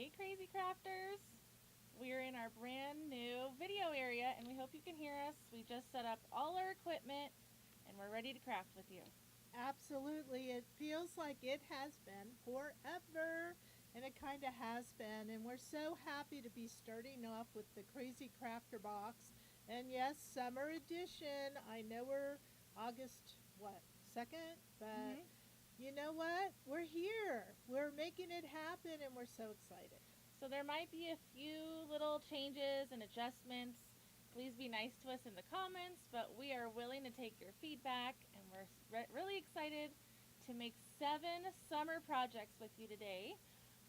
Hey Krazy Crafters! We're in our brand new video area and we hope you can hear us. We just set up all our equipment and we're ready to craft with you. Absolutely. It feels like it has been forever, and it kind of has been. And we're so happy to be starting off with the Krazy Krafter Box. And yes, summer edition. I know we're August, what, 2nd? But Mm-hmm. you know what? We're here. We're making it happen, and we're so excited. So there might be a few little changes and adjustments. Please be nice to us in the comments, but we are willing to take your feedback and we're really excited to make 7 summer projects with you today.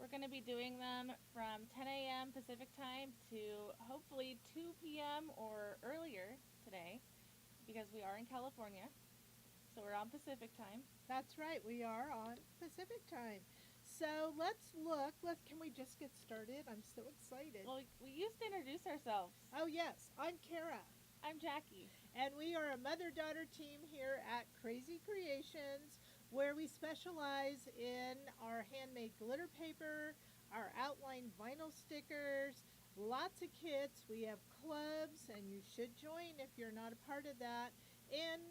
We're going to be doing them from 10 a.m. Pacific time to hopefully 2 p.m. or earlier today because we are in California. So we're on Pacific time. That's right. We are on Pacific time. So let's look. Can we just get started? I'm so excited. Well, we used to introduce ourselves. Oh, yes. I'm Kara. I'm Jackie. And we are a mother daughter team here at Krazy Creations, where we specialize in our handmade glitter paper, our outline vinyl stickers, lots of kits. We have clubs, and you should join if you're not a part of that. And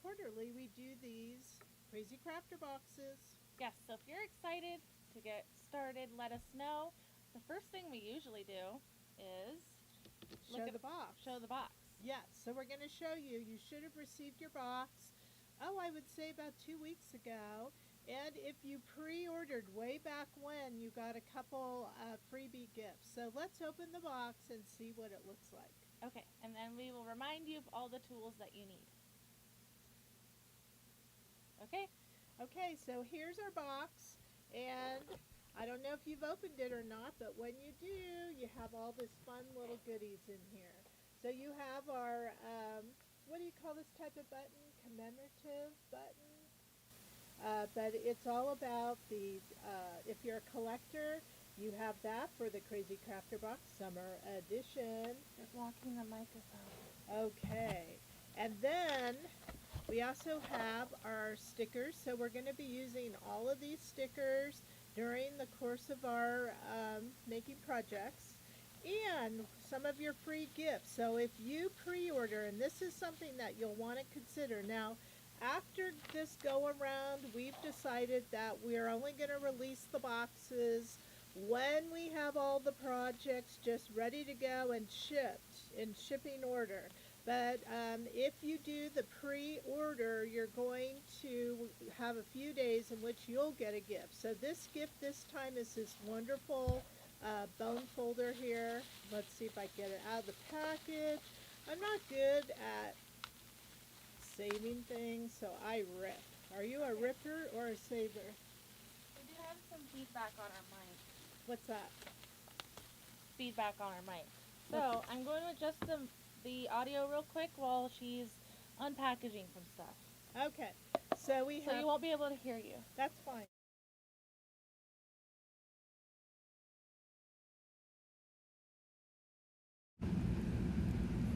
quarterly, we do these Krazy Crafter boxes. Yes, so if you're excited to get started, let us know. The first thing we usually do is Show the box. show the box. Yes, so we're going to show you. You should have received your box, I would say about 2 weeks ago. And if you pre-ordered way back when, you got a couple freebie gifts. So let's open the box and see what it looks like. Okay, and then we will remind you of all the tools that you need. Okay? Okay, so here's our box. And I don't know if you've opened it or not, but when you do, you have all this fun little goodies in here. So you have our, what do you call this type of button? Commemorative button? But it's all about if you're a collector, you have that for the Krazy Krafter Box Summer Edition. You're blocking the microphone. Okay. And then we also have our stickers. So we're going to be using all of these stickers during the course of our making projects. And some of your free gifts. So if you pre-order, and this is something that you'll want to consider. Now, after this go around, we've decided that we're only going to release the boxes when we have all the projects just ready to go and shipped in shipping order. But if you do the pre-order, you're going to have a few days in which you'll get a gift. So this gift this time is this wonderful bone folder here. Let's see if I get it out of the package. I'm not good at saving things, so I rip. Are you a ripper or a saver? We do have some feedback on our mic. What's that? Feedback on our mic. So I'm going to adjust the audio real quick while she's unpackaging some stuff. Okay, so we have. So you won't be able to hear you. That's fine.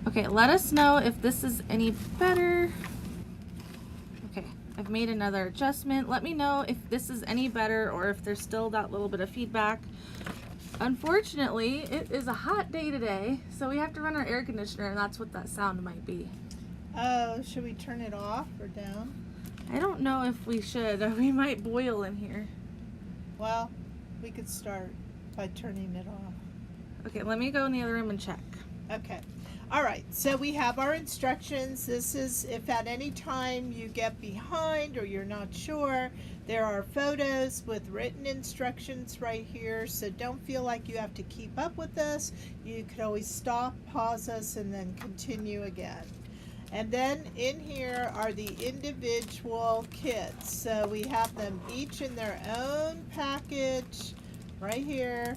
Okay, let us know if this is any better. Okay, I've made another adjustment. Let me know if this is any better or if there's still that little bit of feedback. Unfortunately, it is a hot day today, so we have to run our air conditioner, and that's what that sound might be. Oh, should we turn it off or down? I don't know if we should. We might boil in here. Well, we could start by turning it off. Okay, let me go in the other room and check. Okay. All right, so we have our instructions. This is if at any time you get behind or you're not sure, there are photos with written instructions right here, so don't feel like you have to keep up with this. You could always stop, pause us, and then continue again. And then in here are the individual kits. So we have them each in their own package right here.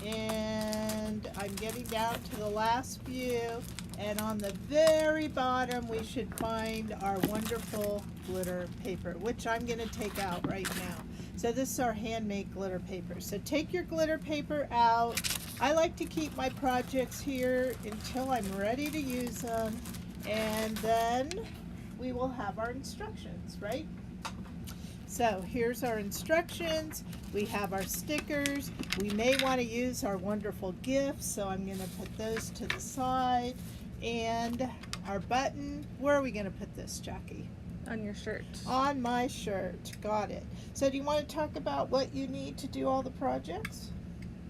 And I'm getting down to the last few, and on the very bottom we should find our wonderful glitter paper, which I'm going to take out right now. So this is our handmade glitter paper. So take your glitter paper out. I like to keep my projects here until I'm ready to use them, and then we will have our instructions, right? So here's our instructions. We have our stickers. We may want to use our wonderful gifts, so I'm going to put those to the side. And our button, where are we going to put this, Jackie? On your shirt. On my shirt. Got it. So do you want to talk about what you need to do all the projects?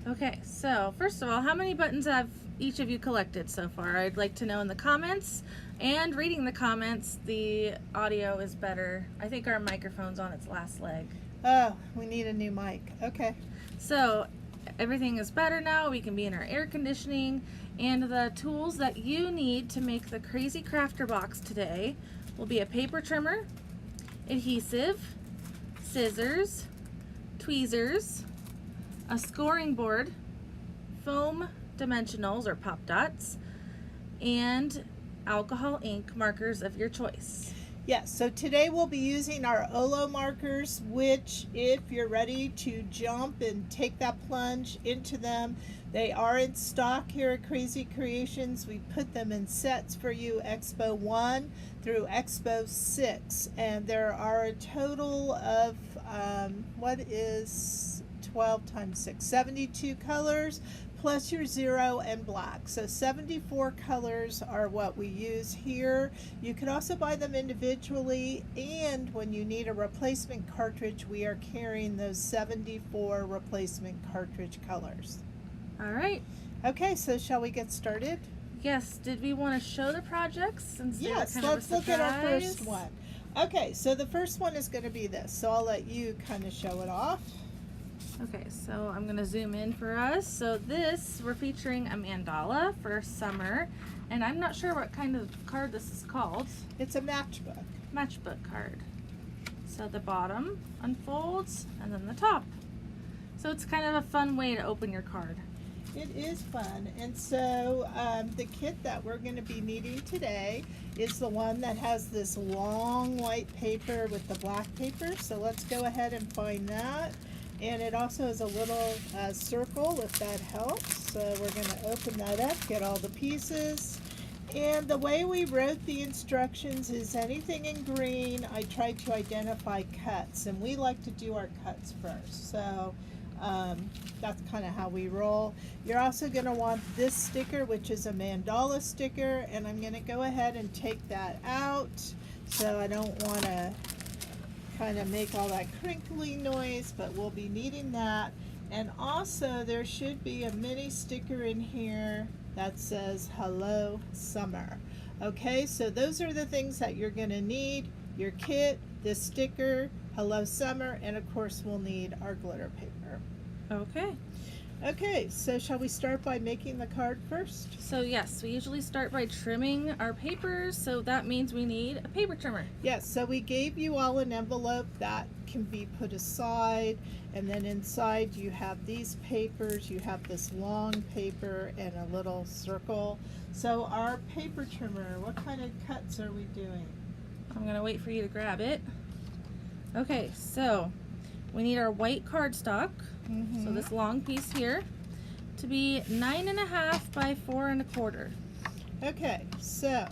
Okay, so first of all, how many buttons have each of you collected so far? I'd like to know in the comments. And reading the comments, the audio is better. I think our microphone's on its last leg. Oh, we need a new mic. Okay. So everything is better now. We can be in our air conditioning. And the tools that you need to make the Krazy Krafter box today will be a paper trimmer, adhesive, scissors, tweezers, a scoring board, foam dimensionals or pop dots, and alcohol ink markers of your choice. Yes, so today we'll be using our Olo markers, which if you're ready to jump and take that plunge into them, they are in stock here at Krazy Creations. We put them in sets for you, Expo 1 through Expo 6, and there are a total of, what is 12 times 6? 72 colors, plus your 0 and black. So 74 colors are what we use here. You can also buy them individually, and when you need a replacement cartridge, we are carrying those 74 replacement cartridge colors. All right. Okay, so shall we get started? Yes, did we want to show the projects? Since Yes, kind of a let's look at our surprise? first one. Okay, so the first one is going to be this, so I'll let you kind of show it off. Okay, so I'm gonna zoom in for us. So this, we're featuring a mandala for summer, and I'm not sure what kind of card this is called. It's a matchbook. Matchbook card. So the bottom unfolds, and then the top. So it's kind of a fun way to open your card. It is fun, and so the kit that we're going to be needing today is the one that has this long white paper with the black paper. So let's go ahead and find that. And it also has a little circle, if that helps. So we're going to open that up, get all the pieces. And the way we wrote the instructions is anything in green, I tried to identify cuts. And we like to do our cuts first. So that's kind of how we roll. You're also going to want this sticker, which is a mandala sticker. And I'm going to go ahead and take that out. So I don't want to kind of make all that crinkly noise, but we'll be needing that. And also there should be a mini sticker in here that says hello summer. Okay, so those are the things that you're going to need: your kit, this sticker, hello summer, and of course we'll need our glitter paper. Okay. Okay, so shall we start by making the card first? So yes, we usually start by trimming our papers, so that means we need a paper trimmer. Yes, so we gave you all an envelope that can be put aside, and then inside you have these papers, you have this long paper and a little circle. So our paper trimmer, what kind of cuts are we doing? I'm gonna wait for you to grab it. Okay, so we need our white cardstock. So this long piece here to be 9.5 by 4 1/4. Okay, so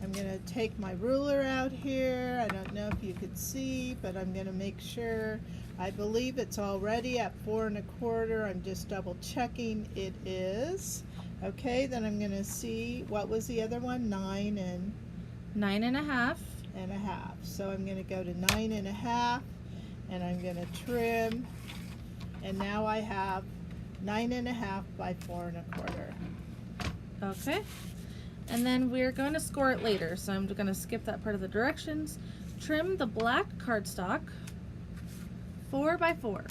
I'm going to take my ruler out here. I don't know if you could see, but I'm going to make sure. I believe it's already at 4 1/4. I'm just double checking it is. Okay, then I'm going to see, what was the other one? 9 and 9.5. and a half. So I'm going to go to 9.5, and I'm going to trim. And now I have 9.5 by 4 1/4. Okay. And then we're going to score it later, so I'm going to skip that part of the directions. Trim the black cardstock 4 by 4.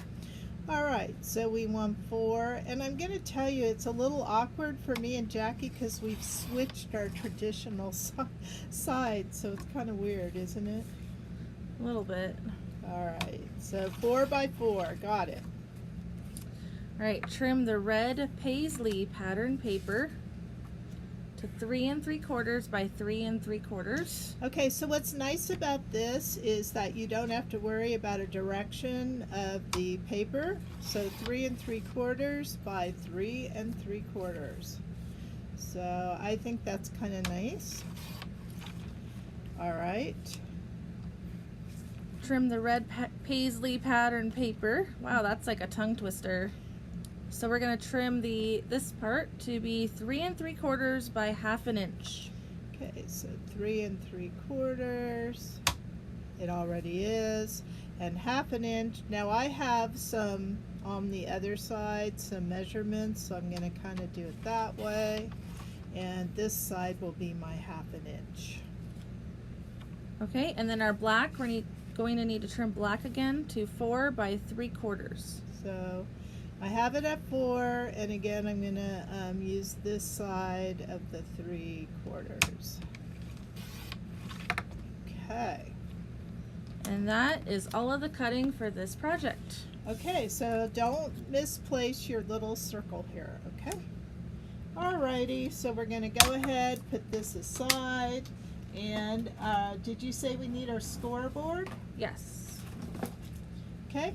All right, so we want 4, and I'm going to tell you it's a little awkward for me and Jackie because we've switched our traditional sides, so it's kind of weird, isn't it? A little bit. All right, so 4 by 4, got it. All right, trim the red paisley pattern paper to 3 3/4 by 3 3/4. Okay, so what's nice about this is that you don't have to worry about a direction of the paper. So 3 3/4 by 3 3/4. So I think that's kind of nice. All right. trim the red paisley pattern paper. Wow, that's like a tongue twister. So we're gonna trim this part to be 3 3/4 by 1/2 inch. Okay, so 3 3/4. It already is, and 1/2 inch. Now I have some on the other side, some measurements, so I'm going to kind of do it that way. And this side will be my 1/2 inch. Okay, and then our black, we're going to need to trim black again to 4 by 3/4. So I have it at 4, and again I'm going to use this side of the 3/4. Okay. And that is all of the cutting for this project. Okay, so don't misplace your little circle here, okay? Alrighty, so we're going to go ahead, put this aside, and did you say we need our scoreboard? Yes. Okay,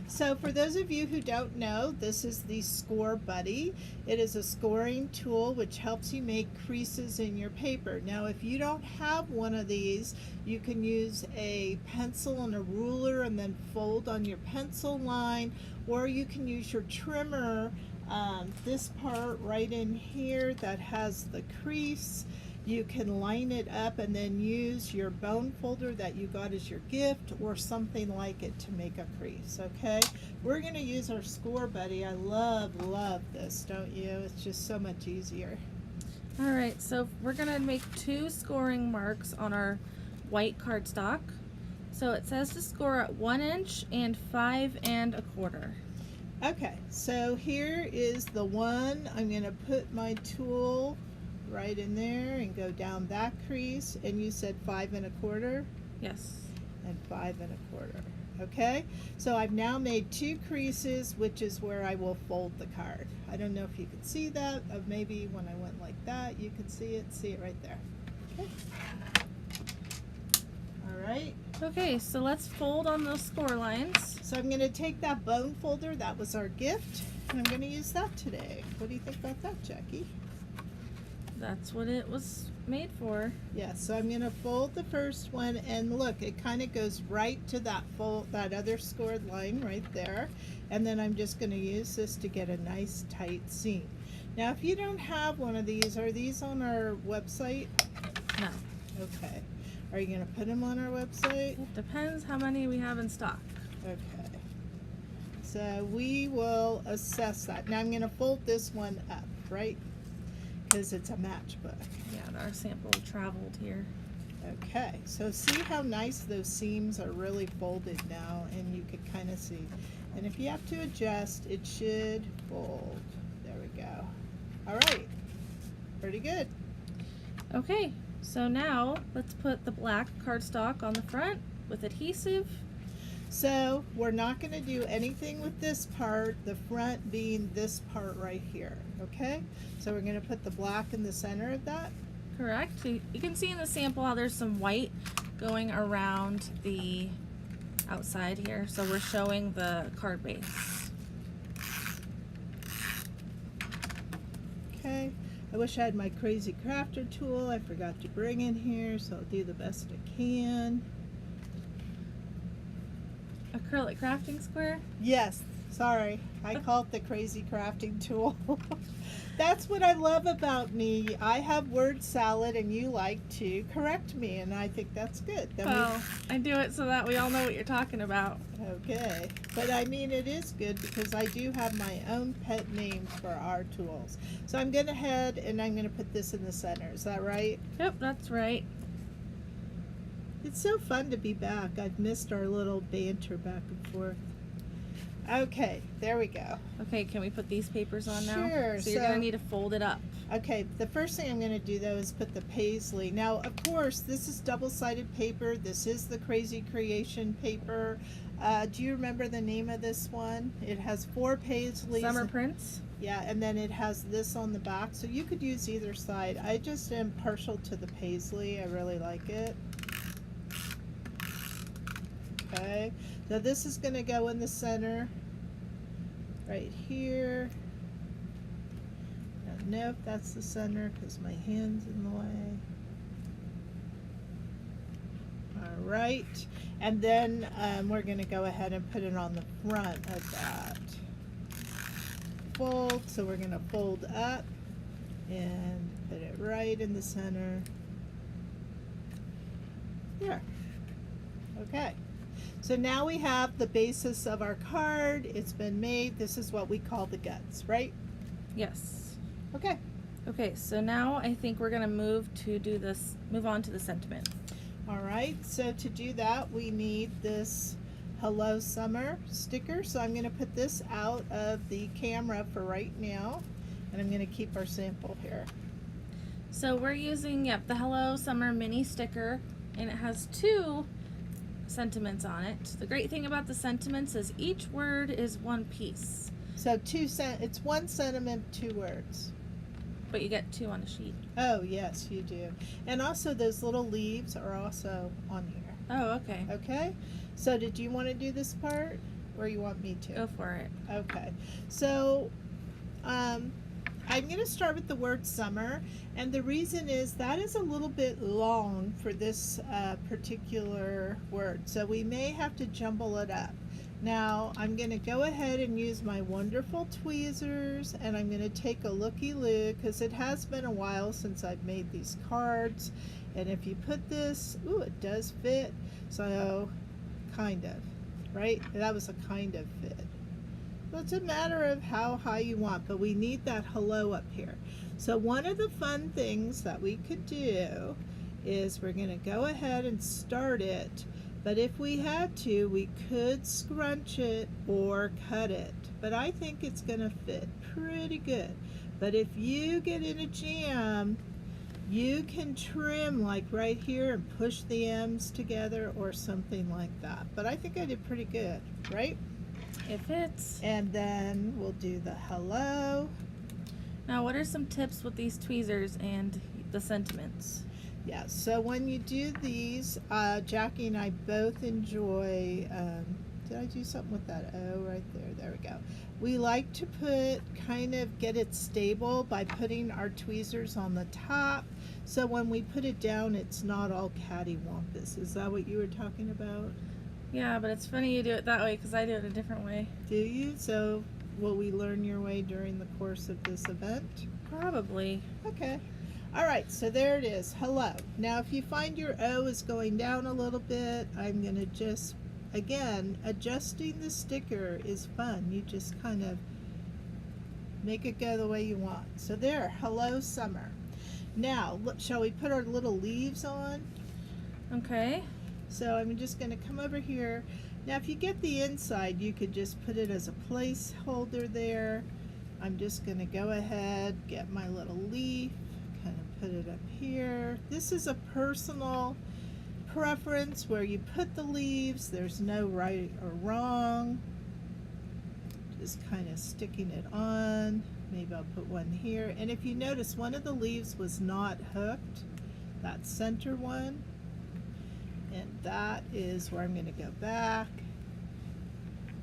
so for those of you who don't know, this is the Score Buddy. It is a scoring tool which helps you make creases in your paper. Now if you don't have one of these, you can use a pencil and a ruler and then fold on your pencil line, or you can use your trimmer, this part right in here that has the crease. You can line it up and then use your bone folder that you got as your gift or something like it to make a crease, okay? We're going to use our Score Buddy. I love this, don't you? It's just so much easier. All right, so we're going to make 2 scoring marks on our white cardstock. So it says to score at 1 inch and 5 1/4. Okay, so here is the one. I'm going to put my tool right in there and go down that crease, and you said 5 1/4. Yes. And 5 1/4. Okay, so I've now made 2 creases, which is where I will fold the card. I don't know if you can see that, or maybe when I went like that you could see it right there. Okay. All right, Okay, so let's fold on those score lines. so I'm going to take that bone folder that was our gift, and I'm going to use that today. What do you think about that, Jackie? That's what it was made for. Yeah, so I'm going to fold the first one, and look, it kind of goes right to that other scored line right there. And then I'm just going to use this to get a nice tight seam. Now, if you don't have one of these, are these on our website? No. Okay. Are you going to put them on our website? It depends how many we have in stock. Okay. So we will assess that. Now I'm going to fold this one up, right? Because it's a matchbook. Yeah, our sample traveled here. Okay, so see how nice those seams are really folded now, and you can kind of see. And if you have to adjust, it should fold. There we go. All right, pretty good. Okay, so now let's put the black cardstock on the front with adhesive. So we're not going to do anything with this part, the front being this part right here, okay? So we're going to put the black in the center of that. Correct. So you can see in the sample how there's some white going around the outside here. So we're showing the card base. Okay. I wish I had my Krazy Krafter tool. I forgot to bring in here, so I'll do the best I can. Acrylic crafting square? Yes, sorry. I call it the Krazy Crafting tool. That's what I love about me. I have word salad and you like to correct me, and I think that's good. Then Well, I do it so that we all know what you're talking about. okay. But I mean, it is good because I do have my own pet names for our tools. So I'm going to head and I'm going to put this in the center. Is that right? Yep, that's right. It's so fun to be back. I've missed our little banter back and forth. Okay, there we go. Okay, can we put these papers on now? Sure, So you're so- going to need to fold it up. Okay, the first thing I'm going to do though is put the paisley. Now, of course, this is double-sided paper. This is the Krazy Creation paper. Do you remember the name of this one? It has 4 paisleys. Summer prints? Yeah, and then it has this on the back. So you could use either side. I just am partial to the paisley. I really like it. Okay, so this is going to go in the center right here. I don't know if that's the center because my hand's in the way. All right, and then we're going to go ahead and put it on the front of that. Fold, so we're going to fold up and put it right in the center. There. Okay. So now we have the basis of our card. It's been made. This is what we call the guts, right? Yes. Okay. Okay, so now I think we're gonna move on to the sentiment. All right, so to do that, we need this Hello Summer sticker. So I'm gonna put this out of the camera for right now, and I'm gonna keep our sample here. So we're using, the Hello Summer mini sticker, and it has 2 sentiments on it. The great thing about the sentiments is each word is one piece. So it's 1 sentiment, 2 words. But you get 2 on a sheet. Oh, yes, you do. And also those little leaves are also on here. Oh, okay. Okay, so did you want to do this part, or you want me to? Go for it. Okay, so I'm going to start with the word summer, and the reason is that is a little bit long for this particular word, so we may have to jumble it up. Now I'm going to go ahead and use my wonderful tweezers, and I'm going to take a looky-loo because it has been a while since I've made these cards, and if you put this, ooh, it does fit, so kind of, right? That was a kind of fit. So it's a matter of how high you want, but we need that hello up here. So one of the fun things that we could do is we're going to go ahead and start it, but if we had to, we could scrunch it or cut it, but I think it's going to fit pretty good. But if you get in a jam, you can trim like right here and push the M's together or something like that. But I think I did pretty good, right? It fits. And then we'll do the hello. Now, what are some tips with these tweezers and the sentiments? Yeah, so when you do these, Jackie and I both enjoy, did I do something with that O right there? There we go. We like to get it stable by putting our tweezers on the top. So when we put it down, it's not all cattywampus. Is that what you were talking about? Yeah, but it's funny you do it that way because I do it a different way. Do you? So will we learn your way during the course of this event? Probably. Okay. All right, so there it is, hello. Now if you find your O is going down a little bit, I'm going to just, again, adjusting the sticker is fun. You just kind of make it go the way you want. So there, hello summer. Now, shall we put our little leaves on? Okay. So I'm just going to come over here. Now if you get the inside, you could just put it as a placeholder there. I'm just going to go ahead, get my little leaf, kind of put it up here. This is a personal preference where you put the leaves. There's no right or wrong. Just kind of sticking it on. Maybe I'll put one here. And if you notice, one of the leaves was not hooked. That center one. And that is where I'm going to go back.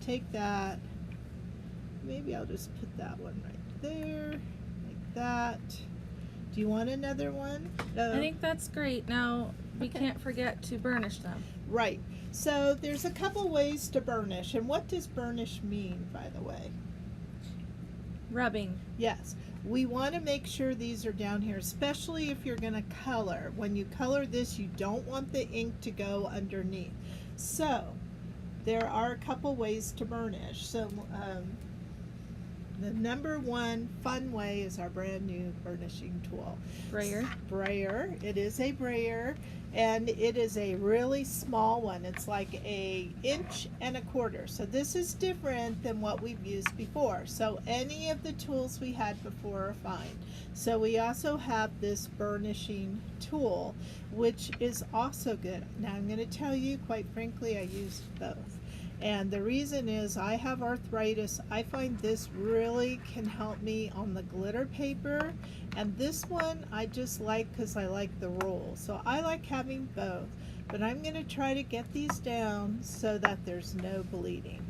Take that. Maybe I'll just put that one right there. Like that. Do you want another one? I think that's great. Now, we Okay. can't forget to burnish them. Right. So there's a couple ways to burnish. And what does burnish mean, by the way? Rubbing. Yes. We want to make sure these are down here, especially if you're going to color. When you color this, you don't want the ink to go underneath. So there are a couple ways to burnish. So the number one fun way is our brand new burnishing tool. Brayer. Brayer. It is a brayer, and it is a really small one. It's like 1.25 inches. So this is different than what we've used before. So any of the tools we had before are fine. So we also have this burnishing tool, which is also good. Now I'm going to tell you, quite frankly, I used both. And the reason is I have arthritis. I find this really can help me on the glitter paper. And this one I just like because I like the roll. So I like having both. But I'm going to try to get these down so that there's no bleeding.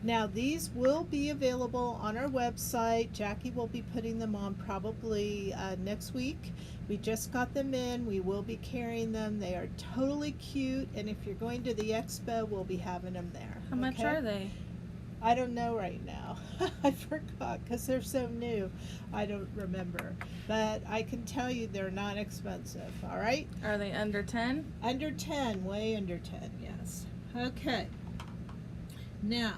Now these will be available on our website. Jackie will be putting them on probably next week. We just got them in. We will be carrying them. They are totally cute, and if you're going to the expo, we'll be having them there. How much are they? I don't know right now. I forgot because they're so new. I don't remember. But I can tell you they're not expensive, all right? Are they under 10? Under 10, way under 10, yes. Okay. Now,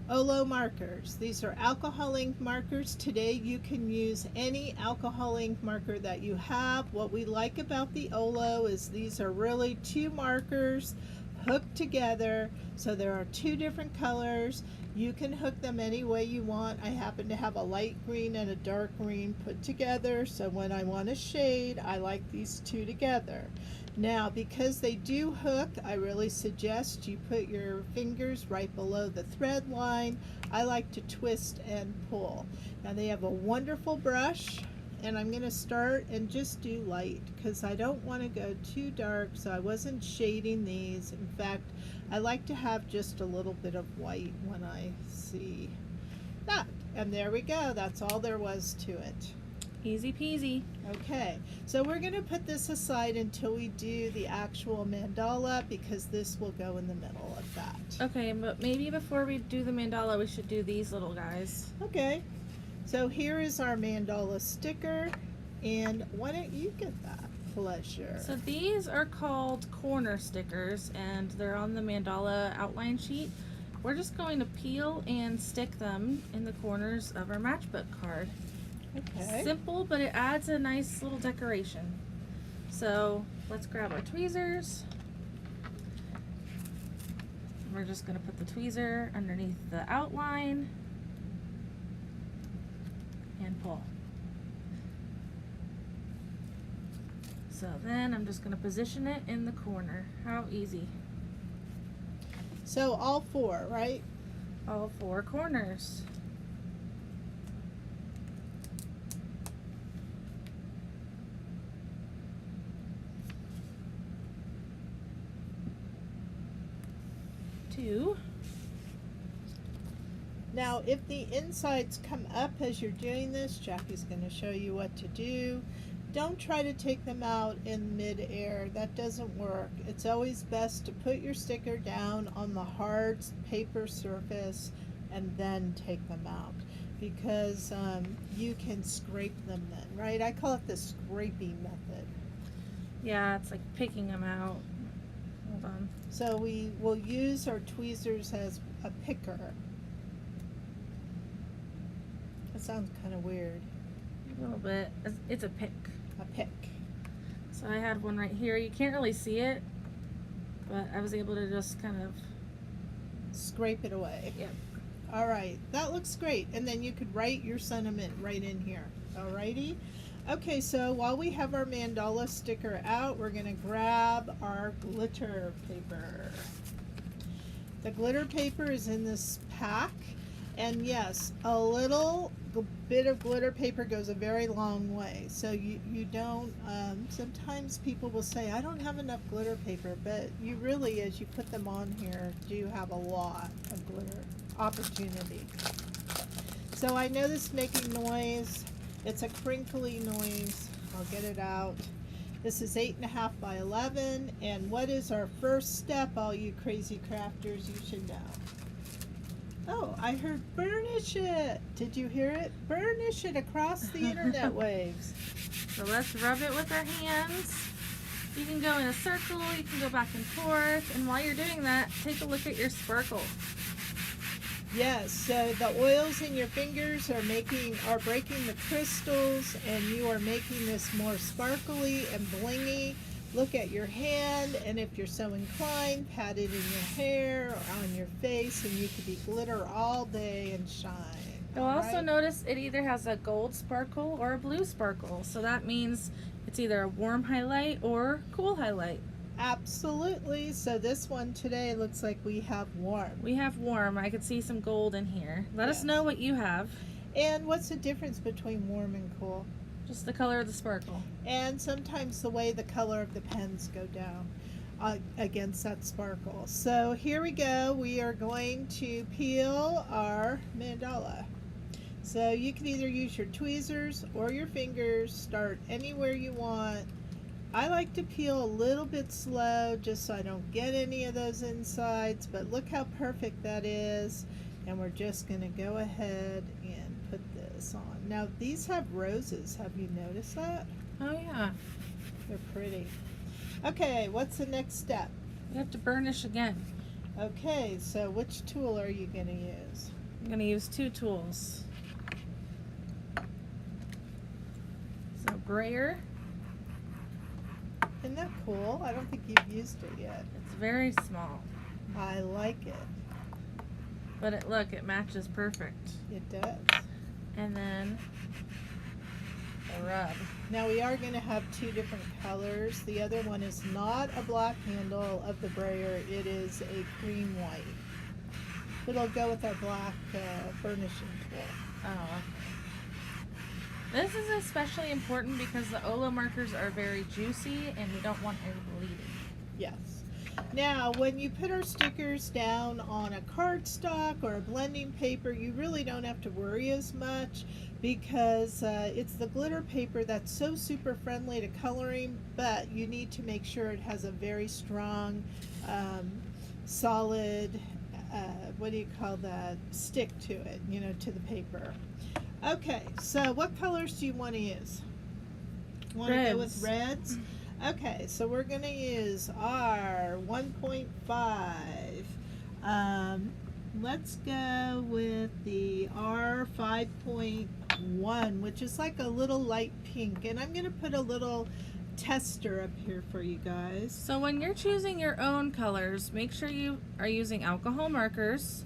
Olo markers. These are alcohol ink markers. Today you can use any alcohol ink marker that you have. What we like about the Olo is these are really two markers hooked together. So there are two different colors. You can hook them any way you want. I happen to have a light green and a dark green put together. So when I want a shade, I like these two together. Now, because they do hook, I really suggest you put your fingers right below the thread line. I like to twist and pull. Now they have a wonderful brush, and I'm going to start and just do light because I don't want to go too dark, so I wasn't shading these. In fact, I like to have just a little bit of white when I see that. And there we go. That's all there was to it. Easy peasy. Okay, so we're going to put this aside until we do the actual mandala because this will go in the middle of that. Okay, but maybe before we do the mandala, we should do these little guys. Okay, so here is our mandala sticker, and why don't you get that pleasure? So these are called corner stickers, and they're on the mandala outline sheet. We're just going to peel and stick them in the corners of our matchbook card. Okay. Simple, but it adds a nice little decoration. So let's grab our tweezers. We're just going to put the tweezer underneath the outline and pull. So then I'm just going to position it in the corner. How easy. So all four, right? All four corners. Two. Now, if the insides come up as you're doing this, Jackie's going to show you what to do. Don't try to take them out in mid-air. That doesn't work. It's always best to put your sticker down on the hard paper surface and then take them out because you can scrape them then, right? I call it the scraping method. Yeah, it's like picking them out. Hold on. So we will use our tweezers as a picker. That sounds kind of weird. A little bit. It's a pick. A pick. So I had one right here. You can't really see it, but I was able to just kind of Scrape it away. Yep. All right, that looks great. And then you could write your sentiment right in here. Alrighty. Okay, so while we have our mandala sticker out, we're going to grab our glitter paper. The glitter paper is in this pack. And yes, a little bit of glitter paper goes a very long way. So you don't, sometimes people will say, I don't have enough glitter paper, but you really, as you put them on here, do have a lot of glitter opportunity. So I know this is making noise. It's a crinkly noise. I'll get it out. This is 8.5 by 11. And what is our first step, all you crazy crafters? You should know. Oh, I heard burnish it. Did you hear it? Burnish it across the internet waves. So let's rub it with our hands. You can go in a circle, you can go back and forth, and while you're doing that, take a look at your sparkle. Yes, so the oils in your fingers are breaking the crystals, and you are making this more sparkly and blingy. Look at your hand, and if you're so inclined, pat it in your hair or on your face, and you could be glitter all day and shine. You'll also notice it either has a gold sparkle or a blue sparkle, so that means it's either a warm highlight or cool highlight. Absolutely. So this one today looks like we have warm. We have warm. I could see some gold in here. Let us Yes. know what you have. And what's the difference between warm and cool? Just the color of the sparkle. And sometimes the way the color of the pens go down. against that sparkle. So here we go. We are going to peel our mandala. So you can either use your tweezers or your fingers. Start anywhere you want. I like to peel a little bit slow just so I don't get any of those insides, but look how perfect that is. And we're just going to go ahead and put this on. Now these have roses. Have you noticed that? Oh yeah. They're pretty. Okay, what's the next step? You have to burnish again. Okay, so which tool are you going to use? I'm going to use 2 tools. So brayer. Isn't that cool? I don't think you've used it yet. It's very small, I like it. but look, it matches perfect. It does. And then a rub. Now we are going to have 2 different colors. The other one is not a black handle of the brayer. It is a cream white. It'll go with our black burnishing tool. Oh, okay. This is especially important because the Olo markers are very juicy and we don't want any bleeding. Yes. Now, when you put our stickers down on a cardstock or a blending paper, you really don't have to worry as much because it's the glitter paper that's so super friendly to coloring, but you need to make sure it has a very strong, solid, what do you call that, stick to it, you know, to the paper. Okay, so what colors do you want to use? Want to go with reds? Okay, so we're going to use our 1.5. Let's go with the R 5.1, which is like a little light pink. And I'm going to put a little tester up here for you guys. So when you're choosing your own colors, make sure you are using alcohol markers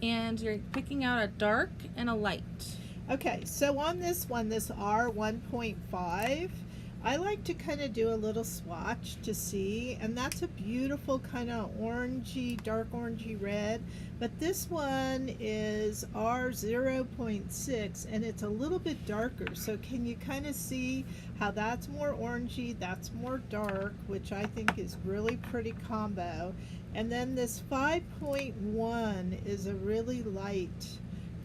and you're picking out a dark and a light. Okay, so on this one, this R 1.5, I like to kind of do a little swatch to see, and that's a beautiful kind of orangey, dark orangey red, but this one is R 0.6 and it's a little bit darker. So can you kind of see how that's more orangey, that's more dark, which I think is really pretty combo. And then this 5.1 is a really light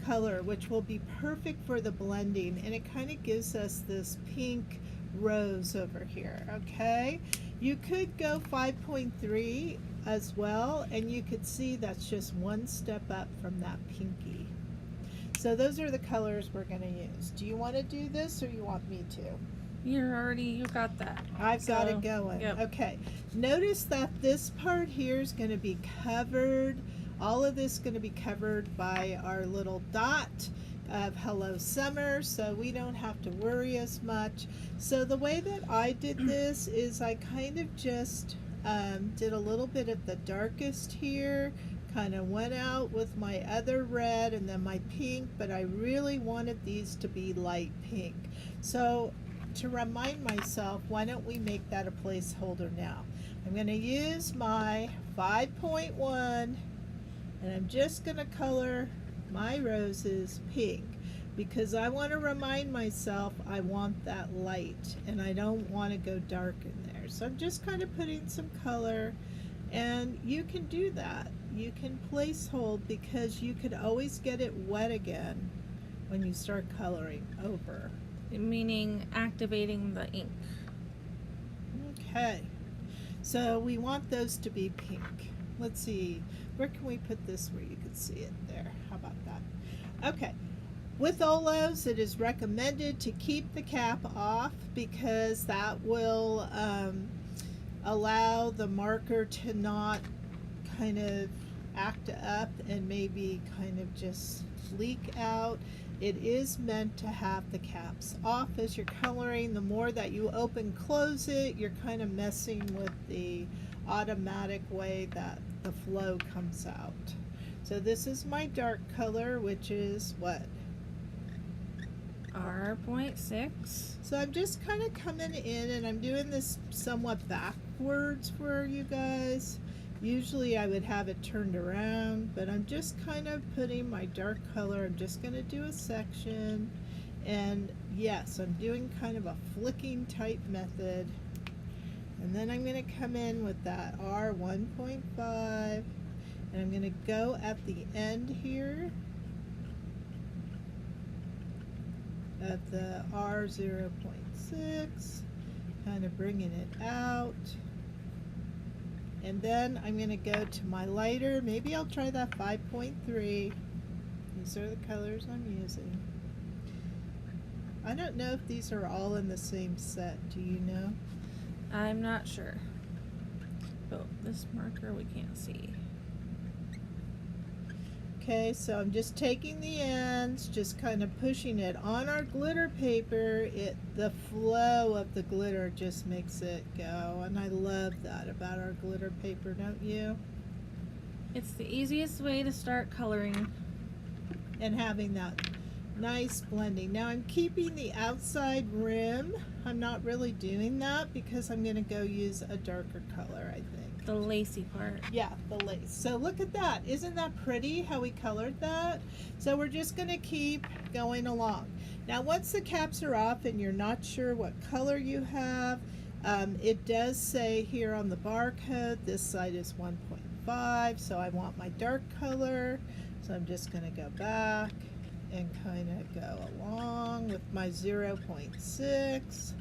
color, which will be perfect for the blending, and it kind of gives us this pink rose over here. Okay, you could go 5.3 as well, and you could see that's just one step up from that pinky. So those are the colors we're going to use. Do you want to do this or you want me to? You got that. I've got it going. Yep. Okay, notice that this part here is going to be covered. All of this is going to be covered by our little dot of Hello Summer, so we don't have to worry as much. So the way that I did this is I kind of just did a little bit of the darkest here, kind of went out with my other red and then my pink, but I really wanted these to be light pink. So to remind myself, why don't we make that a placeholder now? I'm going to use my 5.1 and I'm just going to color my roses pink because I want to remind myself I want that light and I don't want to go dark in there. So I'm just kind of putting some color, and you can do that. You can place hold because you could always get it wet again when you start coloring over. Meaning activating the ink. Okay, so we want those to be pink. Let's see, where can we put this where you can see it there? How about that? Okay, with Olos, it is recommended to keep the cap off because that will allow the marker to not kind of act up and maybe kind of just leak out. It is meant to have the caps off as you're coloring. The more that you open close it, you're kind of messing with the automatic way that the flow comes out. So this is my dark color, which is what? R.6. So I'm just kind of coming in and I'm doing this somewhat backwards for you guys. Usually I would have it turned around, but I'm just kind of putting my dark color. I'm just going to do a section, and yes, I'm doing kind of a flicking type method. And then I'm going to come in with that R 1.5, and I'm going to go at the end here at the R 0.6, kind of bringing it out. And then I'm going to go to my lighter. Maybe I'll try that 5.3. These are the colors I'm using. I don't know if these are all in the same set. Do you know? I'm not sure. Oh, this marker we can't see. Okay, so I'm just taking the ends, just kind of pushing it on our glitter paper. The flow of the glitter just makes it go, and I love that about our glitter paper, don't you? It's the easiest way to start coloring. And having that nice blending. Now I'm keeping the outside rim. I'm not really doing that because I'm going to go use a darker color, I think. The lacy part. Yeah, the lace. So look at that. Isn't that pretty how we colored that? So we're just going to keep going along. Now once the caps are off and you're not sure what color you have, it does say here on the barcode this side is 1.5, so I want my dark color. So I'm just going to go back and kind of go along with my 0.6.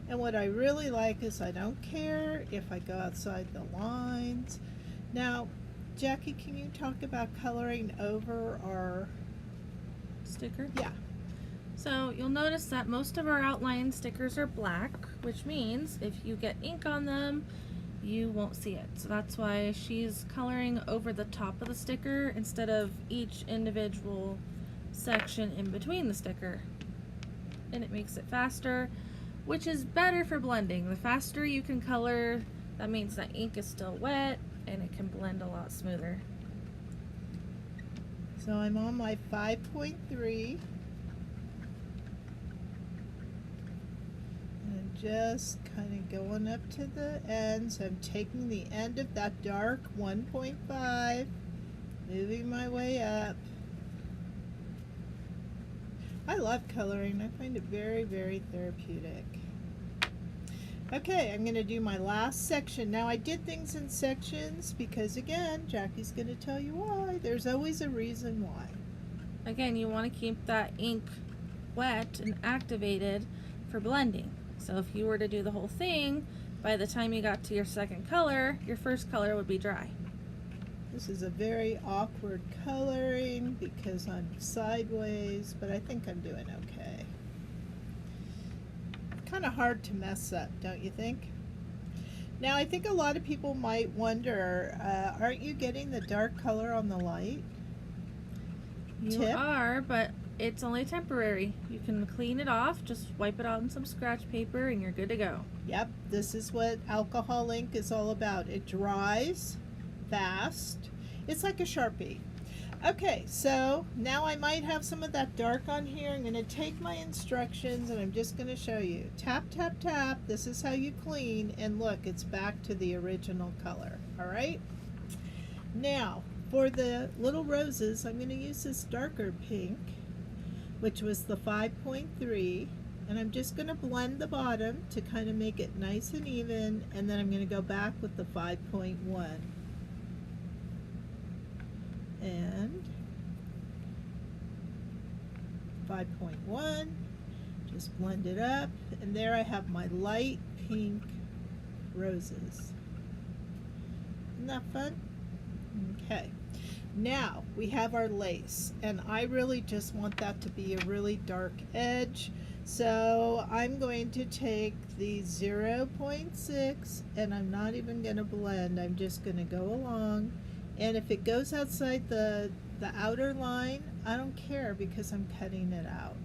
And what I really like is I don't care if I go outside the lines. Now, Jackie, can you talk about coloring over our Sticker? Yeah. So you'll notice that most of our outline stickers are black, which means if you get ink on them, you won't see it. So that's why she's coloring over the top of the sticker instead of each individual section in between the sticker. And it makes it faster, which is better for blending. The faster you can color, that means that ink is still wet and it can blend a lot smoother. So I'm on my 5.3. And just kind of going up to the end. So I'm taking the end of that dark 1.5, moving my way up. I love coloring. I find it very, very therapeutic. Okay, I'm going to do my last section. Now I did things in sections because again, Jackie's going to tell you why. There's always a reason why. Again, you want to keep that ink wet and activated for blending. So if you were to do the whole thing, by the time you got to your second color, your first color would be dry. This is a very awkward coloring because I'm sideways, but I think I'm doing okay. Kind of hard to mess up, don't you think? Now I think a lot of people might wonder, aren't you getting the dark color on the light? You are, but it's only temporary. You can clean it off, just wipe it out in some scratch paper and you're good to go. Yep, this is what alcohol ink is all about. It dries fast. It's like a Sharpie. Okay, so now I might have some of that dark on here. I'm going to take my instructions and I'm just going to show you. Tap, tap, tap. This is how you clean, and look, it's back to the original color. All right? Now, for the little roses, I'm going to use this darker pink, which was the 5.3, and I'm just going to blend the bottom to kind of make it nice and even, and then I'm going to go back with the 5.1. And 5.1, just blend it up, and there I have my light pink roses. Isn't that fun? Okay, now we have our lace, and I really just want that to be a really dark edge, so I'm going to take the 0.6 and I'm not even going to blend. I'm just going to go along. And if it goes outside the outer line, I don't care because I'm cutting it out.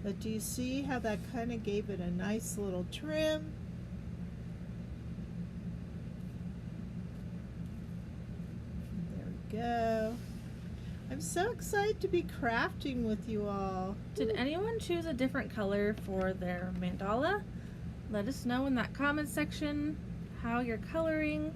But do you see how that kind of gave it a nice little trim? There we go. I'm so excited to be crafting with you all. Did anyone choose a different color for their mandala? Let us know in that comment section how you're coloring.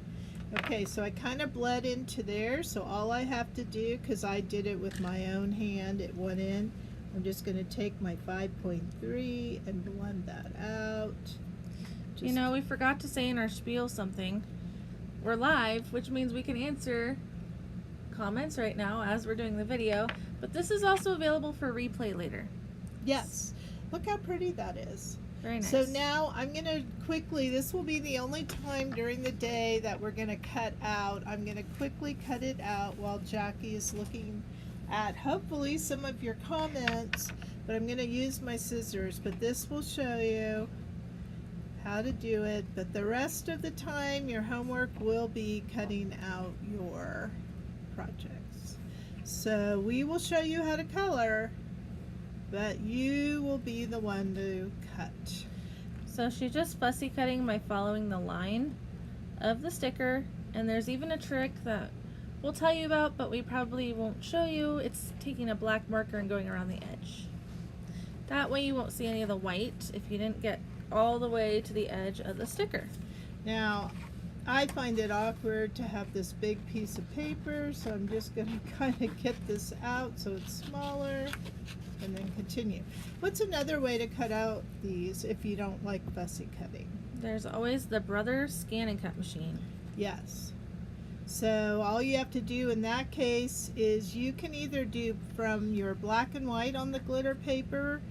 Okay, so I kind of bled into there, so all I have to do, because I did it with my own hand, it went in, I'm just going to take my 5.3 and blend that out. You know, we forgot to say in our spiel something. We're live, which means we can answer comments right now as we're doing the video, but this is also available for replay later. Yes. Look how pretty that is. Very nice. So now I'm going to quickly, this will be the only time during the day that we're going to cut out. I'm going to quickly cut it out while Jackie is looking at hopefully some of your comments, but I'm going to use my scissors, but this will show you how to do it, but the rest of the time your homework will be cutting out your projects. So we will show you how to color, but you will be the one to cut. So she's just fussy cutting by following the line of the sticker, and there's even a trick that we'll tell you about, but we probably won't show you. It's taking a black marker and going around the edge. That way you won't see any of the white if you didn't get all the way to the edge of the sticker. Now, I find it awkward to have this big piece of paper, so I'm just going to kind of get this out so it's smaller and then continue. What's another way to cut out these if you don't like fussy cutting? There's always the Brother scan and cut machine. Yes. So all you have to do in that case is you can either do from your black and white on the glitter paper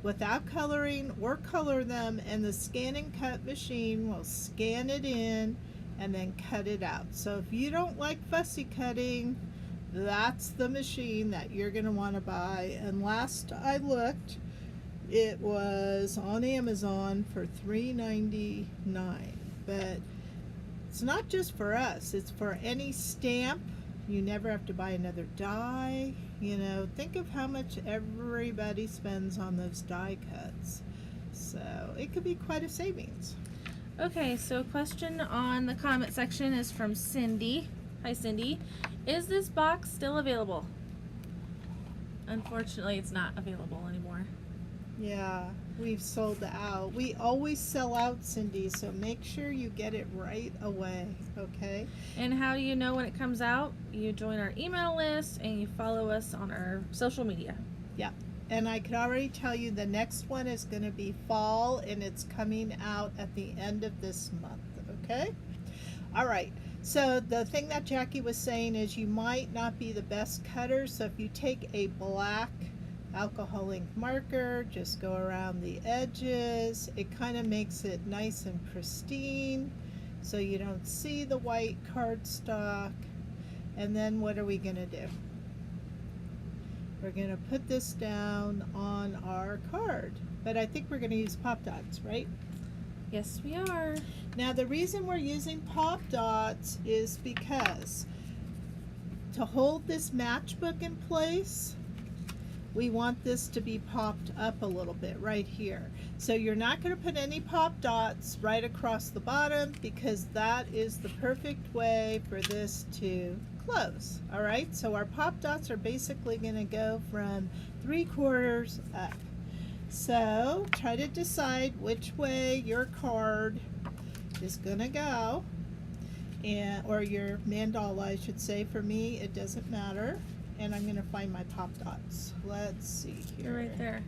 without coloring, or color them, and the scan and cut machine will scan it in and then cut it out. So if you don't like fussy cutting, that's the machine that you're going to want to buy. And last I looked, it was on Amazon for $3.99. But it's not just for us, it's for any stamp. You never have to buy another die. You know, think of how much everybody spends on those die cuts. So it could be quite a savings. Okay, so question on the comment section is from Cindy. Hi Cindy. Is this box still available? Unfortunately, it's not available anymore. Yeah, we've sold out. We always sell out, Cindy, so make sure you get it right away, okay? And how do you know when it comes out? You join our email list and you follow us on our social media. Yeah, and I could already tell you the next one is going to be fall, and it's coming out at the end of this month, okay? All right, so the thing that Jackie was saying is you might not be the best cutter, so if you take a black alcohol ink marker, just go around the edges. It kind of makes it nice and pristine so you don't see the white cardstock. And then what are we going to do? We're going to put this down on our card, but I think we're going to use pop dots, right? Yes, we are. Now the reason we're using pop dots is because to hold this matchbook in place, we want this to be popped up a little bit right here. So you're not going to put any pop dots right across the bottom because that is the perfect way for this to close. All right, so our pop dots are basically going to go from 3/4 up. So try to decide which way your card is going to go, and or your mandala, I should say. For me, it doesn't matter. And I'm going to find my pop dots. Let's see here. They're right there.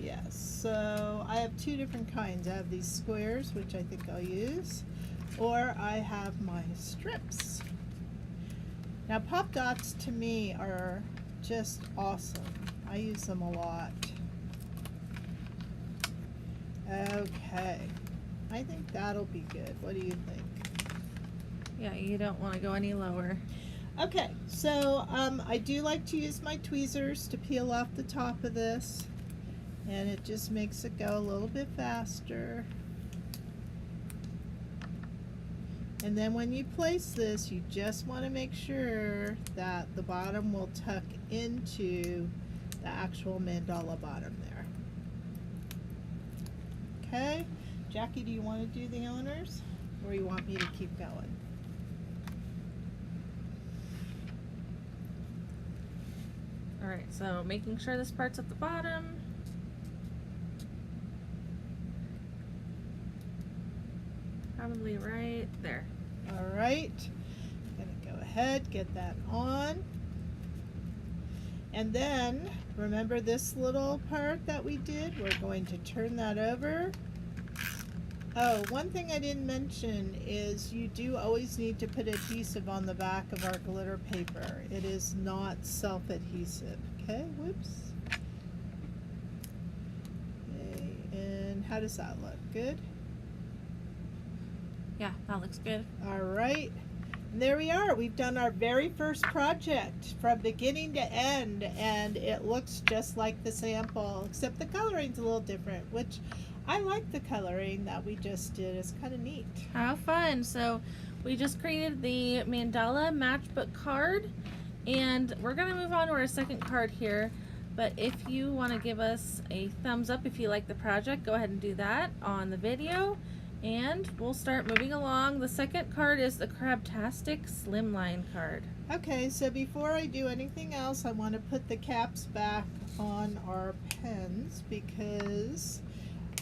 Yes, so I have two different kinds. I have these squares, which I think I'll use, or I have my strips. Now pop dots to me are just awesome. I use them a lot. Okay, I think that'll be good. What do you think? Yeah, you don't want to go any lower. Okay, so I do like to use my tweezers to peel off the top of this, and it just makes it go a little bit faster. And then when you place this, you just want to make sure that the bottom will tuck into the actual mandala bottom there. Okay, Jackie, do you want to do the honors, or you want me to keep going? Alright, so making sure this part's at the bottom. Probably right there. All right, I'm gonna go ahead, get that on. And then, remember this little part that we did? We're going to turn that over Oh, one thing I didn't mention is you do always need to put adhesive on the back of our glitter paper. It is not self-adhesive. Okay, whoops. Okay, and how does that look? Good? Yeah, that looks good. All right. And there we are. We've done our very first project from beginning to end, and it looks just like the sample, except the coloring's a little different, which I like the coloring that we just did. It's kind of neat. How fun. So we just created the mandala matchbook card, and we're going to move on to our second card here. But if you want to give us a thumbs up if you like the project, go ahead and do that on the video. And we'll start moving along. The second card is the Crabtastic Slimline card. Okay, so before I do anything else, I want to put the caps back on our pens, because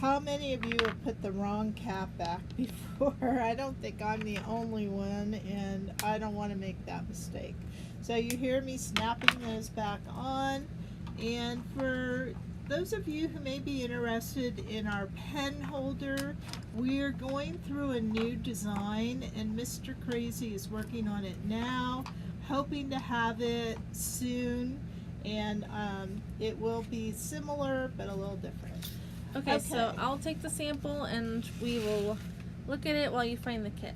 how many of you have put the wrong cap back before? I don't think I'm the only one, and I don't want to make that mistake. So you hear me snapping those back on. And for those of you who may be interested in our pen holder, we're going through a new design, and Mr. Krazy is working on it now, hoping to have it soon, and it will be similar but a little different. Okay, so I'll take the sample and we will look at it while you find the kit.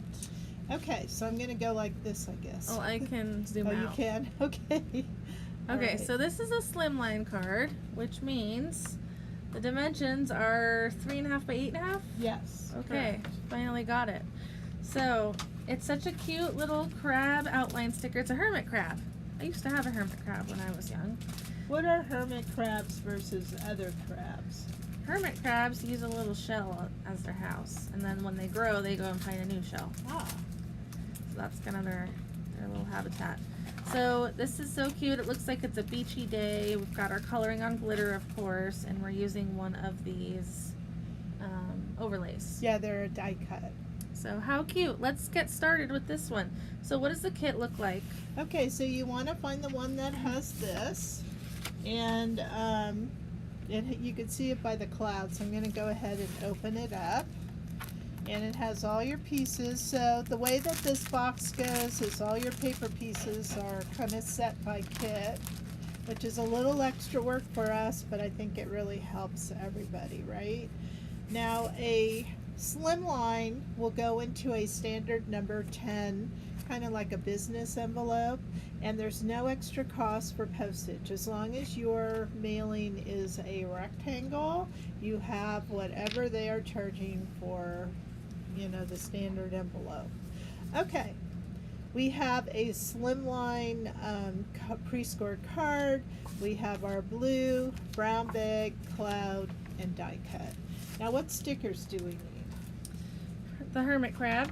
Okay, so I'm going to go like this, I guess. Oh, I can zoom out. Oh, you can? Okay. Okay, Right. so this is a slimline card, which means the dimensions are 3.5 by 8.5? Yes. Okay, correct. finally got it. So, it's such a cute little crab outline sticker. It's a hermit crab. I used to have a hermit crab when I was young. What are hermit crabs versus other crabs? Hermit crabs use a little shell as their house, and then when they grow, they go and find a new shell. Ah. So that's kind of their little habitat. So this is so cute. It looks like it's a beachy day. We've got our coloring on glitter, of course, and we're using one of these overlays. Yeah, they're a die cut. So how cute. Let's get started with this one. So what does the kit look like? Okay, so you want to find the one that has this, and you can see it by the clouds. So I'm going to go ahead and open it up. And it has all your pieces. So the way that this box goes is all your paper pieces are kind of set by kit, which is a little extra work for us, but I think it really helps everybody, right? Now a slimline will go into a standard number 10, kind of like a business envelope, and there's no extra cost for postage. As long as your mailing is a rectangle, you have whatever they are charging for, you know, the standard envelope. Okay, we have a slimline pre-scored card. We have our blue, brown bag, cloud, and die cut. Now what stickers do we need? The hermit crab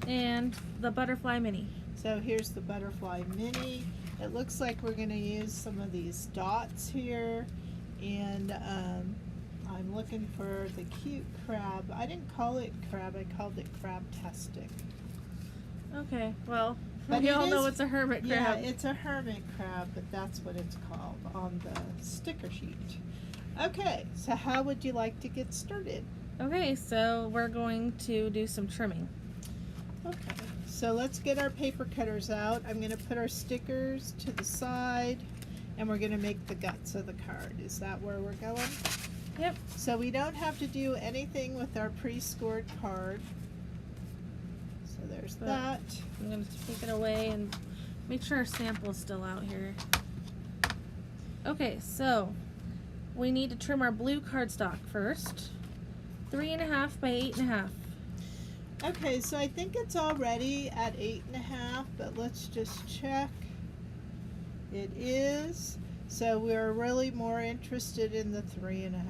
and the butterfly mini. So here's the butterfly mini. It looks like we're going to use some of these dots here, and I'm looking for the cute crab. I didn't call it crab, I called it Crabtastic. Okay, well, But we it all know is- it's a hermit Yeah, crab. it's a hermit crab, but that's what it's called on the sticker sheet. Okay, so how would you like to get started? Okay, so we're going to do some trimming. Okay, so let's get our paper cutters out. I'm going to put our stickers to the side, and we're going to make the guts of the card. Is that where we're going? Yep. So we don't have to do anything with our pre-scored card. So there's But that. I'm going to take it away and make sure our sample is still out here. Okay, so we need to trim our blue cardstock first. 3.5 by 8.5. Okay, so I think it's already at 8.5, but let's just check. It is. So we're really more interested in the 3.5.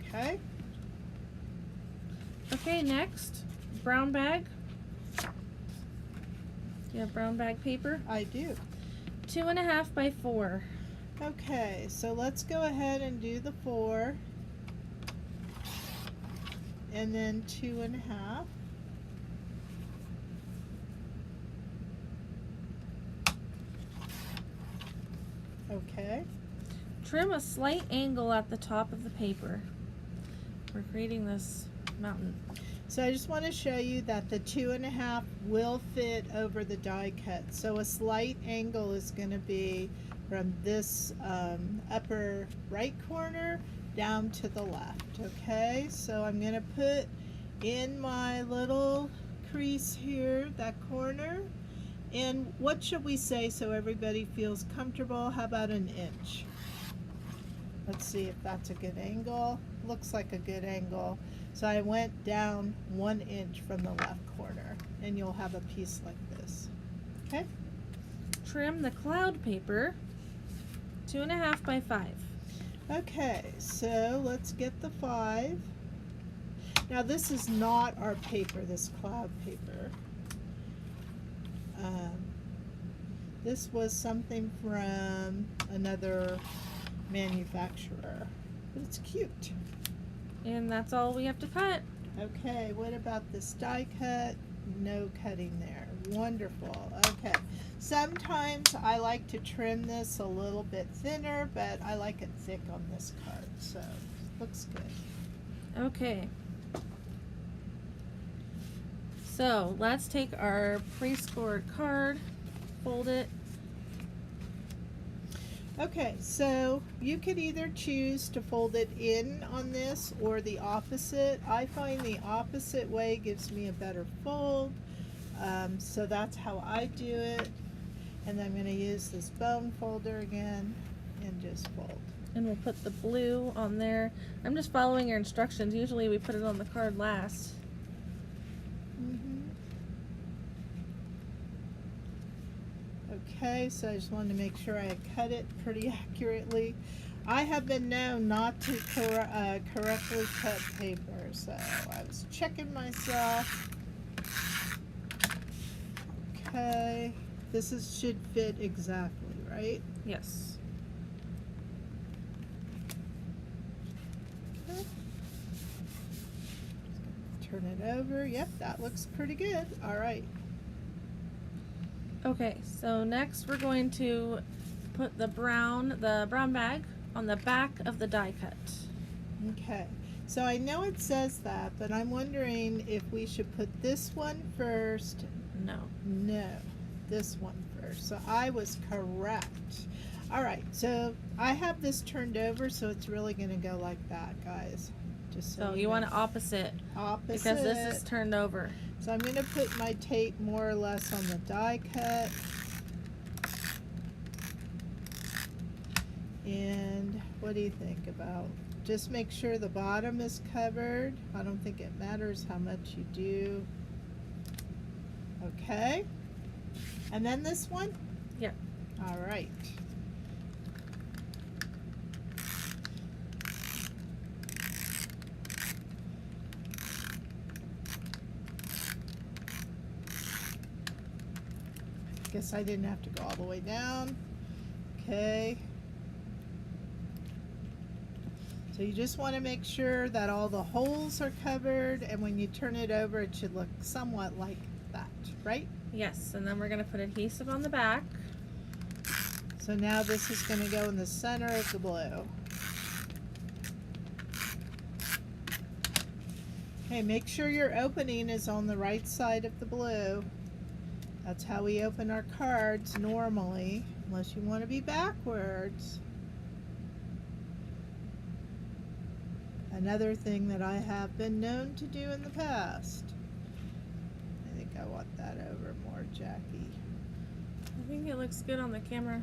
Okay. Okay, next, brown bag. You have brown bag paper? I do. 2.5 by 4. Okay, so let's go ahead and do the 4. And then 2.5. Okay. trim a slight angle at the top of the paper. We're creating this mountain. So I just want to show you that the 2.5 will fit over the die cut. So a slight angle is going to be from this upper right corner down to the left. Okay, so I'm going to put in my little crease here, that corner. And what should we say so everybody feels comfortable? How about an inch? Let's see if that's a good angle. Looks like a good angle. So I went down 1 inch from the left corner, and you'll have a piece like this. Okay? Trim the cloud paper 2.5 by 5. Okay, so let's get the 5. Now this is not our paper, this cloud paper. This was something from another manufacturer, but it's cute. And that's all we have to cut. Okay, what about this die cut? No cutting there. Wonderful. Okay, sometimes I like to trim this a little bit thinner, but I like it thick on this card, so looks good. Okay. So let's take our pre-scored card, fold it. Okay, so you could either choose to fold it in on this or the opposite. I find the opposite way gives me a better fold, so that's how I do it. And I'm going to use this bone folder again and just fold. And we'll put the blue on there. I'm just following your instructions. Usually we put it on the card last. Okay, so I just wanted to make sure I cut it pretty accurately. I have been known not to correctly cut paper, so I was checking myself. Okay, this should fit exactly, right? Yes. Okay. Turn it over. Yep, that looks pretty good. All right. Okay, so next we're going to put the brown bag on the back of the die cut. Okay, so I know it says that, but I'm wondering if we should put this one first. No. No, this one first. So I was correct. All right, so I have this turned over, so it's really going to go like that, guys. Just So you want it opposite. Opposite. Because this is turned over. So I'm going to put my tape more or less on the die cut. And what do you think about? Just make sure the bottom is covered. I don't think it matters how much you do. Okay. And then this one? Yep. All right. Guess I didn't have to go all the way down. Okay. So you just want to make sure that all the holes are covered, and when you turn it over it should look somewhat like that, right? Yes, and then we're going to put adhesive on the back. So now this is going to go in the center of the blue. Okay, make sure your opening is on the right side of the blue. That's how we open our cards normally, unless you want to be backwards. Another thing that I have been known to do in the past. I think I want that over more, Jackie. I think it looks good on the camera.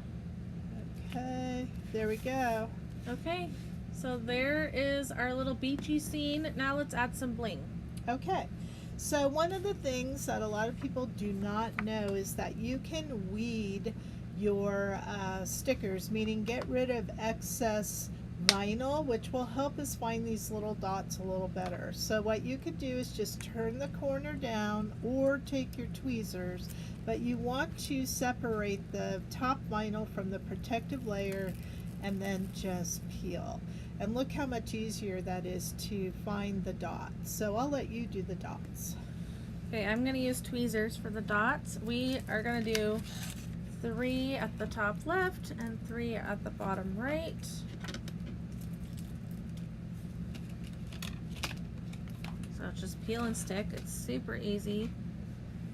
Okay, there we go. Okay, so there is our little beachy scene. Now let's add some bling. Okay, so one of the things that a lot of people do not know is that you can weed your stickers, meaning get rid of excess vinyl, which will help us find these little dots a little better. So what you could do is just turn the corner down or take your tweezers, but you want to separate the top vinyl from the protective layer and then just peel. And look how much easier that is to find the dots. So I'll let you do the dots. Okay, I'm going to use tweezers for the dots. We are going to do 3 at the top left and 3 at the bottom right. So just peel and stick. It's super easy.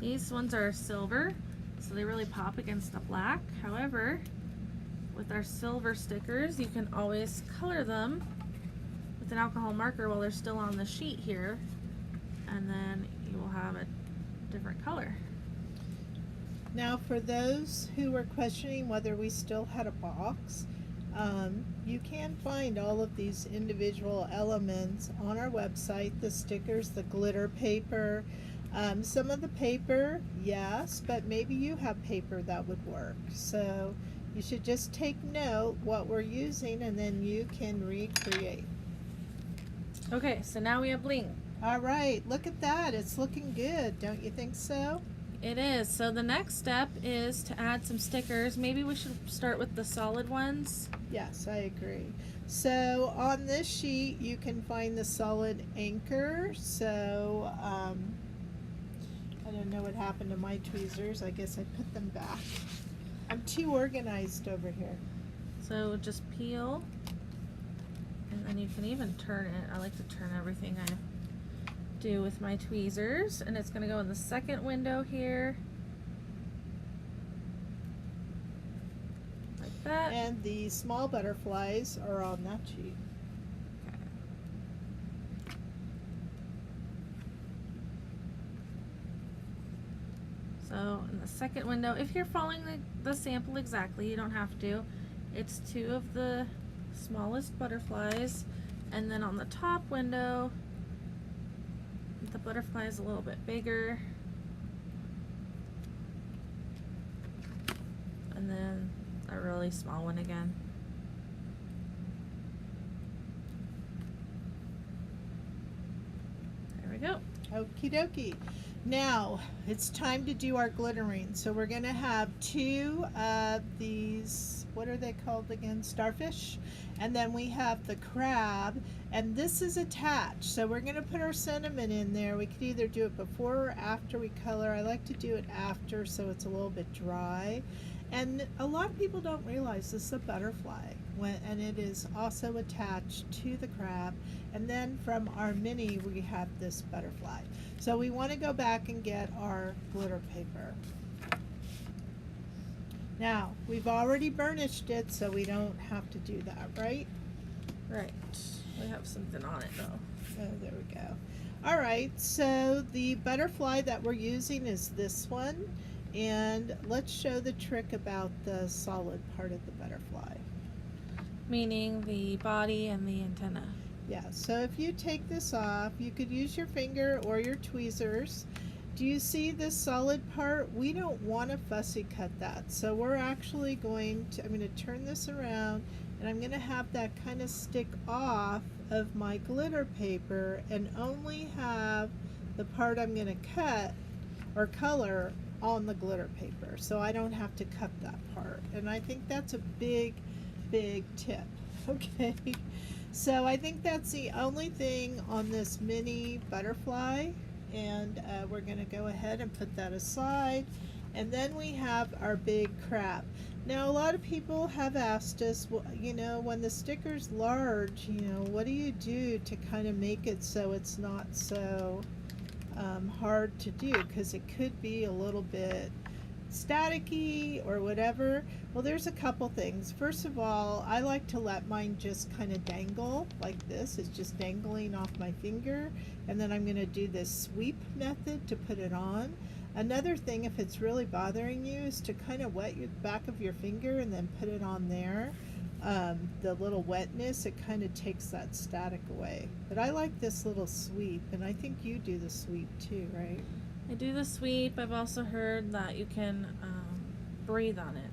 These ones are silver, so they really pop against the black. However, with our silver stickers, you can always color them with an alcohol marker while they're still on the sheet here, and then you will have a different color. Now, for those who were questioning whether we still had a box, you can find all of these individual elements on our website, the stickers, the glitter paper, some of the paper, yes, but maybe you have paper that would work. So you should just take note what we're using, and then you can recreate. Okay, so now we have bling. All right, look at that. It's looking good, don't you think so? It is. So the next step is to add some stickers. Maybe we should start with the solid ones. Yes, I agree. So on this sheet you can find the solid anchor. So I don't know what happened to my tweezers. I guess I put them back. I'm too organized over here. So just peel, and then you can even turn it. I like to turn everything I do with my tweezers, and it's going to go in the second window here, like that. And the small butterflies are on that sheet. So in the second window, if you're following the sample exactly, you don't have to. It's 2 of the smallest butterflies, and then on the top window, the butterfly is a little bit bigger, and then a really small one again. There we go. Okie dokie. Now it's time to do our glittering. So we're going to have 2 of these, what are they called again? Starfish. And then we have the crab, and this is attached. So we're going to put our sentiment in there. We could either do it before or after we color. I like to do it after so it's a little bit dry. And a lot of people don't realize this is a butterfly, and it is also attached to the crab. And then from our mini we have this butterfly. So we want to go back and get our glitter paper. Now, we've already burnished it, so we don't have to do that, right? Right. We have something on it though. Oh, there we go. All right, so the butterfly that we're using is this one. And let's show the trick about the solid part of the butterfly. Meaning the body and the antenna. Yeah, so if you take this off, you could use your finger or your tweezers. Do you see this solid part? We don't want to fussy cut that. So we're actually I'm going to turn this around, and I'm going to have that kind of stick off of my glitter paper and only have the part I'm going to cut or color on the glitter paper, so I don't have to cut that part. And I think that's a big tip. Okay, so I think that's the only thing on this mini butterfly, and we're going to go ahead and put that aside. And then we have our big crab. Now a lot of people have asked us, well, you know, when the sticker's large, you know, what do you do to kind of make it so it's not so hard to do, because it could be a little bit staticky or whatever. Well, there's a couple things. First of all, I like to let mine just kind of dangle like this. It's just dangling off my finger, and then I'm going to do this sweep method to put it on. Another thing, if it's really bothering you, is to kind of wet your back of your finger and then put it on there. The little wetness, it kind of takes that static away. But I like this little sweep, and I think you do the sweep too, right? I do the sweep. I've also heard that you can breathe on it.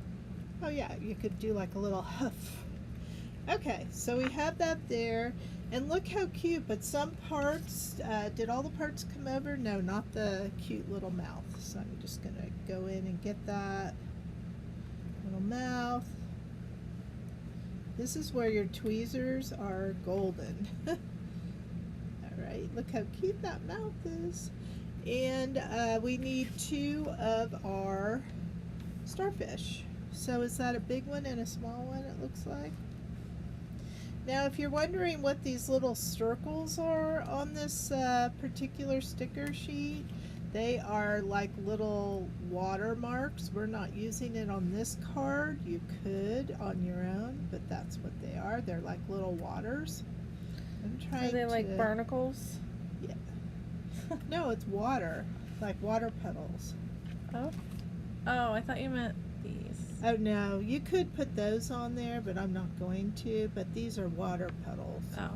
Oh yeah, you could do like a little huff. Okay, so we have that there, and look how cute, but some parts, did all the parts come over? No, not the cute little mouth. So I'm just gonna go in and get that little mouth. This is where your tweezers are golden. Alright, look how cute that mouth is. And we need 2 of our starfish. So is that a big one and a small one, it looks like? Now if you're wondering what these little circles are on this particular sticker sheet, they are like little watermarks. We're not using it on this card. You could on your own, but that's what they are. They're like little waters. I'm trying Are they like to... barnacles? Yeah. No, it's water, like water petals. Oh. Oh, I thought you meant these. Oh no, you could put those on there, but I'm not going to. But these are water petals. Oh.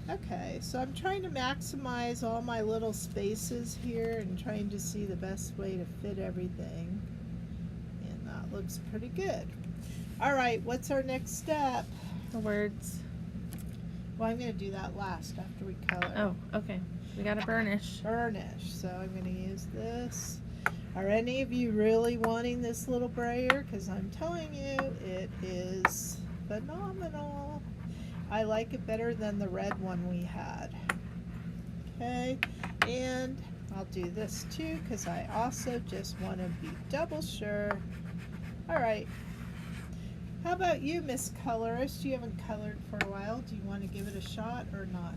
Okay, so I'm trying to maximize all my little spaces here and trying to see the best way to fit everything. And that looks pretty good. All right, what's our next step? The words. Well, I'm going to do that last after we color. Oh, okay. We got a burnish. Burnish. So I'm going to use this. Are any of you really wanting this little brayer? Because I'm telling you, it is phenomenal. I like it better than the red one we had. Okay, and I'll do this too because I also just want to be double sure. All right. How about you, Miss Colorist? You haven't colored for a while. Do you want to give it a shot or not?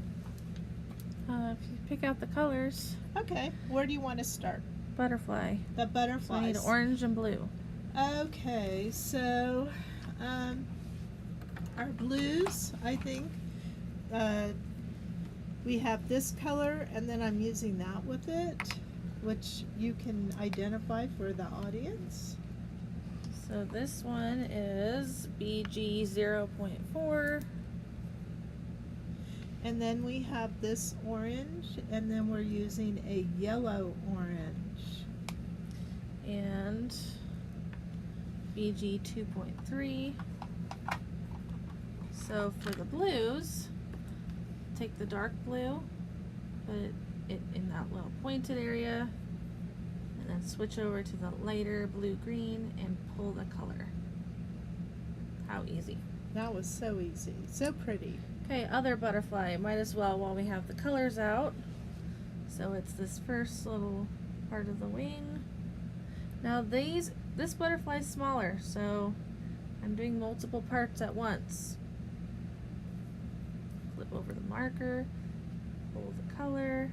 If you pick out the colors. Okay, where do you want to start? Butterfly. The So I butterflies. need orange and blue. Okay, so our blues, I think, we have this color, and then I'm using that with it, which you can identify for the audience. So this one is BG 0.4. And then we have this orange, and then we're using a yellow orange. And BG 2.3. So for the blues, take the dark blue, put it in that little pointed area, and then switch over to the lighter blue-green and pull the color. How easy. That was so easy, so pretty. Okay, other butterfly, might as well while we have the colors out. So it's this first little part of the wing. Now this butterfly's smaller, so I'm doing multiple parts at once. Flip over the marker, pull the color.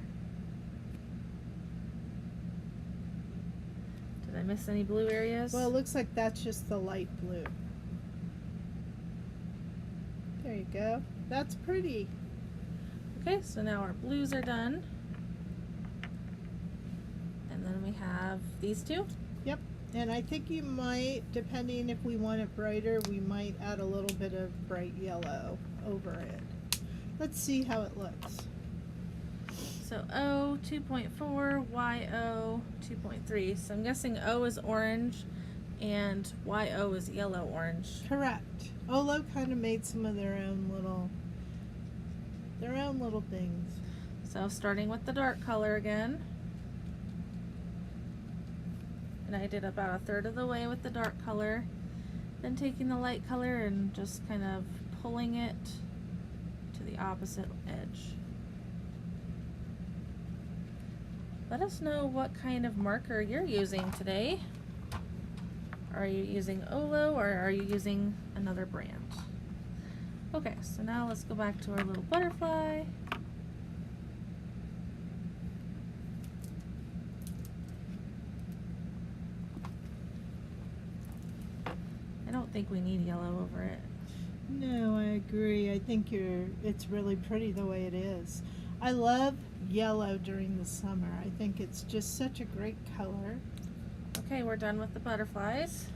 Did I miss any blue areas? Well, it looks like that's just the light blue. There you go. That's pretty. Okay, so now our blues are done. And then we have these two. Yep. And I think you might, depending if we want it brighter, we might add a little bit of bright yellow over it. Let's see how it looks. So O 2.4, YO 2.3. So I'm guessing O is orange and YO is yellow orange. Correct. Olo kind of made some of their own little things. So starting with the dark color again. And I did about a third of the way with the dark color. Then taking the light color and just kind of pulling it to the opposite edge. Let us know what kind of marker you're using today. Are you using Olo or are you using another brand? Okay, so now let's go back to our little butterfly. I don't think we need yellow over it. No, I agree. I think it's really pretty the way it is. I love yellow during the summer. I think it's just such a great color. Okay, we're done with the butterflies.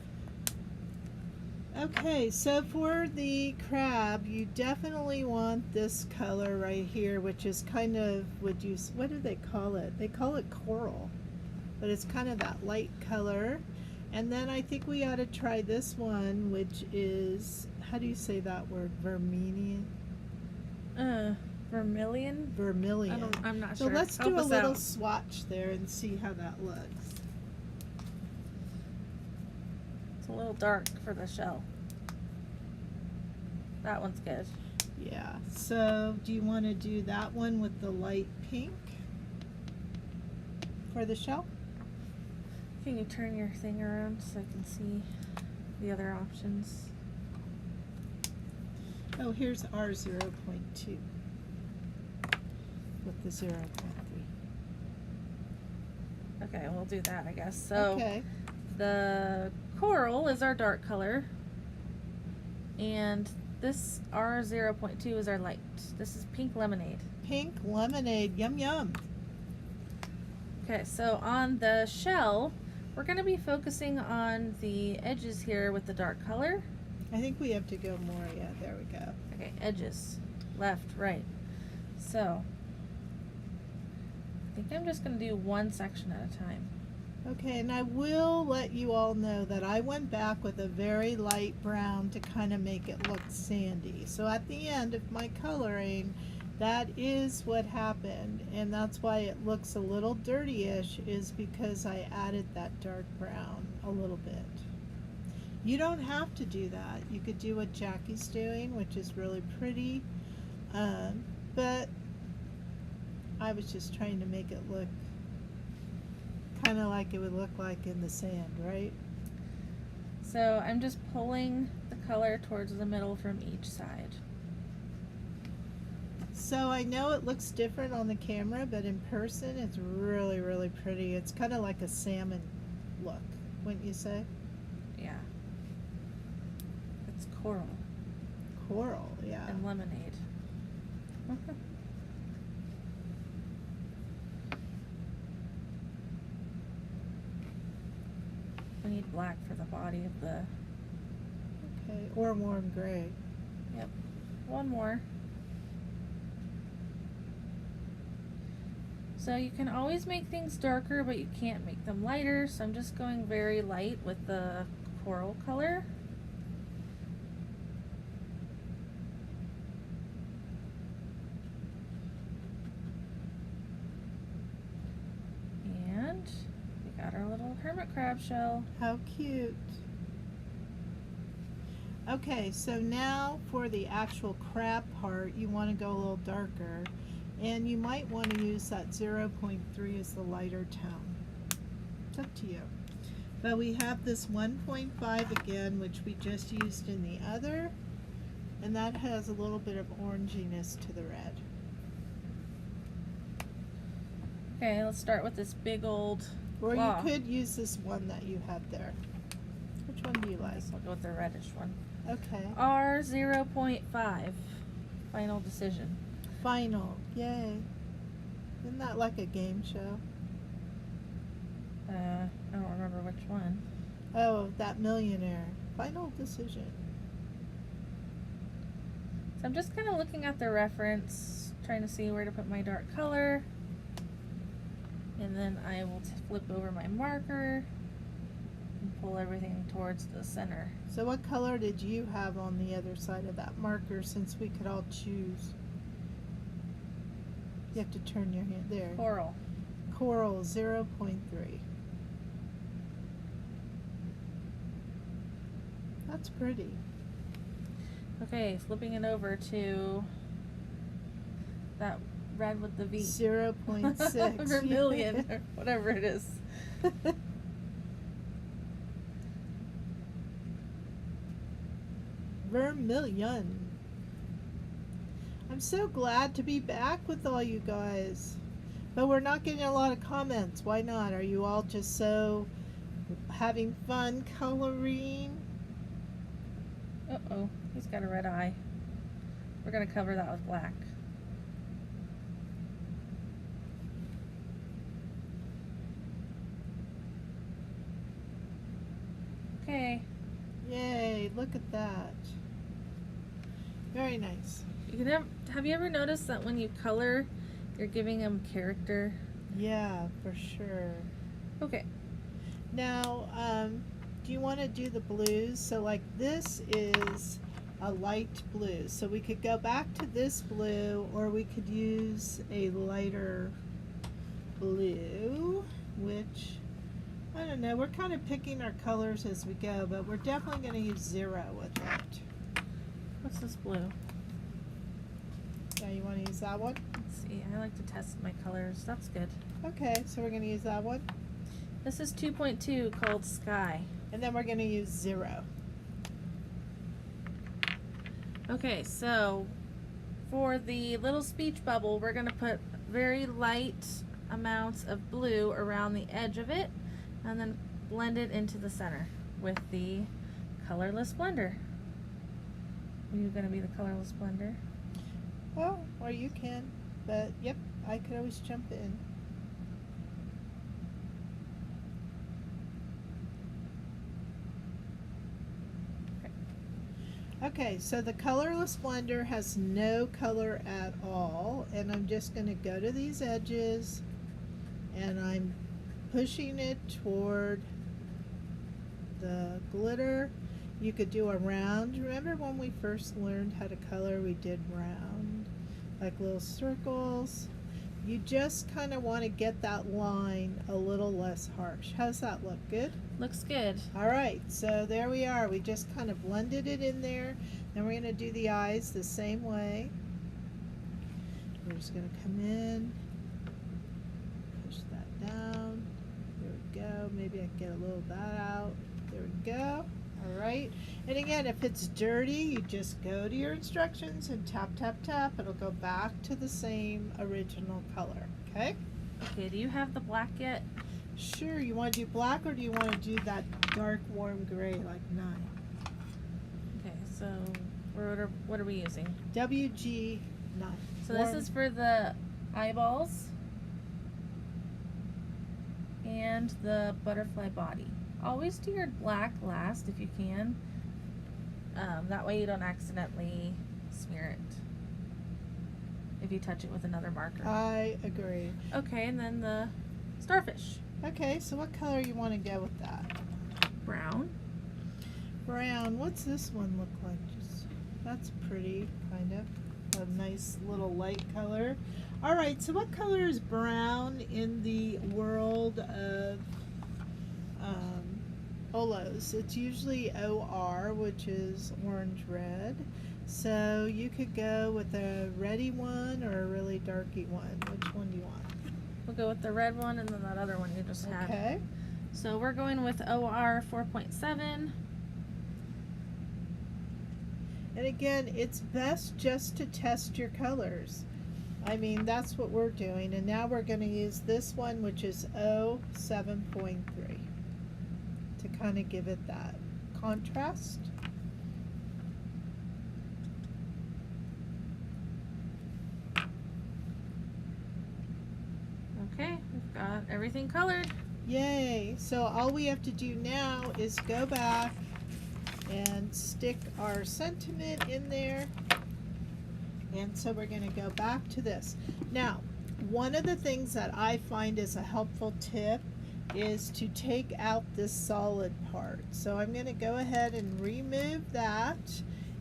Okay, so for the crab, you definitely want this color right here, which is kind of, what do they call it? They call it coral, but it's kind of that light color. And then I think we ought to try this one, which is, how do you say that word? Vermilion? Vermilion? Vermilion. I'm not so sure. let's Help do a us little out. swatch there and see how that looks. It's a little dark for the shell. That one's good. Yeah, so do you want to do that one with the light pink for the shell? Can you turn your thing around so I can see the other options? Oh, here's our 0.2 with the 0.3. Okay, we'll do that, I guess. So Okay. the coral is our dark color, and this our 0.2 is our light. This is pink lemonade. Pink lemonade, yum yum. Okay, so on the shell, we're going to be focusing on the edges here with the dark color. I think we have to go more. Yeah, there we go. Okay, edges, left, right. So I think I'm just going to do one section at a time. Okay, and I will let you all know that I went back with a very light brown to kind of make it look sandy. So at the end of my coloring, that is what happened, and that's why it looks a little dirty-ish, is because I added that dark brown a little bit. You don't have to do that. You could do what Jackie's doing, which is really pretty, but I was just trying to make it look kind of like it would look like in the sand, right? So I'm just pulling the color towards the middle from each side. So I know it looks different on the camera, but in person it's really, really pretty. It's kind of like a salmon look, wouldn't you say? Yeah. It's coral Coral, yeah. and lemonade. We need black for the body of the... Okay, or warm gray. Yep. One more. So you can always make things darker, but you can't make them lighter. So I'm just going very light with the coral color. And we got our little hermit crab shell. How cute. Okay, so now for the actual crab part, you want to go a little darker. And you might want to use that 0.3 as the lighter tone. It's up to you. But we have this 1.5 again, which we just used in the other. And that has a little bit of oranginess to the red. Okay, let's start with this big old Or claw. you could use this one that you have there. Which one do you like? I'll go with the reddish one. Okay. R 0.5. Final decision. Final. Yay. Isn't that like a game show? I don't remember which one. Oh, that millionaire. Final decision. So I'm just kind of looking at the reference, trying to see where to put my dark color. And then I will flip over my marker and pull everything towards the center. So what color did you have on the other side of that marker, since we could all choose? You have to turn your hand there. Coral. Coral 0.3. That's pretty. Okay, flipping it over to that red with the V. 0.6. Vermilion, or whatever it is. Vermilion. I'm so glad to be back with all you guys. But we're not getting a lot of comments. Why not? Are you all just so having fun coloring? Uh-oh, he's got a red eye. We're going to cover that with black. Okay. Yay, look at that. Very nice. Have you ever noticed that when you color, you're giving them character? Yeah, for sure. Okay. Now, do you want to do the blues? So like this is a light blue. So we could go back to this blue, or we could use a lighter blue, which, I don't know, we're kind of picking our colors as we go, but we're definitely going to use 0 with it. What's this blue? Yeah, you want to use that one? Let's see. I like to test my colors. That's good. Okay, so we're going to use that one. This is 2.2 called Sky. And then we're going to use 0. Okay, so for the little speech bubble, we're going to put very light amounts of blue around the edge of it and then blend it into the center with the colorless blender. Are you going to be the colorless blender? Oh, or you can. But, yep, I could always jump in. Okay, so the colorless blender has no color at all, and I'm just going to go to these edges and I'm pushing it toward the glitter. You could do a round. Remember when we first learned how to color, we did round, like little circles. You just kind of want to get that line a little less harsh. How's that look? Good? Looks good. All right, so there we are. We just kind of blended it in there. Then we're going to do the eyes the same way. We're just going to come in, push that down. There we go. Maybe I can get a little of that out. There we go. All right. And again, if it's dirty, you just go to your instructions and tap, tap, tap. It'll go back to the same original color. Okay? Okay, do you have the black yet? Sure. You want to do black or do you want to do that dark warm gray like 9? Okay, so what are we using? WG9. So this is for the eyeballs and the butterfly body. Always do your black last if you can. That way you don't accidentally smear it if you touch it with another marker. I agree. Okay, and then the starfish. Okay, so what color you want to go with that? Brown. Brown. What's this one look like? That's pretty, kind of. A nice little light color. All right, so what color is brown in the world of Olos? It's usually OR, which is orange-red. So you could go with a reddy one or a really darky one. Which one do you want? We'll go with the red one and then that other one you just had. Okay. So we're going with OR 4.7. And again, it's best just to test your colors. I mean, that's what we're doing. And now we're going to use this one, which is O7.3, to kind of give it that contrast. Okay, we've got everything colored. Yay! So all we have to do now is go back and stick our sentiment in there. And so we're going to go back to this. Now, one of the things that I find is a helpful tip is to take out this solid part. So I'm going to go ahead and remove that.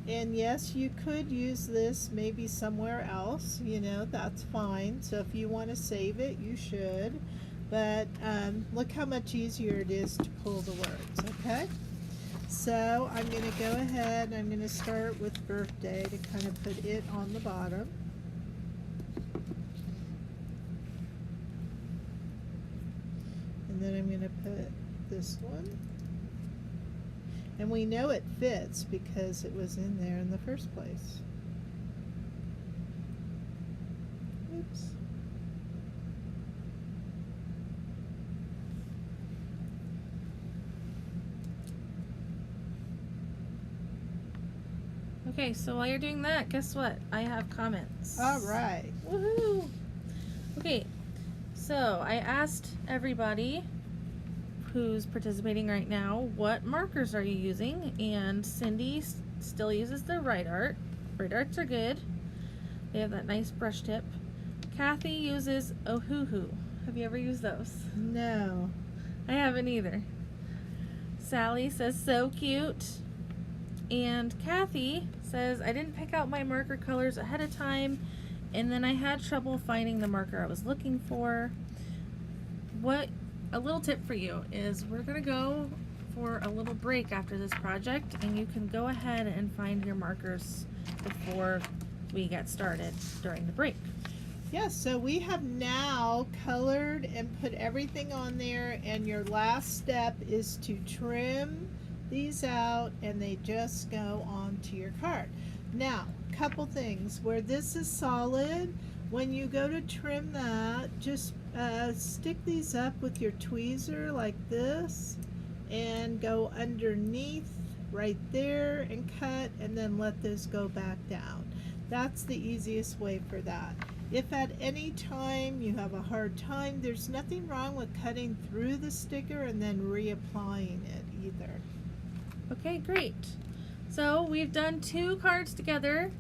And yes, you could use this maybe somewhere else, you know, that's fine. So if you want to save it, you should. But look how much easier it is to pull the words, okay? So I'm going to go ahead and I'm going to start with birthday to kind of put it on the bottom. And then I'm going to put this one. And we know it fits because it was in there in the first place. Oops. Okay, so while you're doing that, guess what? I have comments. All right. Woohoo! Okay, so I asked everybody who's participating right now, what markers are you using? And Cindy still uses the Right Art. Right Arts are good. They have that nice brush tip. Kathy uses Ohuhu. Have you ever used those? No. I haven't either. Sally says so cute. And Kathy says I didn't pick out my marker colors ahead of time and then I had trouble finding the marker I was looking for. A little tip for you is we're going to go for a little break after this project and you can go ahead and find your markers before we get started during the break. Yes, so we have now colored and put everything on there, and your last step is to trim these out and they just go onto your card. Now, couple things. Where this is solid, when you go to trim that, just stick these up with your tweezer like this and go underneath right there and cut, and then let those go back down. That's the easiest way for that. If at any time you have a hard time, there's nothing wrong with cutting through the sticker and then reapplying it either. Okay, great. So we've done 2 cards together.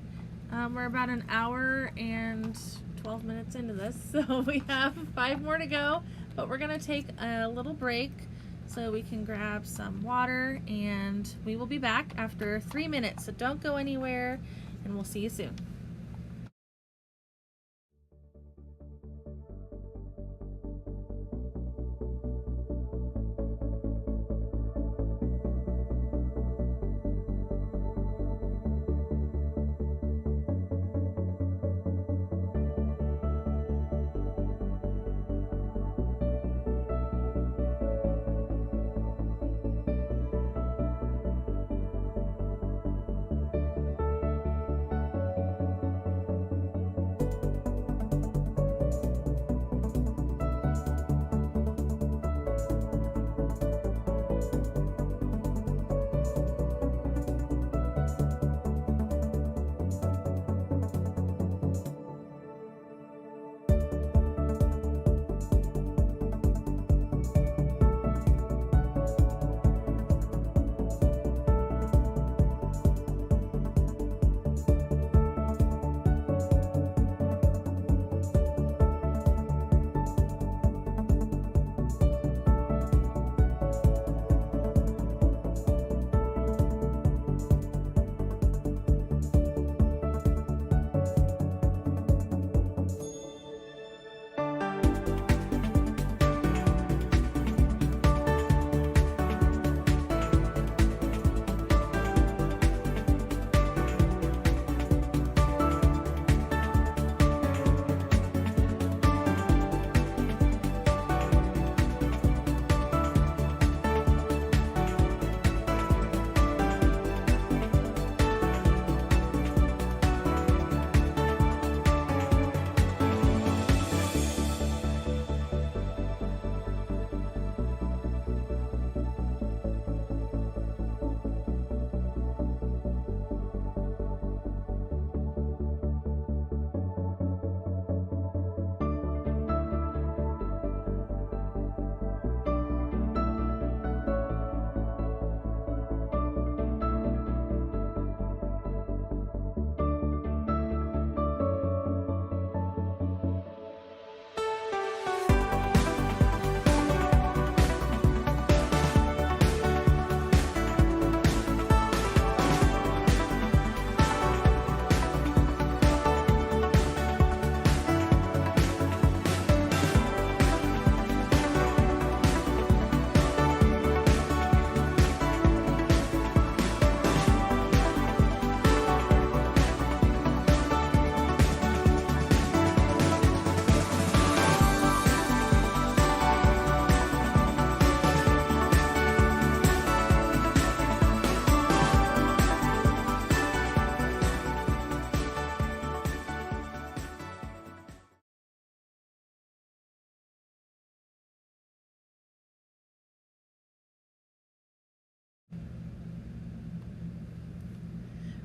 We're about an hour and 12 minutes into this, so we have 5 more to go, but we're gonna take a little break so we can grab some water, and we will be back after 3 minutes. So don't go anywhere, and we'll see you soon.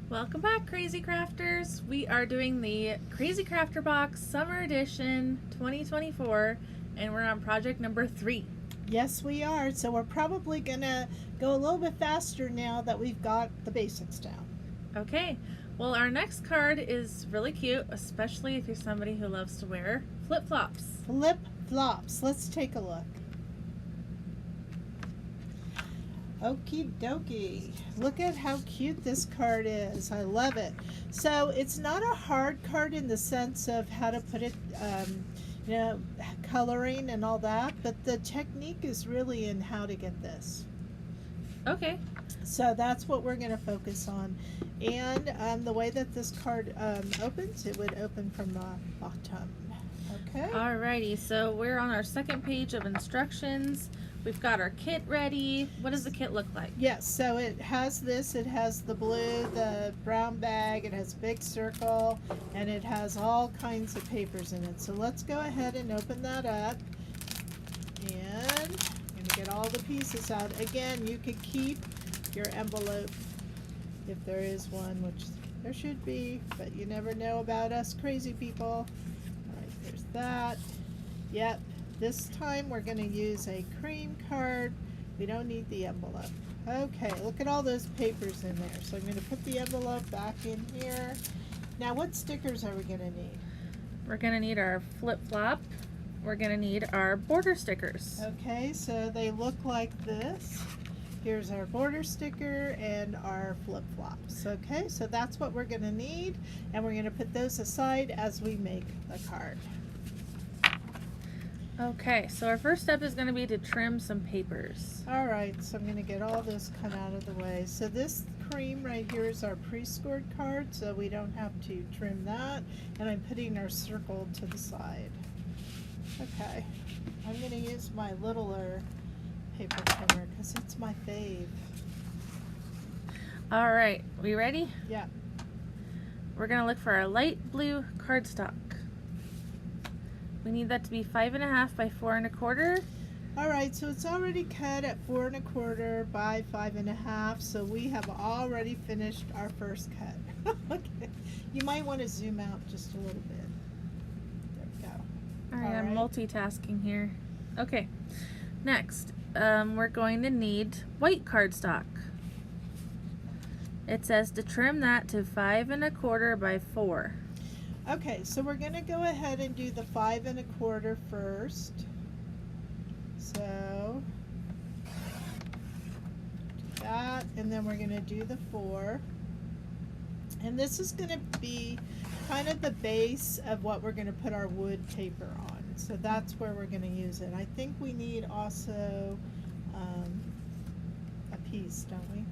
Welcome back, Krazy Crafters. We are doing the Krazy Krafter Box Summer Edition 2024, and we're on project number 3. Yes, we are. So we're probably gonna go a little bit faster now that we've got the basics down. Okay, well, our next card is really cute, especially if you're somebody who loves to wear flip-flops. Flip-flops. Let's take a look. Okie dokie. Look at how cute this card is. I love it. So it's not a hard card in the sense of how to put it, coloring and all that, but the technique is really in how to get this. Okay. So that's what we're going to focus on. And the way that this card opens, it would open from the bottom. Okay. Alrighty, so we're on our second page of instructions. We've got our kit ready. What does the kit look like? Yes, so it has this. It has the blue, the brown bag, it has a big circle, and it has all kinds of papers in it. So let's go ahead and open that up. And I'm going to get all the pieces out. Again, you could keep your envelope if there is one, which there should be, but you never know about us crazy people. All right, there's that. Yep. This time we're going to use a cream card. We don't need the envelope. Okay, look at all those papers in there. So I'm going to put the envelope back in here. Now what stickers are we going to need? We're going to need our flip-flop. We're going to need our border stickers. Okay, so they look like this. Here's our border sticker and our flip-flops. Okay, so that's what we're going to need, and we're going to put those aside as we make the card. Okay, so our first step is going to be to trim some papers. All right, so I'm going to get all this cut out of the way. So this cream right here is our pre-scored card, so we don't have to trim that. And I'm putting our circle to the side. Okay, I'm going to use my littler paper trimmer because it's my fave. All right, we ready? Yeah. We're going to look for our light blue cardstock. We need that to be 5.5 by 4.25. All right, so it's already cut at 4.25 by 5.5, so we have already finished our first cut. Okay, you might want to zoom out just a little bit. There we go. All right, I'm multitasking here. Okay, next, we're going to need white cardstock. It says to trim that to 5.25 by 4. Okay, so we're going to go ahead and do the 5.25 first. So, do that, and then we're going to do the 4. And this is going to be kind of the base of what we're going to put our wood paper on. So that's where we're going to use it. I think we need also a piece, don't we?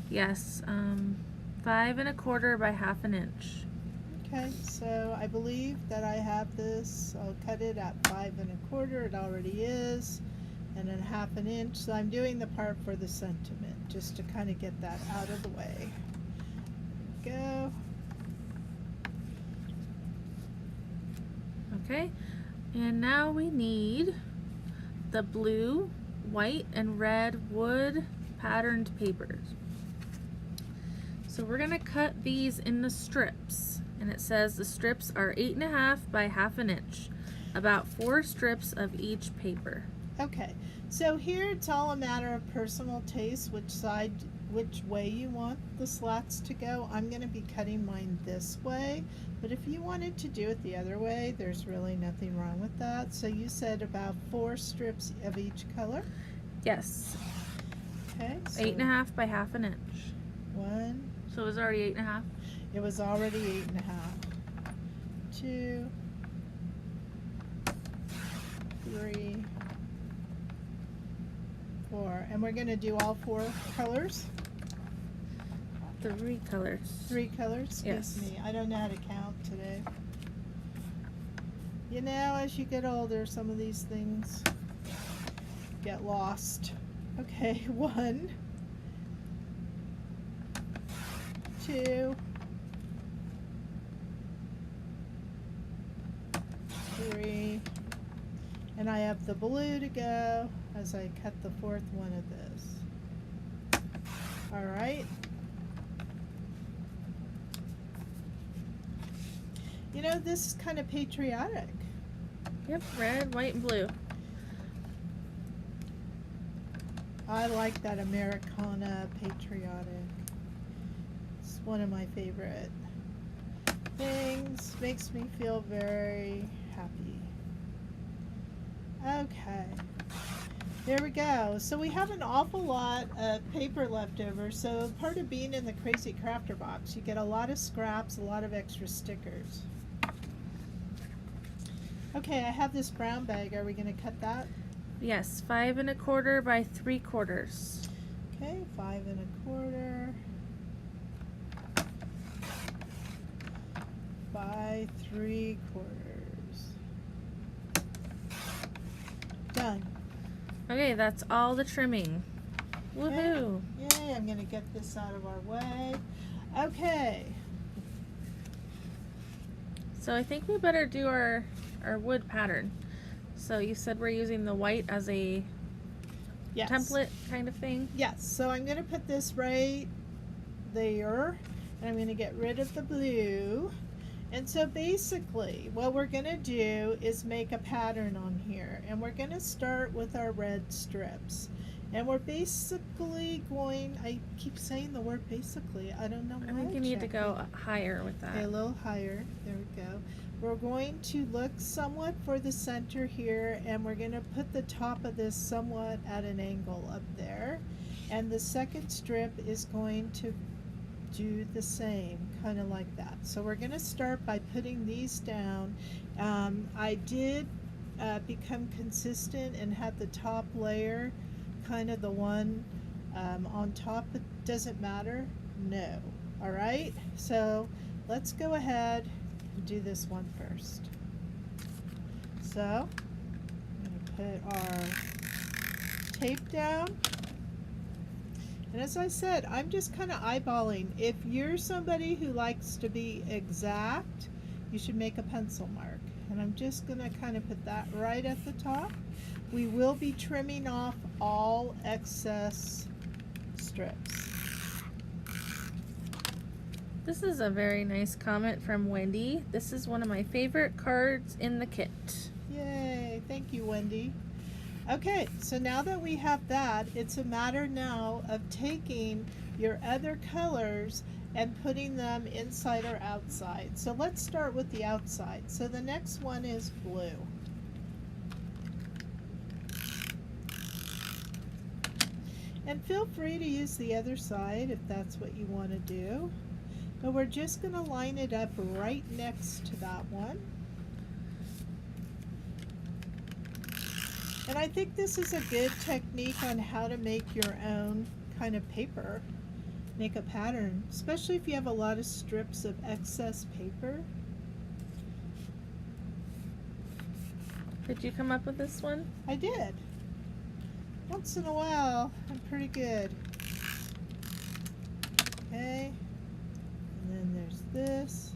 Yes, 5.25 by 1/2 inch. Okay, so I believe that I have this. I'll cut it at 5.25. It already is, and then 1/2 inch. So I'm doing the part for the sentiment, just to kind of get that out of the way. There we go. Okay, and now we need the blue, white, and red wood patterned papers. So we're gonna cut these into strips. And it says the strips are 8.5 by 1/2 inch, about 4 strips of each paper. Okay, so here it's all a matter of personal taste, which way you want the slats to go. I'm going to be cutting mine this way, but if you wanted to do it the other way, there's really nothing wrong with that. So you said about 4 strips of each color? Yes. Okay. So 8.5 by 1/2 inch. 1. So it was already 8.5. It was already 8.5. 2, 3, 4. And we're going to do all 4 colors? 3 colors. 3 colors? Yes. Excuse me. I don't know how to count today. You know, as you get older, some of these things get lost. Okay, 1, 2, 3, and I have the blue to go as I cut the 4th one of this. All right. You know, this is kind of patriotic. Yep, red, white, and blue. I like that Americana patriotic. It's one of my favorite things. Makes me feel very happy. Okay. There we go. So we have an awful lot of paper left over. So part of being in the Krazy Krafter Box, you get a lot of scraps, a lot of extra stickers. Okay, I have this brown bag. Are we going to cut that? Yes, 5.25 by 3/4. Okay, 5.25 by 3/4. Okay, that's all the trimming. Woohoo! Yay, I'm going to get this out of our way. Okay. So I think we better do our wood pattern. So you said we're using the white as a Yes. template kind of thing? Yes, so I'm going to put this right there, and I'm going to get rid of the blue. And so basically what we're going to do is make a pattern on here, and we're going to start with our red strips. And we're basically going, I keep saying the word basically, I don't know why. I think you need to go higher with that. Okay, a little higher, there we go. We're going to look somewhat for the center here, and we're going to put the top of this somewhat at an angle up there. And the second strip is going to do the same, kind of like that. So we're going to start by putting these down. I did become consistent and had the top layer kind of the one on top. It doesn't matter, no. All right, so let's go ahead and do this one first. So I'm going to put our tape down. And as I said, I'm just kind of eyeballing. If you're somebody who likes to be exact, you should make a pencil mark. And I'm just going to kind of put that right at the top. We will be trimming off all excess strips. This is a very nice comment from Wendy. This is one of my favorite cards in the kit. Yay, thank you, Wendy. Okay, so now that we have that, it's a matter now of taking your other colors and putting them inside or outside. So let's start with the outside. So the next one is blue. And feel free to use the other side if that's what you want to do. But we're just going to line it up right next to that one. And I think this is a good technique on how to make your own kind of paper. Make a pattern, especially if you have a lot of strips of excess paper. Did you come up with this one? I did. Once in a while, I'm pretty good. Okay. And then there's this.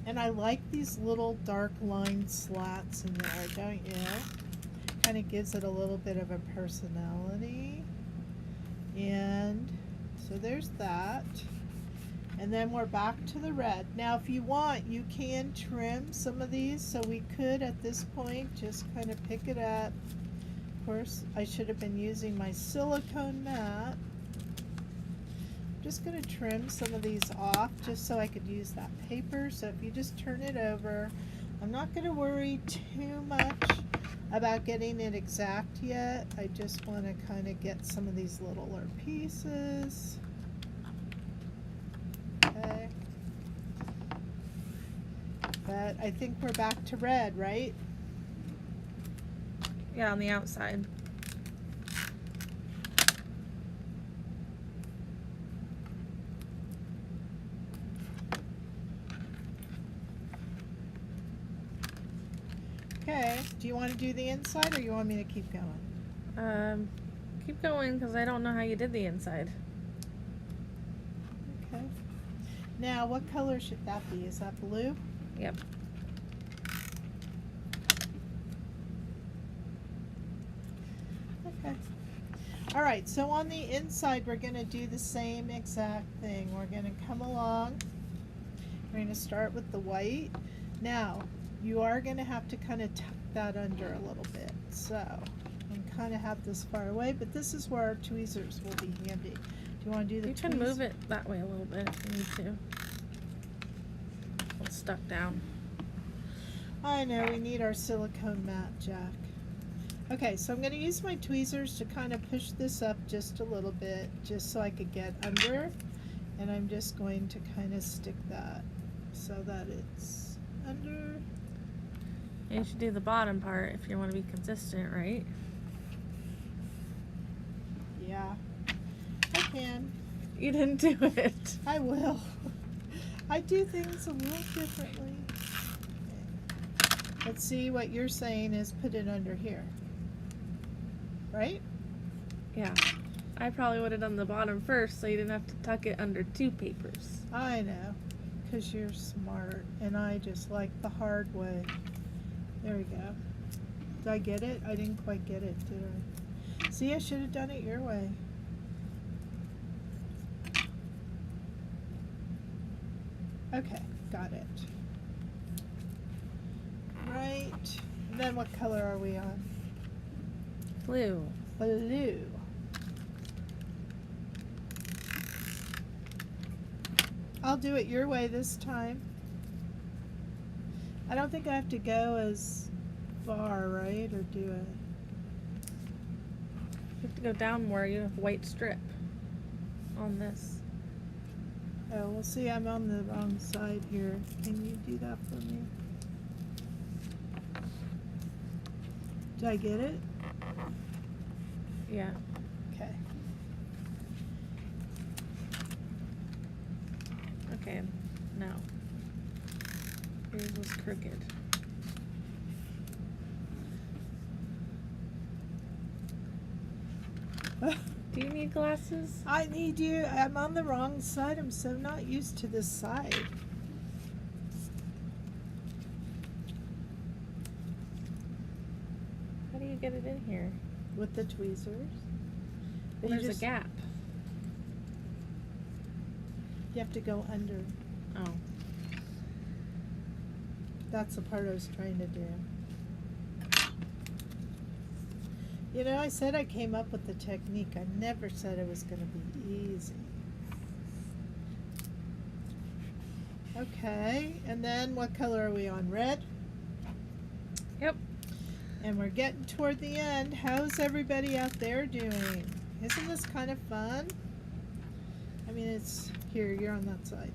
And I like these little dark line slats in there, don't you? Kind of gives it a little bit of a personality. And so there's that. And then we're back to the red. Now if you want, you can trim some of these. So we could at this point just kind of pick it up. Of course, I should have been using my silicone mat. I'm just going to trim some of these off just so I could use that paper. So if you just turn it over, I'm not going to worry too much about getting it exact yet. I just want to kind of get some of these littler pieces. Okay. But I think we're back to red, right? Yeah, on the outside. Okay, do you want to do the inside or you want me to keep going? Keep going because I don't know how you did the inside. Okay. Now, what color should that be? Is that blue? Yep. Okay. All right, so on the inside, we're going to do the same exact thing. We're going to come along. We're going to start with the white. Now, you are going to have to kind of tuck that under a little bit. So, and kind of have this far away, but this is where our tweezers will be handy. Do you want to do the tweezers? You can move it that way a little bit if you need to. It's stuck down. I know, we need our silicone mat, Jack. Okay, so I'm going to use my tweezers to kind of push this up just a little bit, just so I could get under. And I'm just going to kind of stick that so that it's under. You should do the bottom part if you want to be consistent, right? Yeah, I can. You didn't do it. I will. I do things a little differently. Let's see, what you're saying is put it under here. Right? Yeah. I probably would have done the bottom first so you didn't have to tuck it under two papers. I know, because you're smart, and I just like the hard way. There we go. Did I get it? I didn't quite get it, did I? See, I should have done it your way. Okay, got it. Right. And then what color are we on? Blue. Blue. I'll do it your way this time. I don't think I have to go as far, right? Or do I? You have to go down more. You have a white strip on this. Oh, well, see, I'm on the wrong side here. Can you do that for me? Did I get it? Yeah. Okay. Okay. Now. Yours was crooked. Do you need glasses? I need you. I'm on the wrong side. I'm so not used to this side. How do you get it in here? With the tweezers. Well, there's a gap. You have to go under. Oh. That's the part I was trying to do. You know, I said I came up with the technique. I never said it was going to be easy. Okay, and then what color are we on? Red? Yep. And we're getting toward the end. How's everybody out there doing? Isn't this kind of fun? I mean, it's here, you're on that side.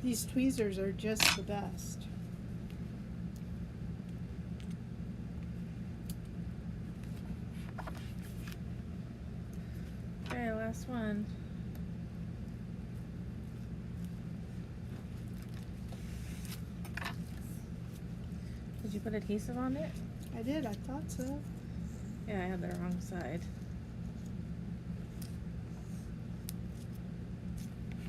These tweezers are just the best. Okay, last one. Did you put adhesive on it? I did, I thought so. Yeah, I had the wrong side.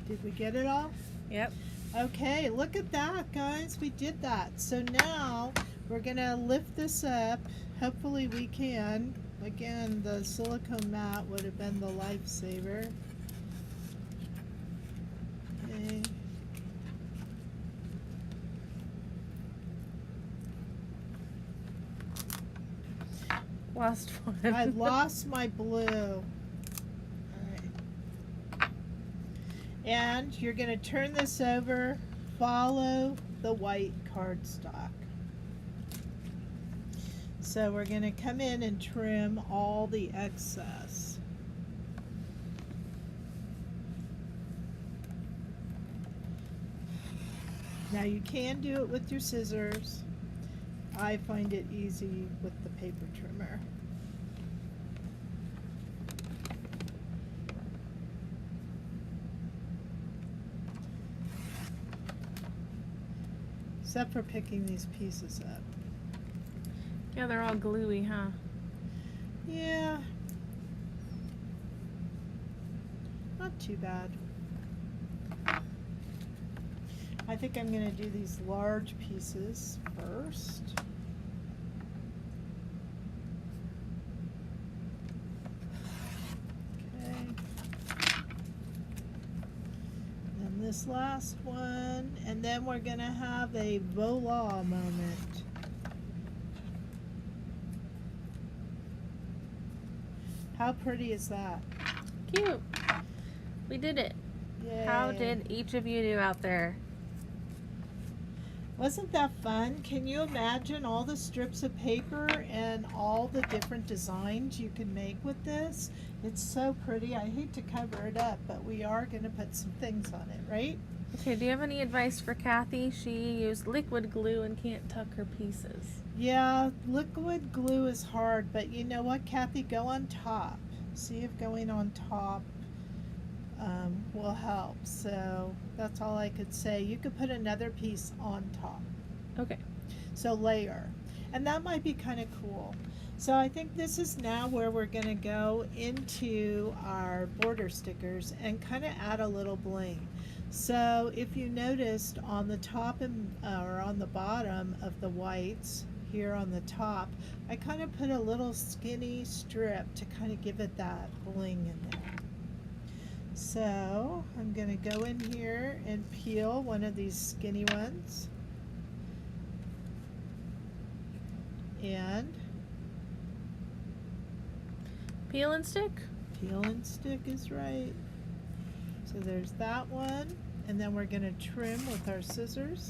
Did we get it all? Yep. Okay, look at that, guys. We did that. So now we're going to lift this up. Hopefully we can. Again, the silicone mat would have been the lifesaver. Okay. Lost one. I lost my blue. All right. And you're going to turn this over, follow the white cardstock. So we're going to come in and trim all the excess. Now you can do it with your scissors. I find it easy with the paper trimmer. Except for picking these pieces up. Yeah, they're all gluey, huh? Yeah. Not too bad. I think I'm going to do these large pieces first. Okay. And this last one, and then we're going to have a voila moment. How pretty is that? Cute. We did it. Yay. How did each of you do out there? Wasn't that fun? Can you imagine all the strips of paper and all the different designs you can make with this? It's so pretty. I hate to cover it up, but we are going to put some things on it, right? Okay, do you have any advice for Kathy? She used liquid glue and can't tuck her pieces. Yeah, liquid glue is hard, but you know what, Kathy? Go on top. See if going on top will help. So that's all I could say. You could put another piece on top. Okay. So layer. And that might be kind of cool. So I think this is now where we're going to go into our border stickers and kind of add a little bling. So if you noticed on the top or on the bottom of the whites here on the top, I kind of put a little skinny strip to kind of give it that bling in there. So I'm going to go in here and peel one of these skinny ones. And peel and stick? Peel and stick is right. So there's that one. And then we're going to trim with our scissors.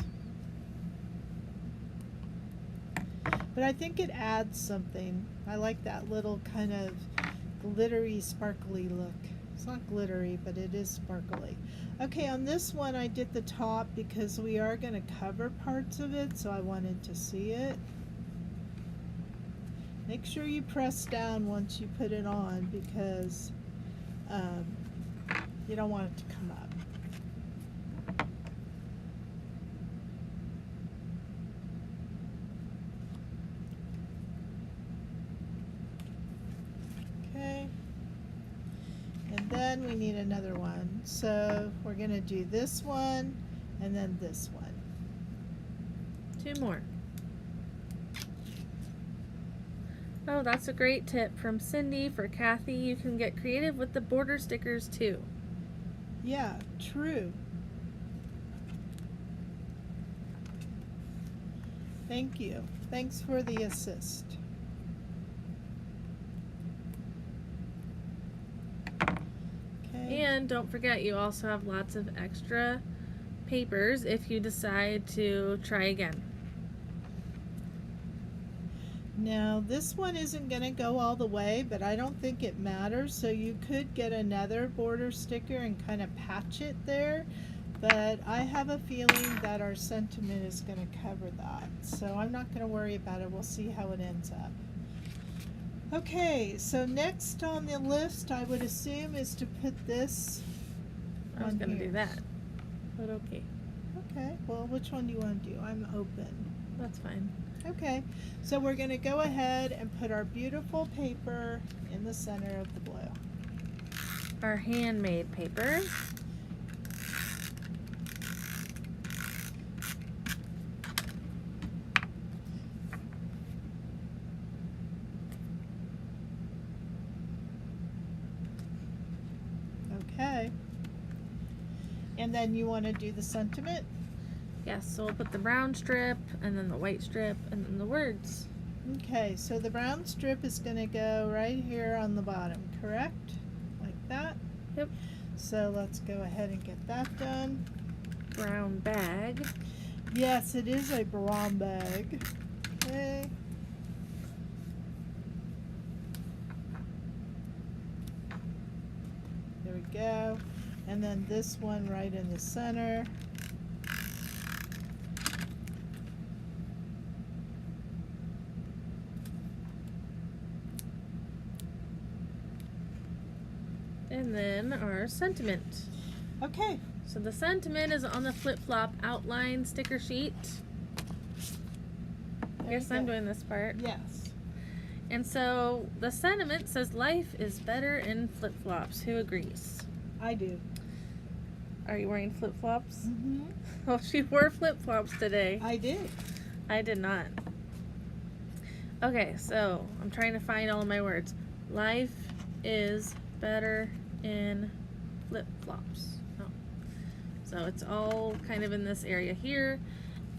But I think it adds something. I like that little kind of glittery, sparkly look. It's not glittery, but it is sparkly. Okay, on this one I did the top because we are going to cover parts of it, so I wanted to see it. Make sure you press down once you put it on because you don't want it to come up. Okay. And then we need another one. So we're going to do this one and then this one. 2 more. Oh, that's a great tip from Cindy for Kathy. You can get creative with the border stickers too. Yeah, true. Thank you. Thanks for the assist. Okay. And don't forget, you also have lots of extra papers if you decide to try again. Now this one isn't going to go all the way, but I don't think it matters, so you could get another border sticker and kind of patch it there, but I have a feeling that our sentiment is going to cover that, so I'm not going to worry about it. We'll see how it ends up. Okay, so next on the list I would assume is to put this I was on going to here. do that, but okay. Okay, well, which one do you want to do? I'm open. That's fine. Okay, so we're going to go ahead and put our beautiful paper in the center of the blue. Our handmade paper. Okay. And then you want to do the sentiment? Yes, so we'll put the brown strip, and then the white strip, and then the words. Okay, so the brown strip is going to go right here on the bottom, correct? Like that? Yep. So let's go ahead and get that done. Brown bag. Yes, it is a brown bag. Okay. There we go. And then this one right in the center. And then our sentiment. Okay. So the sentiment is on the flip-flop outline sticker sheet. There Guess you I'm go. doing this part. Yes. And so the sentiment says life is better in flip-flops. Who agrees? I do. Are you wearing flip-flops? Mm-hmm. Oh, she wore flip-flops today. I did. I did not. Okay, so I'm trying to find all of my words. Life is better in flip-flops. Oh. So it's all kind of in this area here.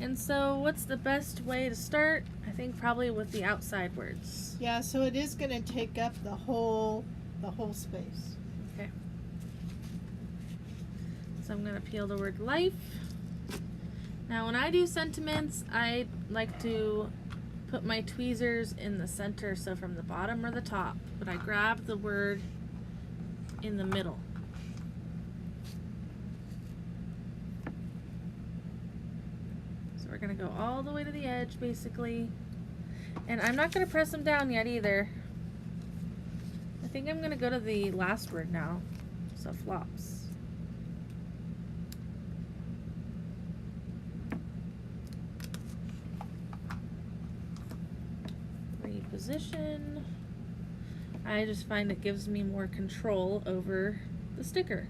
And so what's the best way to start? I think probably with the outside words. Yeah, so it is going to take up the whole space. Okay. So I'm going to peel the word life. Now when I do sentiments, I like to put my tweezers in the center, so from the bottom or the top, but I grab the word in the middle. So we're going to go all the way to the edge basically. And I'm not going to press them down yet either. I think I'm going to go to the last word now. So flops. position. I just find it gives me more control over the sticker.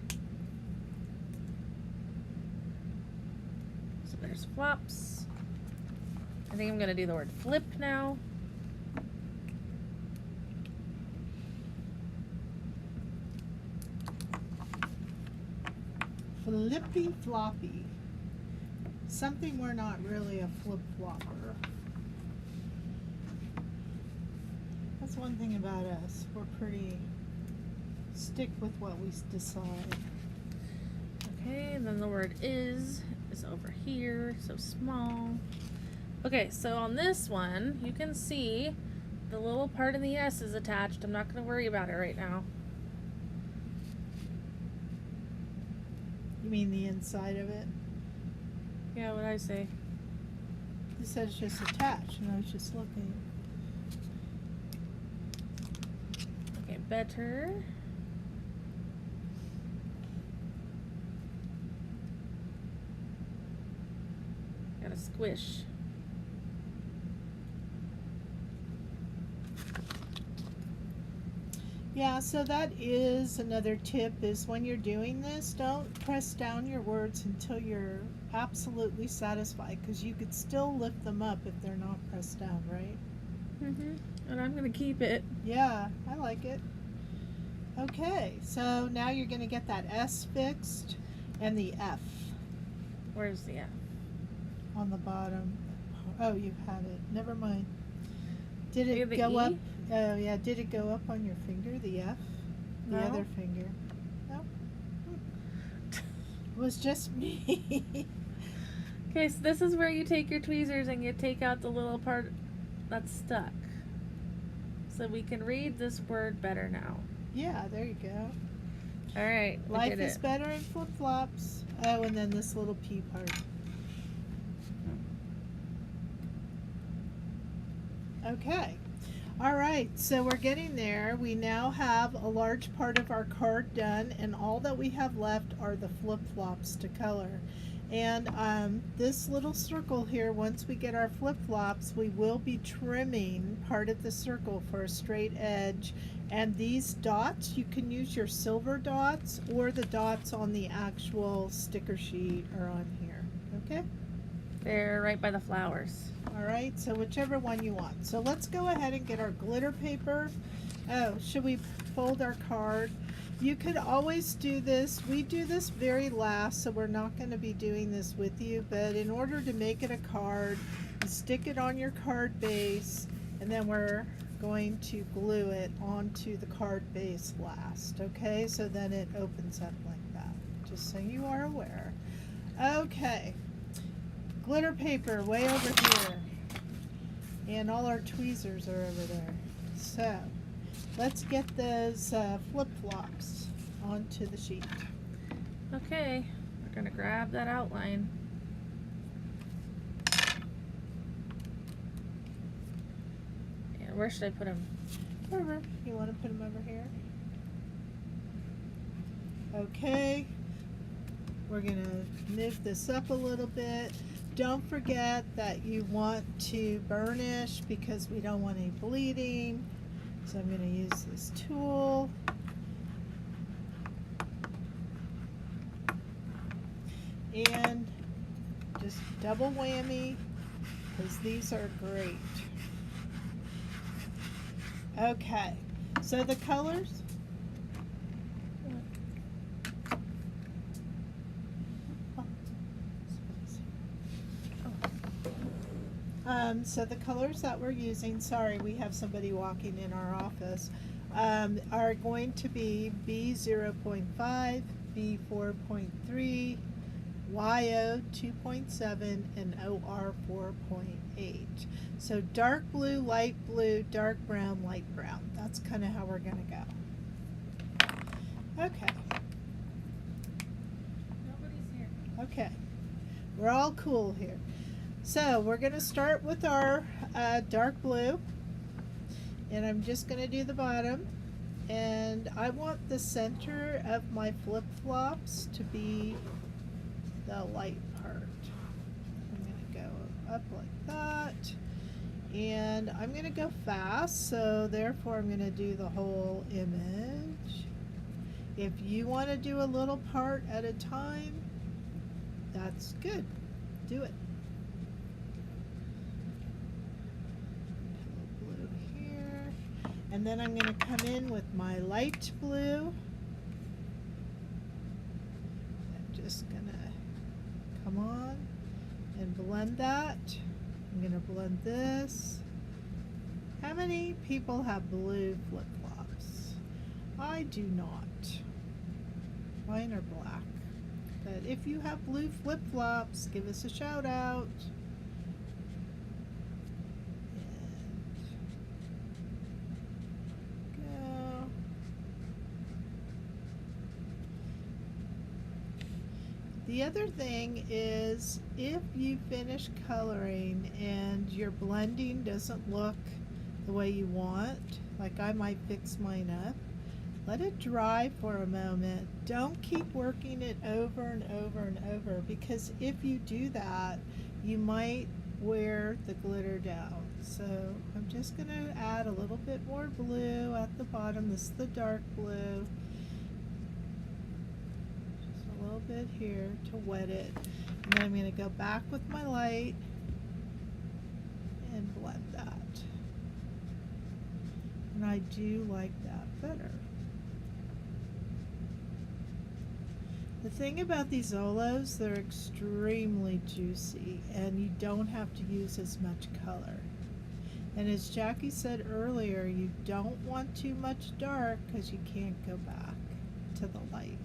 So there's flops. I think I'm going to do the word flip now. Flippy floppy. Something we're not really a flip-flopper. That's one thing about us. We're pretty stick with what we decide. Okay, and then the word is over here, so small. Okay, so on this one, you can see the little part of the S is attached. I'm not going to worry about it right now. You mean the inside of it? Yeah, what did I say? You said it's just attached, and I was just looking. Okay, better. Gotta squish. Yeah, so that is another tip, is when you're doing this, don't press down your words until you're absolutely satisfied, because you could still lift them up if they're not pressed down, right? And I'm gonna keep it. Yeah, I like it. Okay, so now you're going to get that S fixed and the F Where's the F? on the bottom. Oh, you have it. Never mind. Did You it have the go E? up? Oh, yeah. Did it go up on your finger, the F? The No. other finger? No? It was just me. Okay, so this is where you take your tweezers and you take out the little part that's stuck. So we can read this word better now. Yeah, there you go. Alright, we Life did is it. better in flip-flops. Oh, and then this little P part. Okay. All right, so we're getting there. We now have a large part of our card done, and all that we have left are the flip-flops to color. And this little circle here, once we get our flip-flops, we will be trimming part of the circle for a straight edge. And these dots, you can use your silver dots or the dots on the actual sticker sheet are on here, okay? They're right by the flowers. All right, so whichever one you want. So let's go ahead and get our glitter paper. Oh, should we fold our card? You could always do this. We do this very last, so we're not going to be doing this with you. But in order to make it a card, you stick it on your card base, and then we're going to glue it onto the card base last. Okay, so then it opens up like that, just so you are aware. Okay. Glitter paper way over here, and all our tweezers are over there. So let's get those flip-flops onto the sheet. Okay, we're gonna grab that outline. And where should I put them? Wherever. You want to put them over here? Okay. We're going to move this up a little bit. Don't forget that you want to burnish because we don't want any bleeding. So I'm going to use this tool. And just double whammy because these are great. Okay, so the colors. So the colors that we're using, sorry, we have somebody walking in our office, are going to be B0.5, B4.3, YO 2.7, and OR 4.8. So dark blue, light blue, dark brown, light brown. That's kind of how we're going to go. Okay. Nobody's here. Okay. We're all cool here. So we're going to start with our dark blue, and I'm just going to do the bottom, and I want the center of my flip-flops to be the light part. I'm going to go up like that, And I'm going to go fast, so therefore I'm going to do the whole image. If you want to do a little part at a time, that's good. Do it. Blue here. And then I'm going to come in with my light blue. I'm just going to come on and blend that. I'm going to blend this. How many people have blue flip-flops? I do not. Mine are black. But if you have blue flip-flops, give us a shout out. And go. The other thing is, if you finish coloring and your blending doesn't look the way you want, like I might fix mine up, let it dry for a moment. Don't keep working it over and over and over, because if you do that, you might wear the glitter down. So I'm just going to add a little bit more blue at the bottom. This is the dark blue. Just a little bit here to wet it. And then I'm going to go back with my light and blend that. And I do like that better. The thing about these Olos, they're extremely juicy and you don't have to use as much color. And as Jackie said earlier, you don't want too much dark because you can't go back to the light.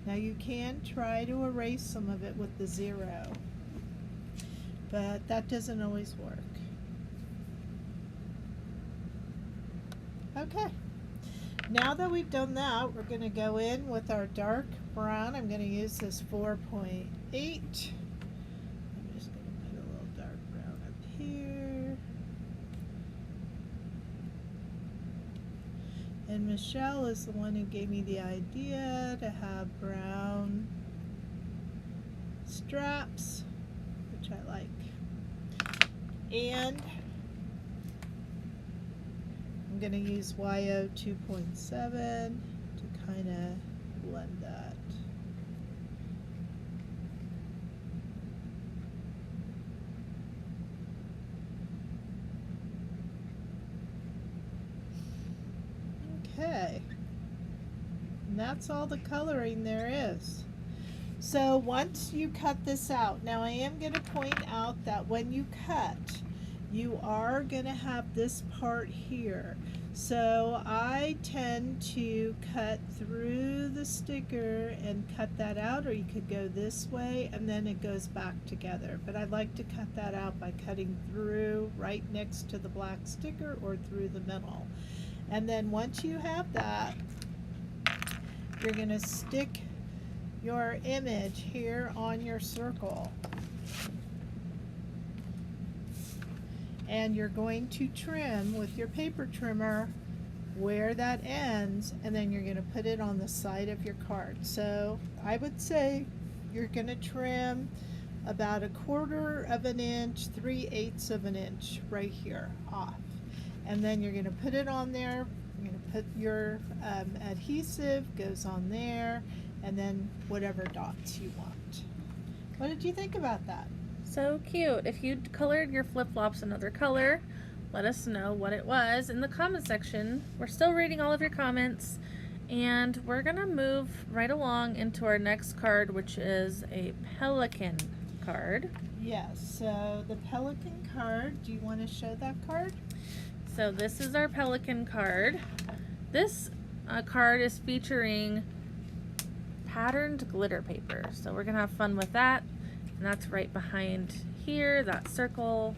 Now you can try to erase some of it with the 0, but that doesn't always work. Okay. Now that we've done that, we're going to go in with our dark brown. I'm going to use this 4.8. I'm just going to put a little dark brown up here. And Michelle is the one who gave me the idea to have brown straps, which I like. And I'm going to use YO 2.7 to kind of blend that. Okay. And that's all the coloring there is. So once you cut this out, now I am going to point out that when you cut, you are going to have this part here. So I tend to cut through the sticker and cut that out, or you could go this way and then it goes back together. But I like to cut that out by cutting through right next to the black sticker or through the middle. And then once you have that, you're going to stick your image here on your circle. And you're going to trim with your paper trimmer where that ends, and then you're going to put it on the side of your card. So I would say you're going to trim about 1/4 of an inch, 3/8 of an inch right here off. And then you're going to put it on there. You're going to put your adhesive, goes on there, and then whatever dots you want. What did you think about that? So cute. If you colored your flip-flops another color, let us know what it was in the comment section. We're still reading all of your comments, and we're gonna move right along into our next card, which is a pelican card. Yes, so the pelican card, do you want to show that card? So this is our pelican card. This card is featuring patterned glitter paper. So we're gonna have fun with that. And that's right behind here, that circle.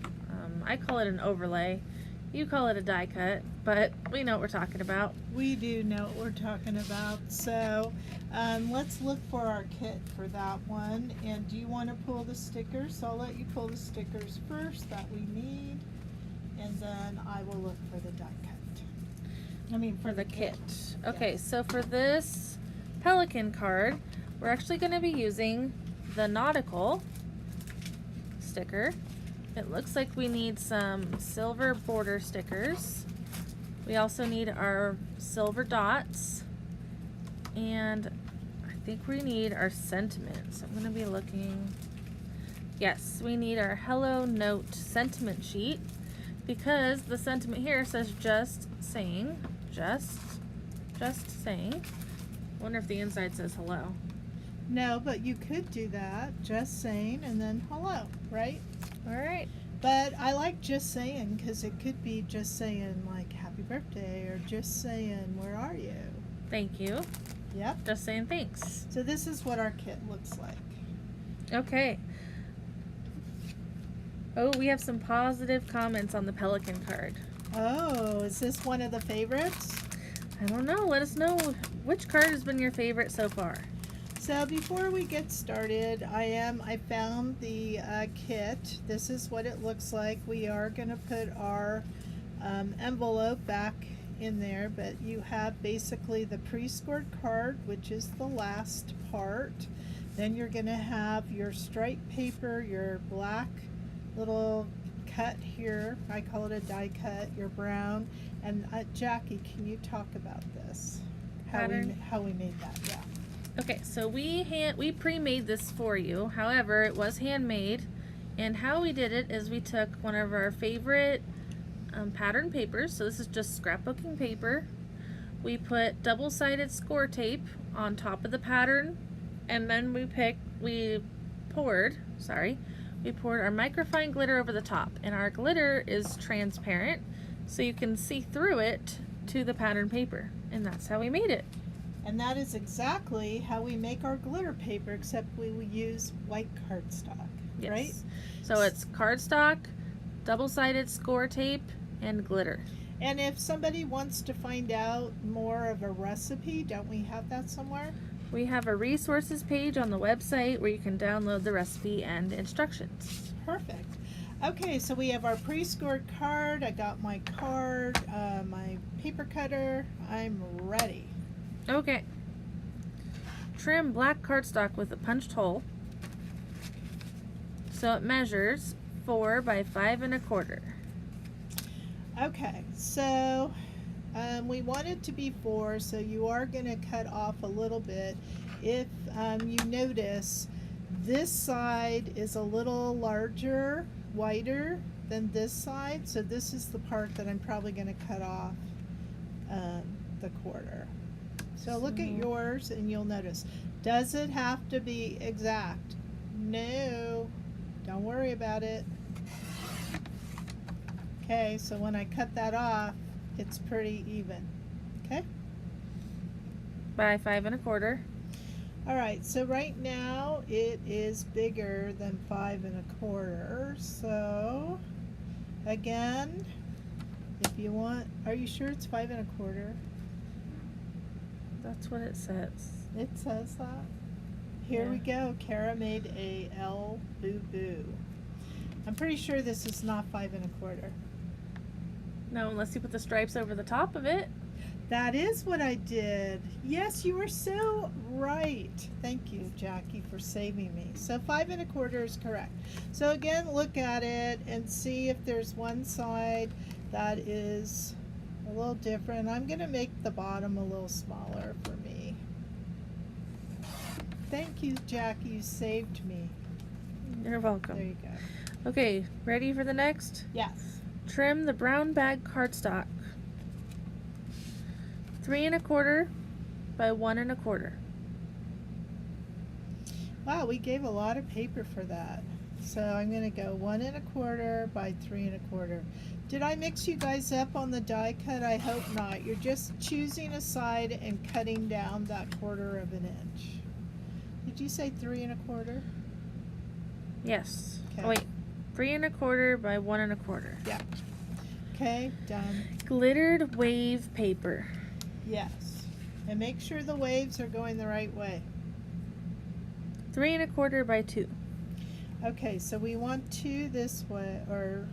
I call it an overlay. You call it a die cut, but we know what we're talking about. We do know what we're talking about. So let's look for our kit for that one. And do you want to pull the stickers? So I'll let you pull the stickers first that we need. And then I will look for the die cut. I mean for the kit. Okay, Yes. so for this pelican card, we're actually going to be using the nautical sticker. It looks like we need some silver border stickers. We also need our silver dots. And I think we need our sentiments. I'm going to be looking. Yes, we need our Hello Note sentiment sheet because the sentiment here says just saying. Just saying. Wonder if the inside says hello. No, but you could do that. Just saying and then hello, right? All right. But I like just saying because it could be just saying like happy birthday or just saying where are you? Thank you. Yep. Just saying thanks. So this is what our kit looks like. Okay. Oh, we have some positive comments on the Pelican card. Oh, is this one of the favorites? I don't know. Let us know which card has been your favorite so far. So before we get started, I found the kit. This is what it looks like. We are going to put our envelope back in there, but you have basically the pre-scored card, which is the last part. Then you're going to have your striped paper, your black little cut here. I call it a die cut. Your brown. And Jackie, can you talk about this? How we made that? Yeah. Okay, so we pre-made this for you. However, it was handmade, and how we did it is we took one of our favorite pattern papers. So this is just scrapbooking paper. We put double-sided score tape on top of the pattern, and then we poured our microfine glitter over the top, and our glitter is transparent, so you can see through it to the pattern paper, and that's how we made it. And that is exactly how we make our glitter paper, except we use white cardstock, Yes. right? So it's cardstock, double-sided score tape, and glitter. And if somebody wants to find out more of a recipe, don't we have that somewhere? We have a resources page on the website where you can download the recipe and instructions. Perfect. Okay, so we have our pre-scored card. I got my card, my paper cutter. I'm ready. Okay. Trim black cardstock with a punched hole. So it measures 4 by 5 1/4. Okay, so we want it to be 4, so you are going to cut off a little bit. If you notice, this side is a little larger, wider than this side, so this is the part that I'm probably going to cut off the quarter. So look at yours and you'll notice. Does it have to be exact? No. Don't worry about it. Okay, so when I cut that off, it's pretty even. Okay? By 5 1/4. Alright, so right now it is bigger than 5 1/4. So, again, if you want, are you sure it's 5 1/4? That's what it says. It says that. Here we go. Kara made a L boo boo. I'm pretty sure this is not 5 1/4. No, unless you put the stripes over the top of it. That is what I did. Yes, you were so right. Thank you, Jackie, for saving me. So 5 1/4 is correct. So again, look at it and see if there's one side that is a little different. I'm going to make the bottom a little smaller for me. Thank you, Jackie. You saved me. You're welcome. There you go. Okay, ready for the next? Yes. Trim the brown bag cardstock 3 1/4 by 1 1/4. Wow, we gave a lot of paper for that. So I'm going to go 1 1/4 by 3 1/4. Did I mix you guys up on the die cut? I hope not. You're just choosing a side and cutting down that 1/4 of an inch. Did you say 3 1/4? Yes. Okay. Oh, wait. 3 1/4 by 1 1/4. Yeah. Okay, done. Glittered wave paper. Yes. And make sure the waves are going the right way. 3 1/4 by 2. Okay, so we want 2 this way, or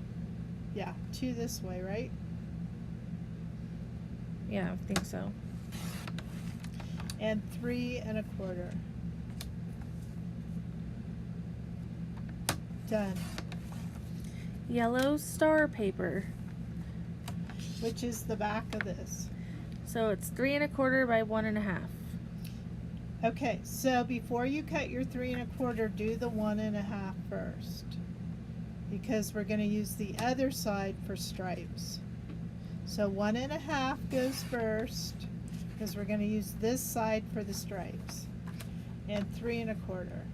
yeah, 2 this way, right? Yeah, I think so. And 3 1/4. Done. yellow star paper. which is the back of this. So it's 3 1/4 by 1 1/2. Okay, so before you cut your 3 1/4, do the 1 1/2 first, because we're going to use the other side for stripes. So 1 1/2 goes first, because we're going to use this side for the stripes, and 3 1/4.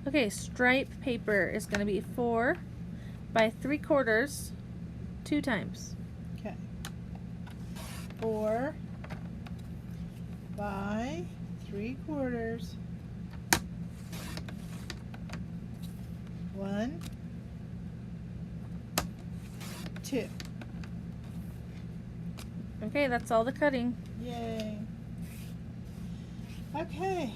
Okay, stripe paper is going to be 4 by 3/4 2 times. Okay. 4 by 3/4. 1, 2. Okay, that's all the cutting. Yay. Okay.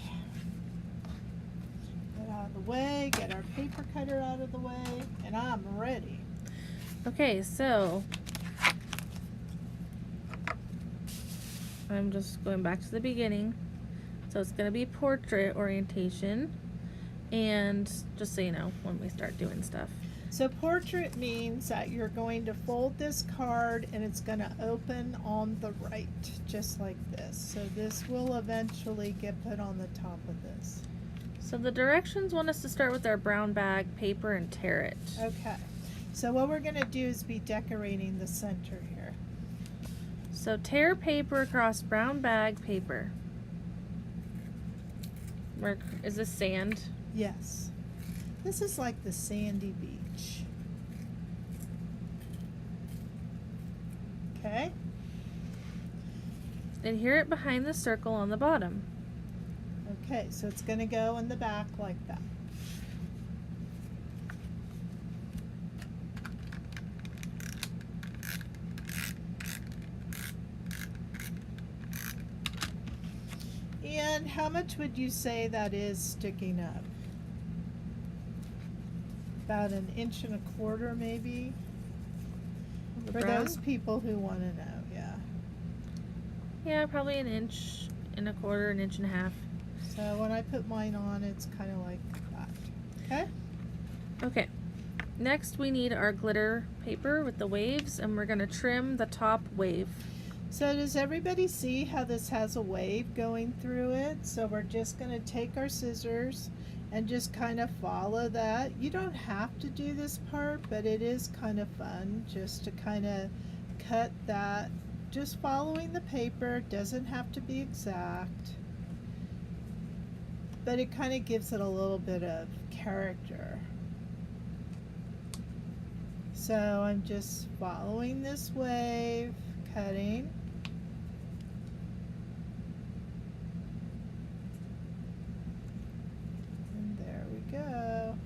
Get out of the way, get our paper cutter out of the way, and I'm ready. Okay, so I'm just going back to the beginning. So it's going to be portrait orientation, and just so you know when we start doing stuff. So portrait means that you're going to fold this card and it's going to open on the right, just like this. So this will eventually get put on the top of this. So the directions want us to start with our brown bag paper and tear it. Okay. So what we're going to do is be decorating the center here. So tear paper across brown bag paper. Is this sand? Yes. This is like the sandy beach. Okay. Adhere it behind the circle on the bottom. Okay, so it's going to go in the back like that. And how much would you say that is sticking up? About 1 1/4 maybe? The For brown? those people who want to know, yeah. Yeah, probably 1 1/4 1 1/2. So when I put mine on, it's kind of like that. Okay? Okay. Next we need our glitter paper with the waves, and we're going to trim the top wave. So does everybody see how this has a wave going through it? So we're just going to take our scissors and just kind of follow that. You don't have to do this part, but it is kind of fun just to kind of cut that. Just following the paper, doesn't have to be exact, but it kind of gives it a little bit of character. So I'm just following this wave, cutting. And there we go.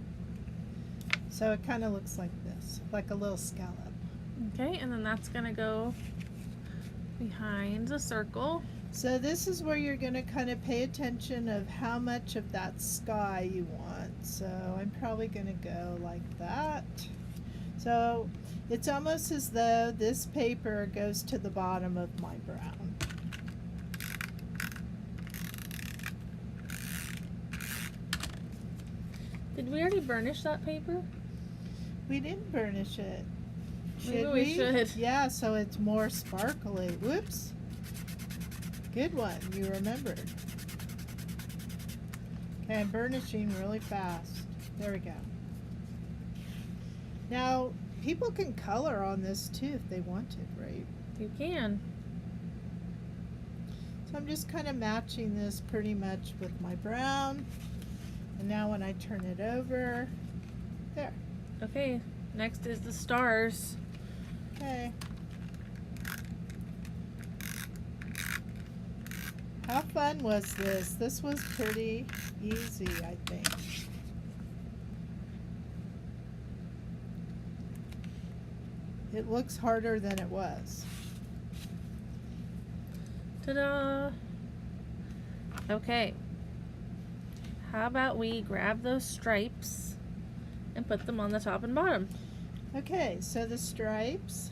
So it kind of looks like this, like a little scallop. Okay, and then that's going to go behind the circle. So this is where you're going to kind of pay attention of how much of that sky you want. So I'm probably going to go like that. So it's almost as though this paper goes to the bottom of my brown. Did we already burnish that paper? We didn't burnish it. Maybe we should. Yeah, so it's more sparkly. Whoops. Good one, you remembered. Okay, I'm burnishing really fast. There we go. Now, people can color on this too if they want to, right? You can. So I'm just kind of matching this pretty much with my brown. And now when I turn it over, there. Okay, next is the stars. Okay. How fun was this? This was pretty easy, I think. It looks harder than it was. Ta-da! Okay. How about we grab those stripes and put them on the top and bottom? Okay, so the stripes,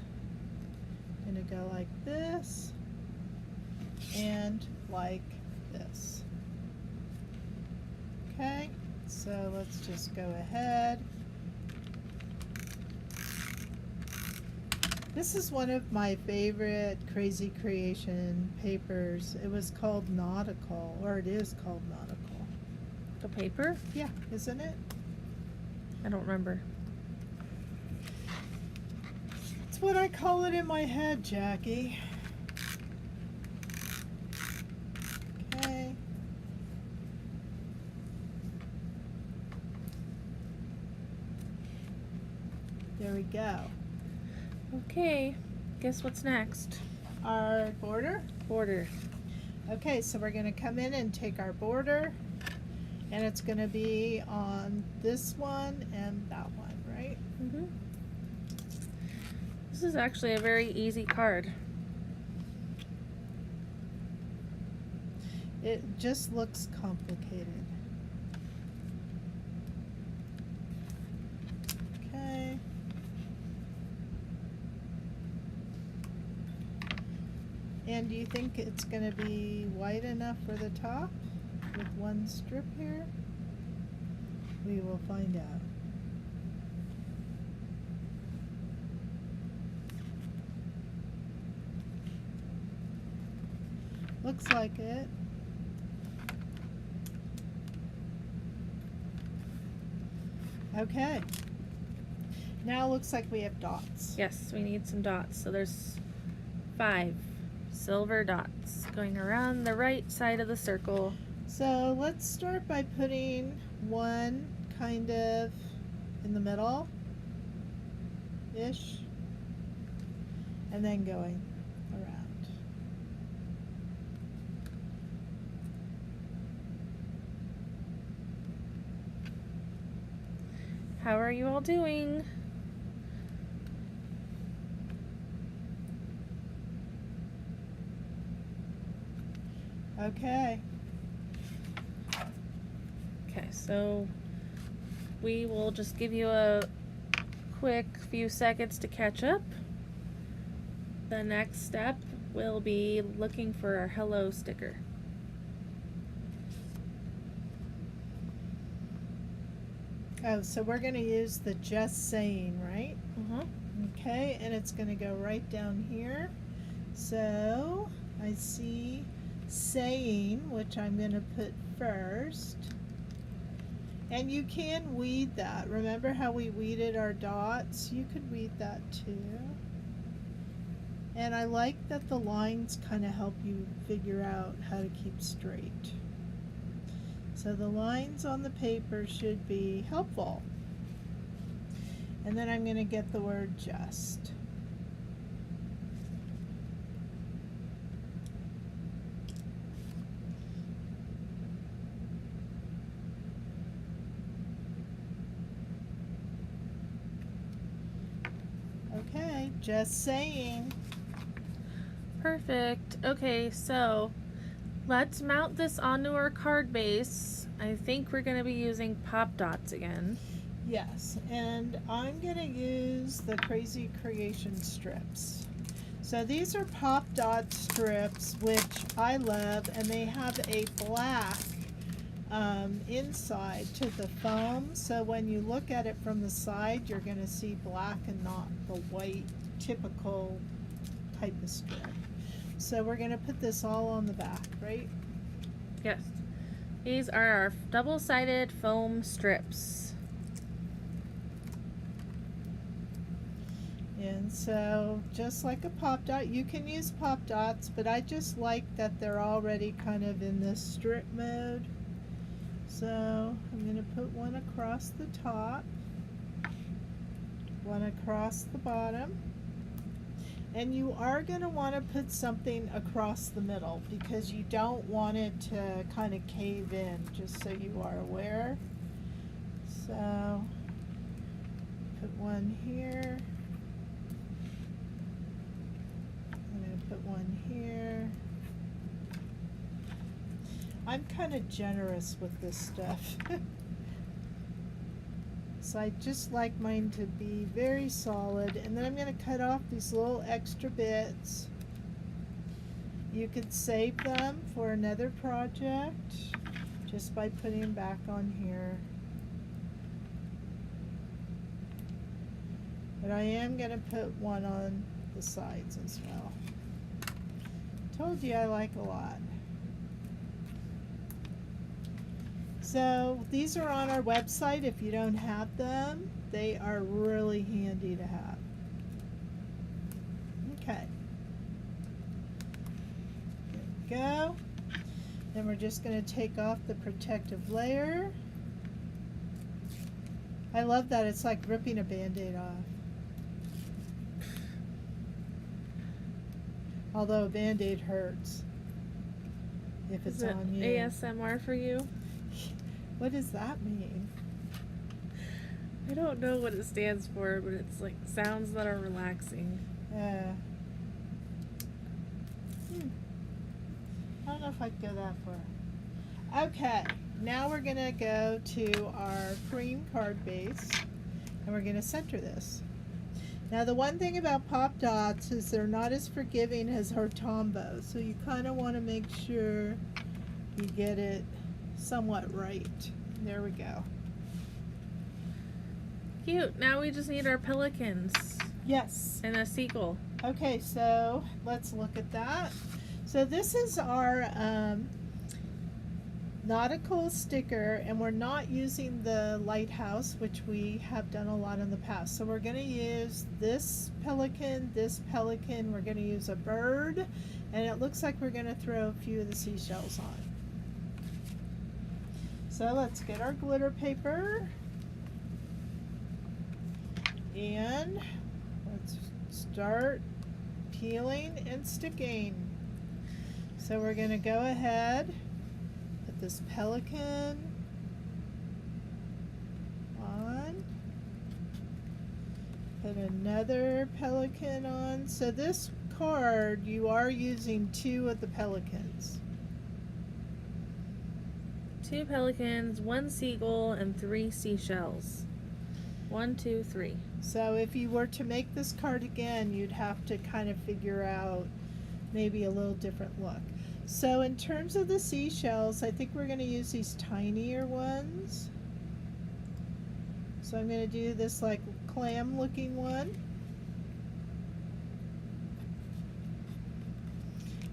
gonna go like this and like this. Okay, so let's just go ahead. This is one of my favorite Crazy Creation papers. It was called Nautical, or it is called Nautical. The paper? Yeah, isn't it? I don't remember. That's what I call it in my head, Jackie. Okay. There we go. Okay, guess what's next? Our border. Border. Okay, so we're going to come in and take our border, and it's going to be on this one and that one, right? Mm-hmm. This is actually a very easy card. It just looks complicated. Okay. And do you think it's going to be wide enough for the top with one strip here? We will find out. Looks like it. Okay. Now it looks like we have dots. Yes, we need some dots. So there's 5 silver dots going around the right side of the circle. So let's start by putting one kind of in the middle ish, and then going around. How are you all doing? Okay. Okay, so we will just give you a quick few seconds to catch up. The next step will be looking for our hello sticker. Oh, so we're going to use the just saying, right? Okay, and it's going to go right down here. So I see saying, which I'm going to put first. And you can weed that. Remember how we weeded our dots? You could weed that too. And I like that the lines kind of help you figure out how to keep straight. So the lines on the paper should be helpful. And then I'm going to get the word just. Okay, just saying. Perfect. Okay, so let's mount this onto our card base. I think we're going to be using pop dots again. Yes, and I'm going to use the Krazy Creation strips. So these are pop dot strips, which I love, and they have a black inside to the foam. So when you look at it from the side, you're going to see black and not the white typical type of strip. So we're going to put this all on the back, right? Yes. These are our double-sided foam strips. And so just like a pop dot, you can use pop dots, but I just like that they're already kind of in this strip mode. So I'm going to put one across the top, one across the bottom. And you are going to want to put something across the middle because you don't want it to kind of cave in, just so you are aware. So put one here. I'm going to put one here. I'm kind of generous with this stuff. So I just like mine to be very solid, and then I'm going to cut off these little extra bits. You could save them for another project. just by putting them back on here. But I am going to put one on the sides as well. Told you I like a lot. So these are on our website. If you don't have them, they are really handy to have. Okay. There we go. Then we're just going to take off the protective layer. I love that. It's like ripping a Band-Aid off. Although a Band-Aid hurts if it's on you. ASMR for you? What does that mean? I don't know what it stands for, but it's like sounds that are relaxing. I don't know if I'd go that far. Okay, now we're going to go to our cream card base, and we're going to center this. Now the one thing about Pop Dots is they're not as forgiving as our Tombow, so you kind of want to make sure you get it somewhat right. There we go. Cute. Now we just need our pelicans. Yes. And a seagull. Okay, so let's look at that. So this is our nautical sticker, and we're not using the lighthouse, which we have done a lot in the past. So we're going to use this pelican, we're going to use a bird, and it looks like we're going to throw a few of the seashells on. So let's get our glitter paper, and let's start peeling and sticking. So we're going to go ahead, put this pelican on, put another pelican on. So this card, you are using 2 of the pelicans. 2 pelicans, 1 seagull, and 3 seashells. 1, 2, 3. So if you were to make this card again, you'd have to kind of figure out maybe a little different look. So in terms of the seashells, I think we're going to use these tinier ones. So I'm going to do this like clam looking one.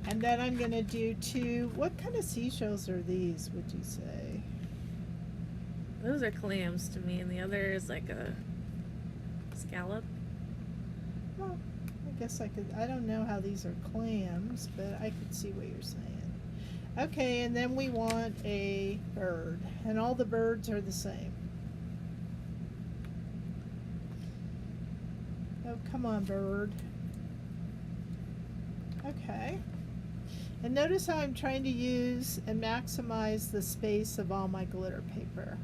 And then I'm going to do 2, what kind of seashells are these, would you say? Those are clams to me, and the other is like a scallop. Well, I guess I don't know how these are clams, but I could see what you're saying. Okay, and then we want a bird, and all the birds are the same. Oh, come on, bird. Okay. And notice how I'm trying to use and maximize the space of all my glitter paper.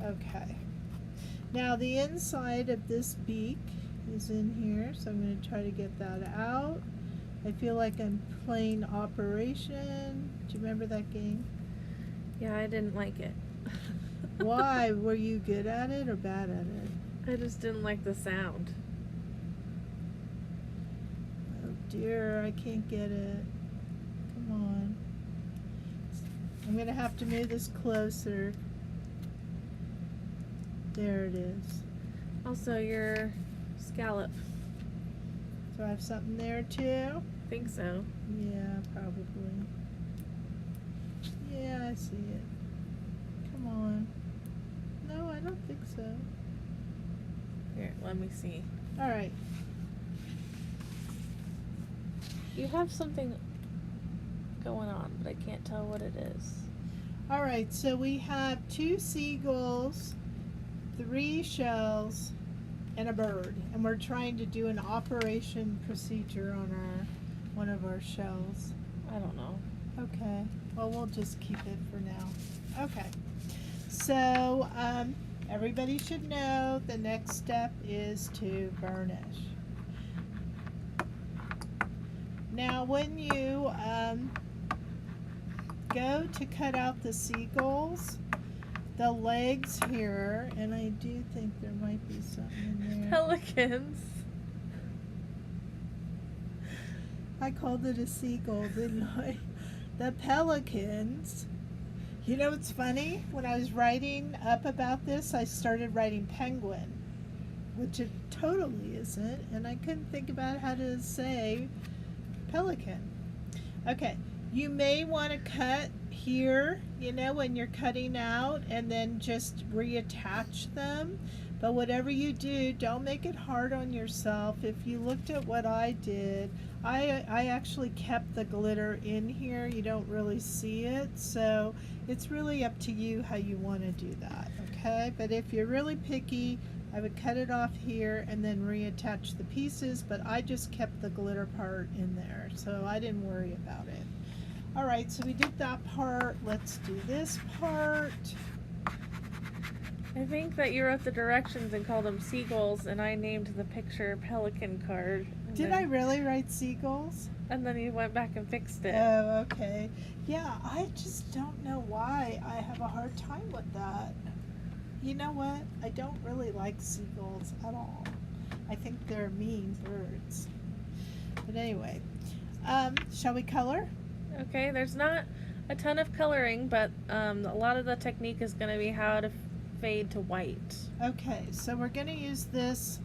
Okay. Now the inside of this beak is in here, so I'm going to try to get that out. I feel like I'm playing Operation. Do you remember that game? Yeah, I didn't like it. Why? Were you good at it or bad at it? I just didn't like the sound. Oh dear, I can't get it. Come on. I'm going to have to move this closer. There it is. Also, your scallop. So I have something there too? I think so. Yeah, probably. Yeah, I see it. Come on. No, I don't think so. Here, let me see. All right. You have something going on, but I can't tell what it is. All right, so we have 2 seagulls, 3 shells, and a bird, and we're trying to do an operation procedure on one of our shells. I don't know. Okay, well, we'll just keep it for now. Okay, so everybody should know the next step is to burnish. Now when you go to cut out the seagulls, the legs here, and I do think there might be something in there. Pelicans. I called it a seagull, didn't I? The pelicans. You know what's funny? When I was writing up about this, I started writing penguin, which it totally isn't, and I couldn't think about how to say pelican. Okay, you may want to cut here, you know, when you're cutting out, and then just reattach them. But whatever you do, don't make it hard on yourself. If you looked at what I did, I actually kept the glitter in here. You don't really see it, so it's really up to you how you want to do that, okay? But if you're really picky, I would cut it off here and then reattach the pieces, but I just kept the glitter part in there, so I didn't worry about it. All right, so we did that part. Let's do this part. I think that you wrote the directions and called them seagulls, and I named the picture pelican card. Did I really write seagulls? And then you went back and fixed it. Oh, okay. Yeah, I just don't know why I have a hard time with that. You know what? I don't really like seagulls at all. I think they're mean birds. But anyway, shall we color? Okay, there's not a ton of coloring, but a lot of the technique is going to be how to fade to white. Okay, so we're going to use this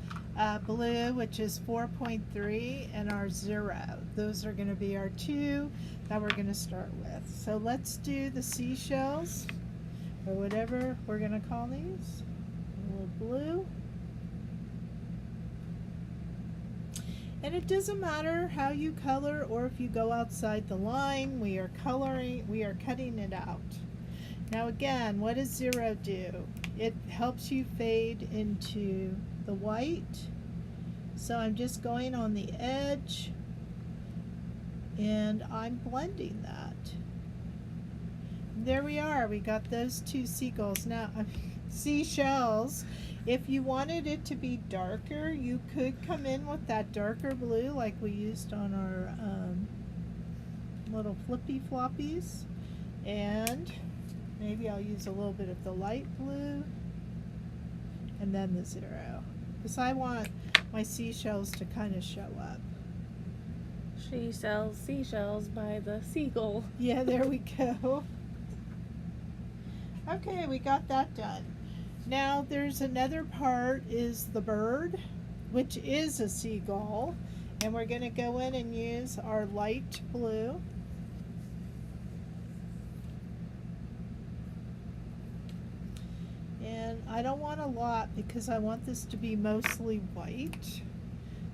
blue, which is 4.3, and our 0. Those are going to be our two that we're going to start with. So let's do the seashells, or whatever we're going to call these. A little blue. And it doesn't matter how you color or if you go outside the line, we are cutting it out. Now again, what does 0 do? It helps you fade into the white. So I'm just going on the edge and I'm blending that. There we are, we got those two seagulls. Now, seashells. If you wanted it to be darker, you could come in with that darker blue like we used on our little flippy floppies. And maybe I'll use a little bit of the light blue and then the 0. Because I want my seashells to kind of show up. She sells seashells by the seagull. Yeah, there we go. Okay, we got that done. Now there's another part is the bird, which is a seagull, and we're going to go in and use our light blue. And I don't want a lot because I want this to be mostly white.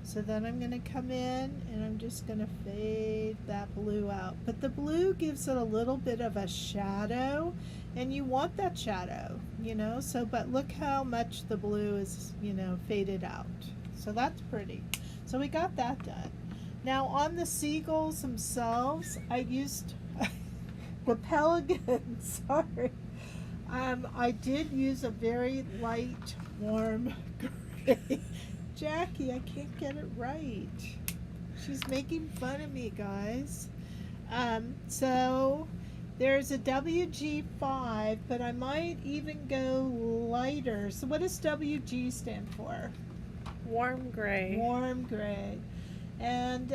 So then I'm going to come in and I'm just going to fade that blue out. But the blue gives it a little bit of a shadow, and you want that shadow, you know, so but look how much the blue is, you know, faded out. So that's pretty. So we got that done. Now on the seagulls themselves, I used the pelican, sorry. I did use a very light, warm gray. Jackie, I can't get it right. She's making fun of me, guys. So there's a WG5, but I might even go lighter. So what does WG stand for? Warm gray. Warm gray. And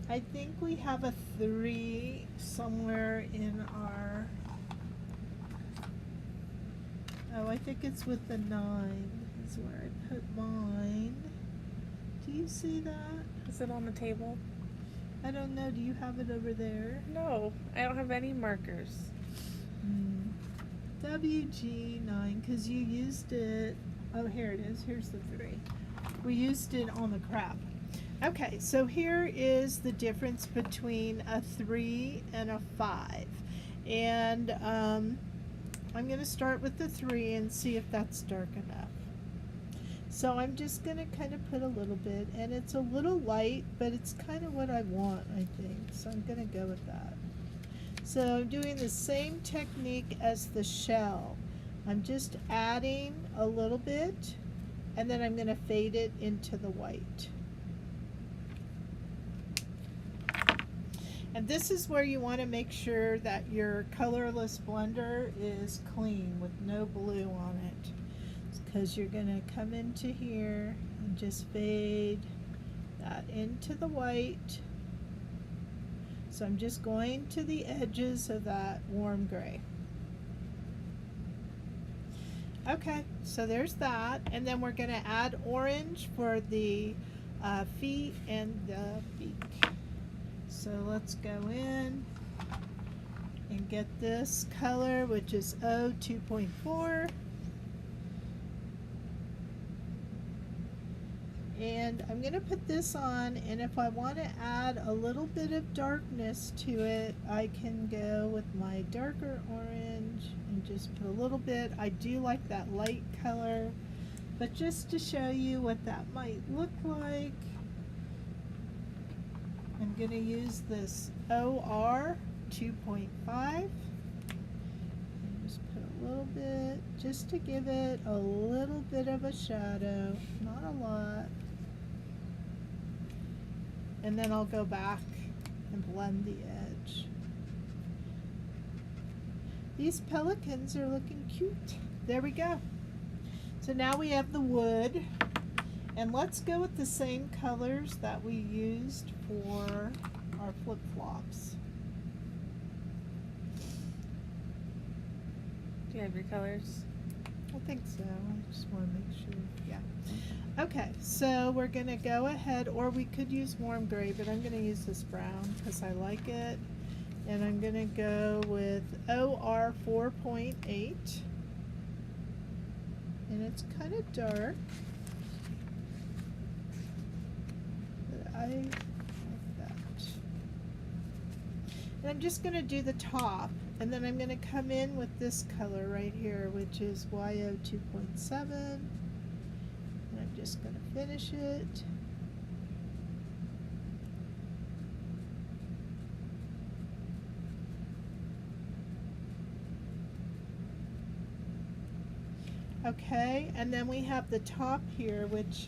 I think we have a 3 somewhere in our... Oh, I think it's with the 9 is where I put mine. Do you see that? Is it on the table? I don't know. Do you have it over there? No, I don't have any markers. WG9, because you used it. Oh, here it is. Here's the 3. We used it on the crab. Okay, so here is the difference between a 3 and a 5. And I'm going to start with the 3 and see if that's dark enough. So I'm just going to kind of put a little bit, and it's a little light, but it's kind of what I want, I think. So I'm going to go with that. So I'm doing the same technique as the shell. I'm just adding a little bit, and then I'm going to fade it into the white. And this is where you want to make sure that your colorless blender is clean with no blue on it. Because you're going to come into here and just fade that into the white. So I'm just going to the edges of that warm gray. Okay, so there's that. And then we're going to add orange for the feet and the beak. So let's go in and get this color, which is O2.4. And I'm going to put this on, and if I want to add a little bit of darkness to it, I can go with my darker orange and just put a little bit. I do like that light color, but just to show you what that might look like, I'm going to use this OR 2.5 and just put a little bit just to give it a little bit of a shadow, not a lot. And then I'll go back and blend the edge. These pelicans are looking cute. There we go. So now we have the wood. And let's go with the same colors that we used for our flip-flops. Do you have your colors? I think so. I just want to make sure. Yeah. Okay, so we're going to go ahead, or we could use warm gray, but I'm going to use this brown because I like it. And I'm going to go with OR 4.8. And it's kind of dark. But I like that. And I'm just going to do the top. And then I'm going to come in with this color right here, which is YO 2.7. And I'm just going to finish it. Okay, and then we have the top here, which,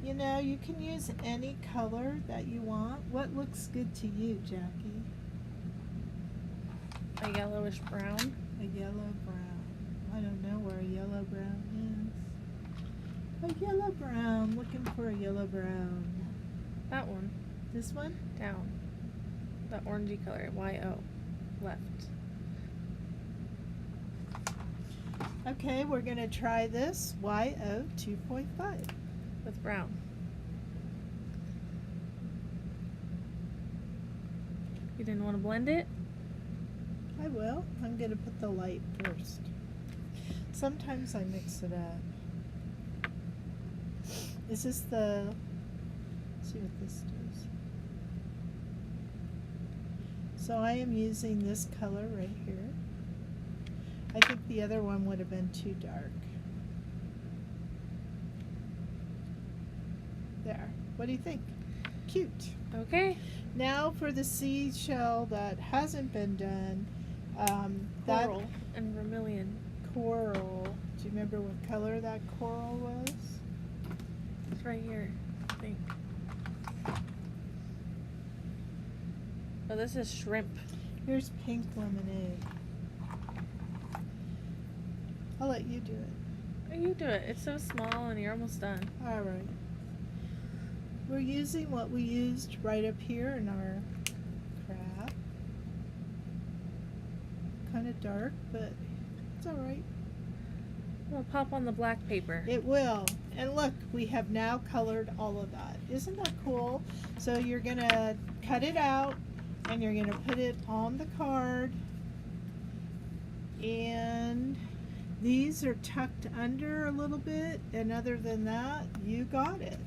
you know, you can use any color that you want. What looks good to you, Jackie? A yellowish brown. A yellow brown. I don't know where a yellow brown is. A yellow brown. Looking for a yellow brown. That one. This one? Down. The orangey color. YO. Left. Okay, we're going to try this YO 2.5. With brown. You didn't want to blend it? I will. I'm going to put the light first. Sometimes I mix it up. Is this the... Let's see what this does. So I am using this color right here. I think the other one would have been too dark. There. What do you think? Cute. Okay. Now for the seashell that hasn't been done. Coral and vermilion. Coral. Do you remember what color that coral was? It's right here, I think. Oh, this is shrimp. Here's pink lemonade. I'll let you do it. Oh, you do it. It's so small and you're almost done. All right. We're using what we used right up here in our craft. Kind of dark, but it's all right. It'll pop on the black paper. It will. And look, we have now colored all of that. Isn't that cool? So you're going to cut it out and you're going to put it on the card. And these are tucked under a little bit. And other than that, you got it.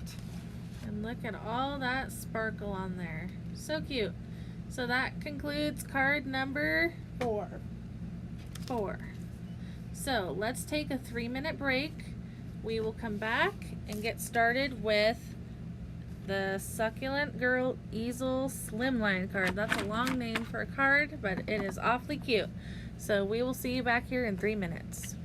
And look at all that sparkle on there. So cute. So that concludes card number 4. 4. So let's take a 3-minute break. We will come back and get started with the Succulent Girl Easel Slimline card. That's a long name for a card, but it is awfully cute. So we will see you back here in 3 minutes.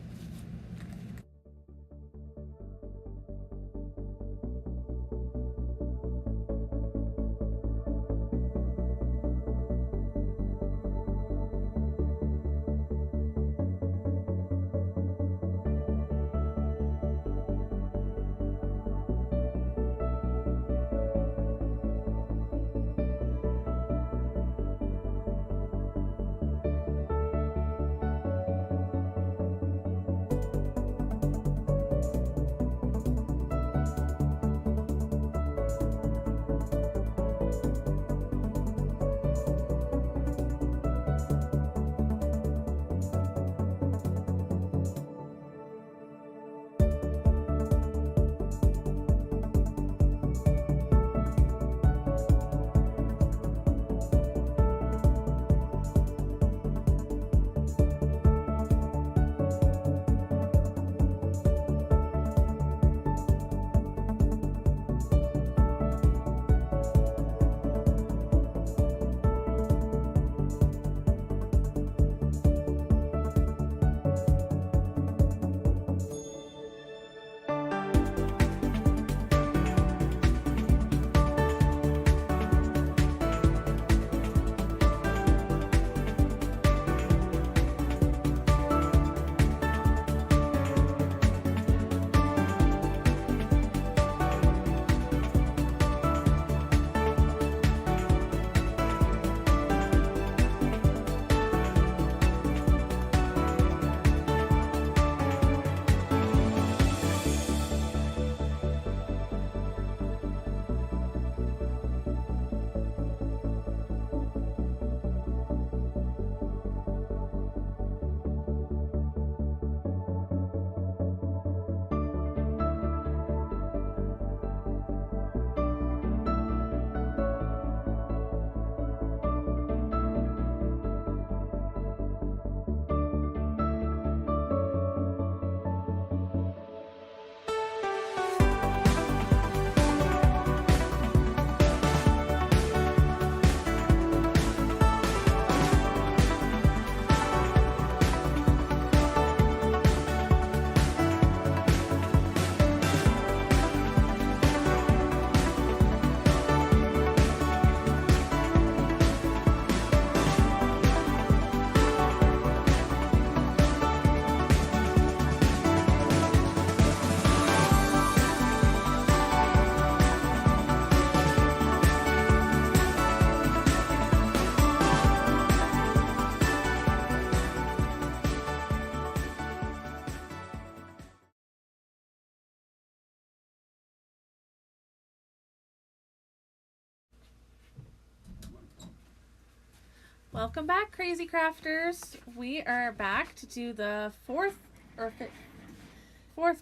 Welcome back, Krazy Crafters. We are back to do the fourth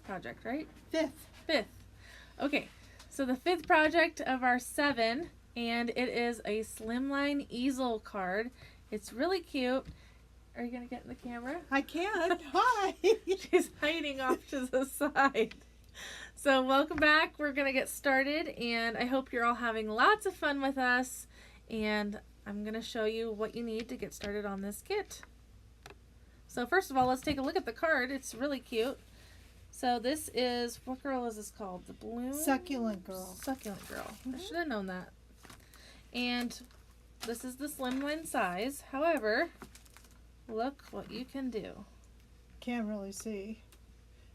project, right? Fifth. Okay, so the fifth project of our 7, and it is a slimline easel card. It's really cute. Are you gonna get in the camera? I can. Hi. She's hiding off to the side. So welcome back. We're gonna get started, and I hope you're all having lots of fun with us. And I'm going to show you what you need to get started on this kit. So first of all, let's take a look at the card. It's really cute. So this is, what girl is this called? The Bloom? Succulent Girl. Succulent Girl. I should have known that. And this is the slimline size. However, look what you can do. Can't really see.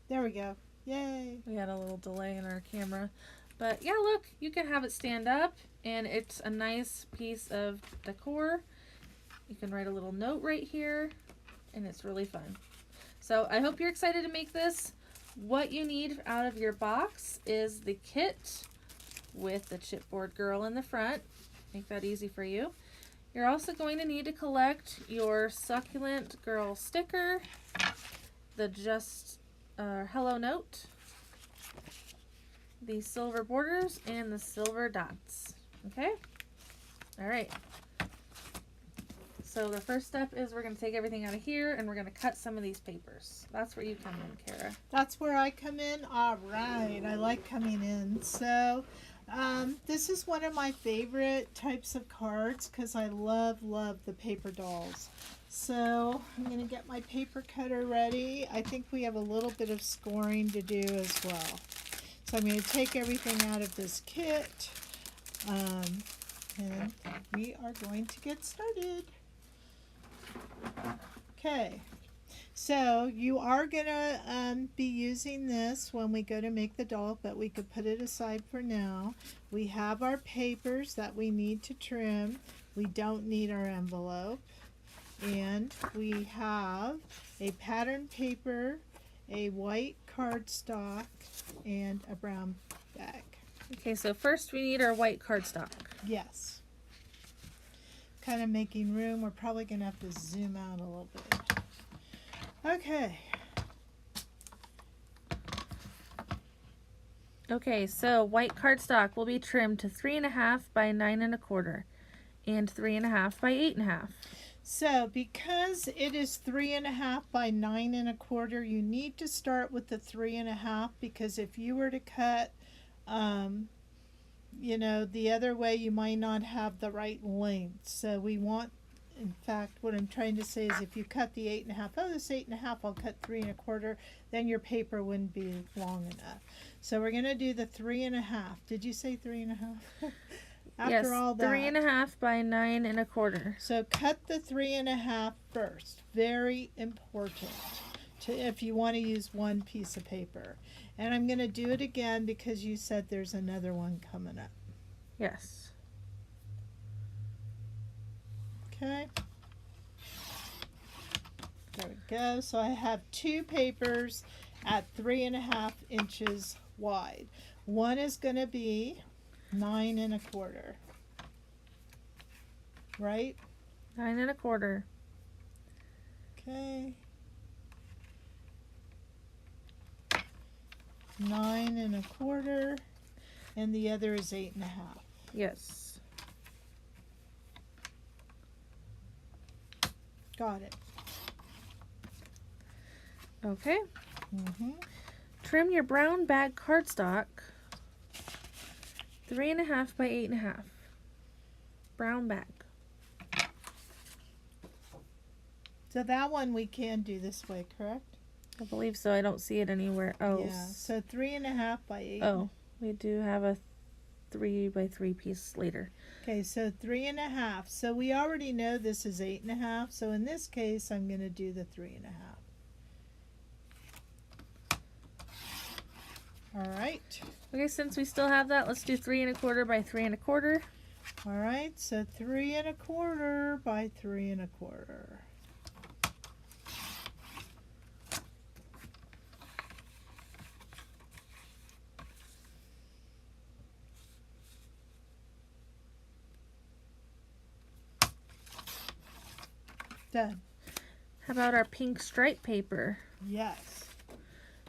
There we go. Yay. We had a little delay in our camera. But yeah, look, you can have it stand up, and it's a nice piece of decor. You can write a little note right here, and it's really fun. So I hope you're excited to make this. What you need out of your box is the kit with the chipboard girl in the front. Make that easy for you. You're also going to need to collect your succulent girl sticker, the hello note, the silver borders, and the silver dots. Okay? Alright. So the first step is we're going to take everything out of here, and we're going to cut some of these papers. That's where you come in, Kara. That's where I come in? Alright. I like coming in. So this is one of my favorite types of cards because I love the paper dolls. So I'm going to get my paper cutter ready. I think we have a little bit of scoring to do as well. So I'm going to take everything out of this kit, and we are going to get started. Okay, so you are going to be using this when we go to make the doll, but we could put it aside for now. We have our papers that we need to trim. We don't need our envelope. And we have a pattern paper, a white cardstock, and a brown bag. Okay, so first we need our white cardstock. Yes. Kind of making room. We're probably going to have to zoom out a little bit. Okay. Okay, so white cardstock will be trimmed to 3.5 by 9 1/4 and 3.5 by 8 1/2. So because it is 3.5 by 9 1/4, you need to start with the 3.5, because if you were to cut, the other way, you might not have the right length. So we want, in fact, what I'm trying to say is if you cut the 8.5, this 8.5, I'll cut 3 1/4, then your paper wouldn't be long enough. So we're going to do the 3.5. Did you say 3.5? After yes, all that, 3.5 by 9 1/4. So cut the 3.5 first. Very important if you want to use one piece of paper. And I'm going to do it again because you said there's another one coming up. Yes. Okay. There we go. So I have 2 papers at 3.5 inches wide. One is going to be 9 1/4. Right? 9 1/4. Okay. 9 1/4, and the other is 8.5. Yes. Got it. Okay. Mm-hmm. Trim your brown bag cardstock 3.5 by 8 1/2. Brown bag. So that one we can do this way, correct? I believe so. I don't see it anywhere. Oh. Yeah. So 3.5 by 8. Oh, we do have a 3 by 3 piece later. Okay, so 3.5. So we already know this is 8.5. So in this case, I'm going to do the 3.5. All right. Okay, since we still have that, let's do 3 1/4 by 3 1/4. All right. So 3 1/4 by 3 1/4. Done. How about our pink stripe paper? Yes.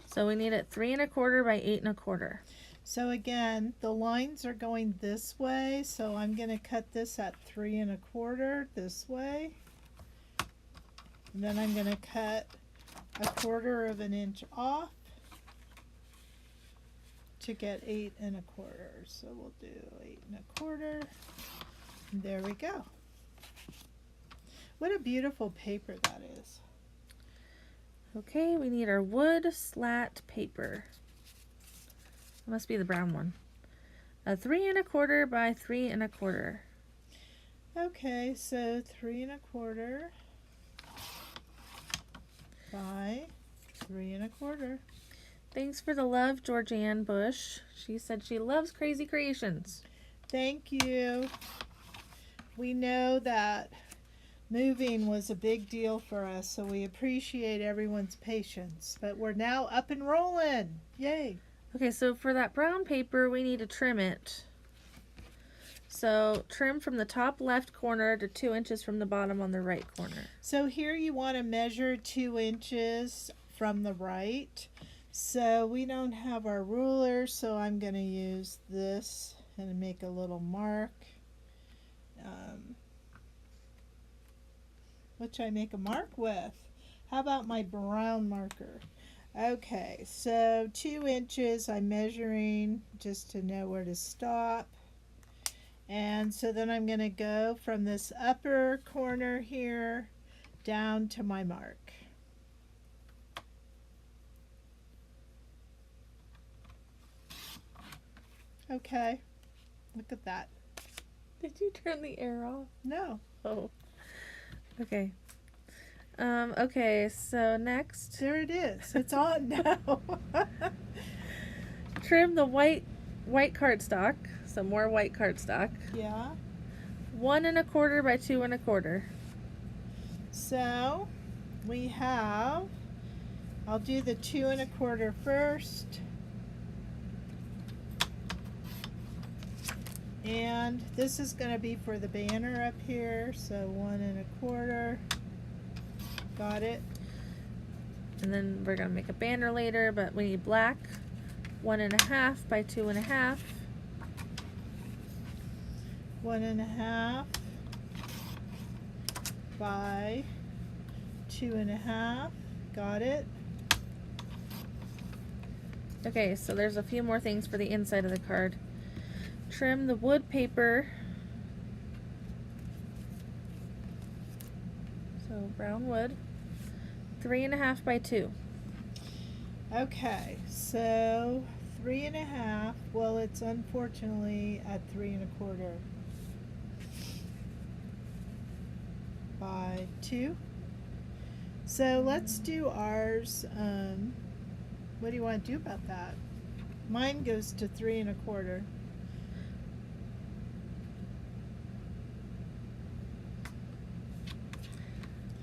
So we need it 3 1/4 by 8 1/4. So again, the lines are going this way, so I'm going to cut this at 3 1/4 this way. And then I'm going to cut 1/4 of an inch off to get 8 1/4. So we'll do 8 1/4. And there we go. What a beautiful paper that is. Okay, we need our wood slat paper. It must be the brown one. 3 1/4 by 3 1/4. Okay, so 3 1/4 by 3 1/4. Thanks for the love, Georgianne Bush. She said she loves Krazy Creations. Thank you. We know that moving was a big deal for us, so we appreciate everyone's patience. But we're now up and rolling. Yay. Okay, so for that brown paper, we need to trim it. So trim from the top left corner to 2 inches from the bottom on the right corner. So here you want to measure 2 inches from the right. So we don't have our ruler, so I'm going to use this and make a little mark. What should I make a mark with? How about my brown marker? Okay, so 2 inches I'm measuring just to know where to stop. And so then I'm going to go from this upper corner here down to my mark. Okay, look at that. Did you turn the air off? No. Oh. Okay. Okay, so next. There it is. It's on now. Trim the white cardstock. Some more white cardstock. Yeah. 1 1/4 by 2 1/4. So we have, I'll do the 2 1/4 first. And this is going to be for the banner up here. So 1 1/4. Got it. And then we're going to make a banner later, but we need black. 1 1/2 by 2 1/2. 1 1/2 by 2 1/2. Got it. Okay, so there's a few more things for the inside of the card. Trim the wood paper. So brown wood. 3 1/2 by 2. Okay, so 3 1/2. Well, it's unfortunately at 3 1/4 by 2. So let's do ours. What do you want to do about that? Mine goes to 3 1/4.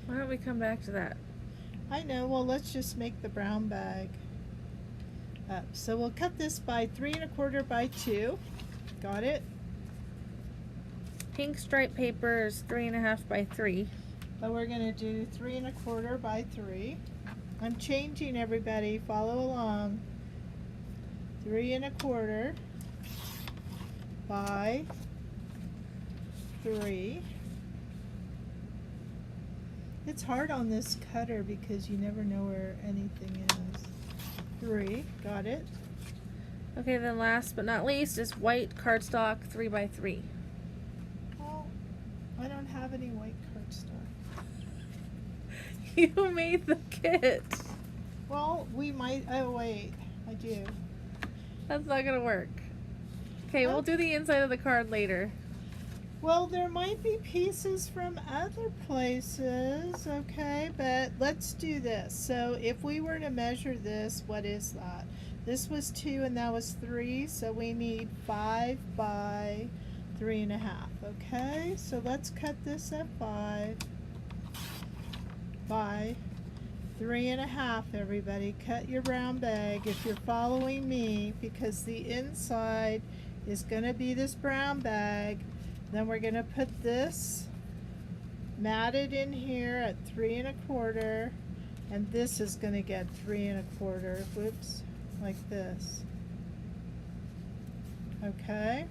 Why don't we come back to that? I know. Well, let's just make the brown bag up. So we'll cut this by 3 1/4 by 2. Got it? Pink stripe paper is 3 1/2 by 3. But we're going to do 3 1/4 by 3. I'm changing, everybody. Follow along. 3 1/4 by 3. It's hard on this cutter because you never know where anything is. 3. Got it. Okay, then last but not least is white cardstock 3 by 3. Well, I don't have any white cardstock. You made the kit. Well, we might. Oh, wait. I do. That's not gonna work. Okay, we'll do the inside of the card later. Well, there might be pieces from other places, okay, but let's do this. So if we were to measure this, what is that? This was 2 and that was 3, so we need 5 by 3 1/2, okay? So let's cut this at 5 by 3 1/2, everybody. Cut your brown bag if you're following me, because the inside is going to be this brown bag. Then we're going to put this matted in here at 3 1/4, and this is going to get 3 1/4. Whoops, like this. Okay,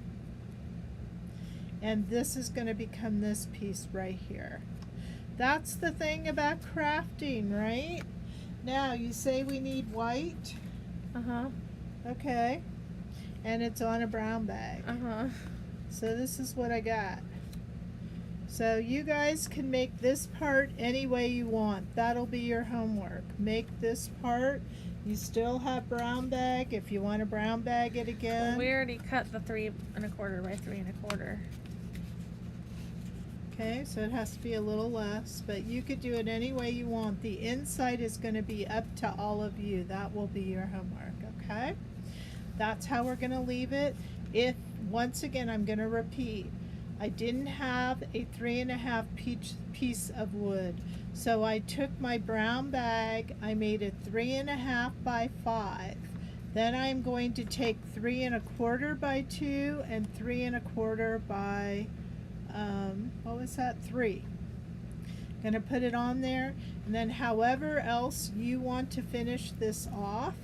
and this is going to become this piece right here. That's the thing about crafting, right? Now you say we need white. Okay, and it's on a brown bag. So this is what I got. So you guys can make this part any way you want. That'll be your homework. Make this part. You still have brown bag if you want to brown bag it again. Well, we already cut the 3 1/4 by 3 1/4. Okay, so it has to be a little less, but you could do it any way you want. The inside is going to be up to all of you. That will be your homework, okay? That's how we're going to leave it. If, once again, I'm going to repeat, I didn't have a 3 1/2 piece of wood. So I took my brown bag, I made it 3 1/2 by 5. Then I'm going to take 3 1/4 by 2 and 3 1/4 by, what was that? 3. Gonna put it on there, and then however else you want to finish this off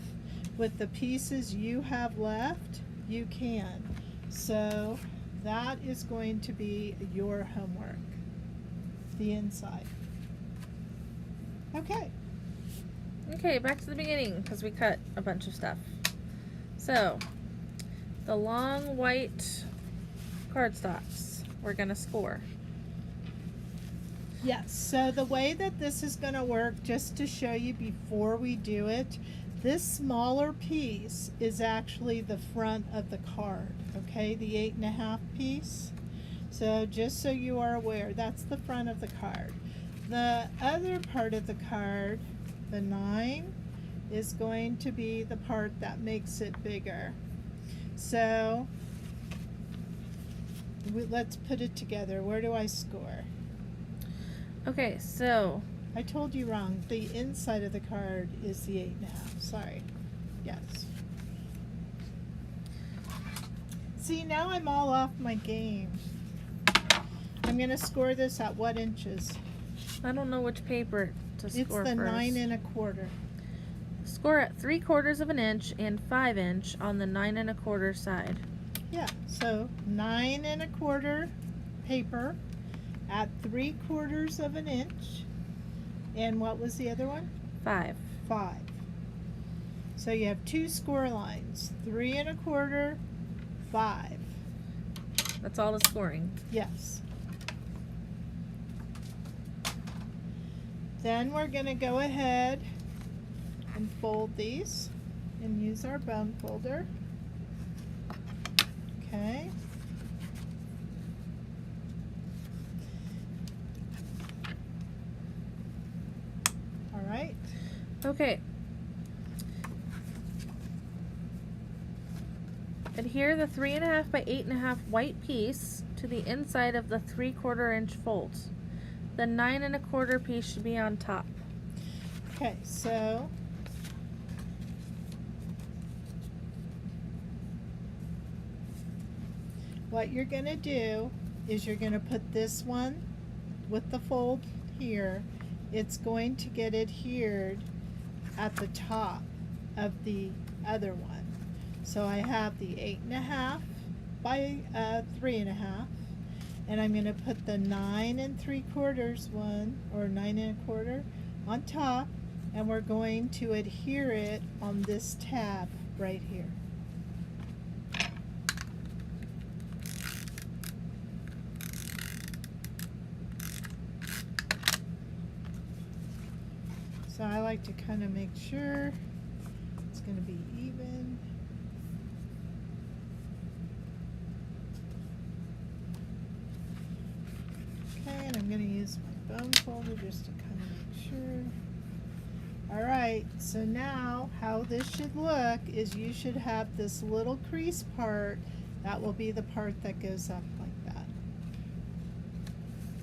with the pieces you have left, you can. So that is going to be your homework, the inside. Okay. Okay, back to the beginning because we cut a bunch of stuff. So, the long white cardstocks we're going to score. Yes, so the way that this is going to work, just to show you before we do it, this smaller piece is actually the front of the card, okay, the 8 1/2 piece. So just so you are aware, that's the front of the card. The other part of the card, the 9, is going to be the part that makes it bigger. So let's put it together. Where do I score? Okay, so I told you wrong. The inside of the card is the 8 1/2. Sorry. Yes. See, now I'm all off my game. I'm going to score this at what inches? I don't know which paper to It's score the first. 9 1/4. Score at 3/4 of an inch and 5 inch on the 9 1/4 side. Yeah, so 9 1/4 paper at 3/4 of an inch. And what was the other one? 5. 5. So you have 2 score lines, 3 1/4, 5. That's all the scoring. Yes. Then we're going to go ahead and fold these and use our bone folder. Okay. All right. Okay. Adhere the 3 1/2 by 8 1/2 white piece to the inside of the 3/4 inch fold. The 9 1/4 piece should be on top. Okay, so what you're going to do is you're going to put this one with the fold here. It's going to get adhered at the top of the other one. So I have the 8 1/2 by 3 1/2, and I'm going to put the 9 3/4 one, or 9 1/4, on top, and we're going to adhere it on this tab right here. So I like to kind of make sure it's going to be even. Okay, and I'm going to use my bone folder just to kind of make sure. Alright, so now how this should look is you should have this little crease part. That will be the part that goes up like that.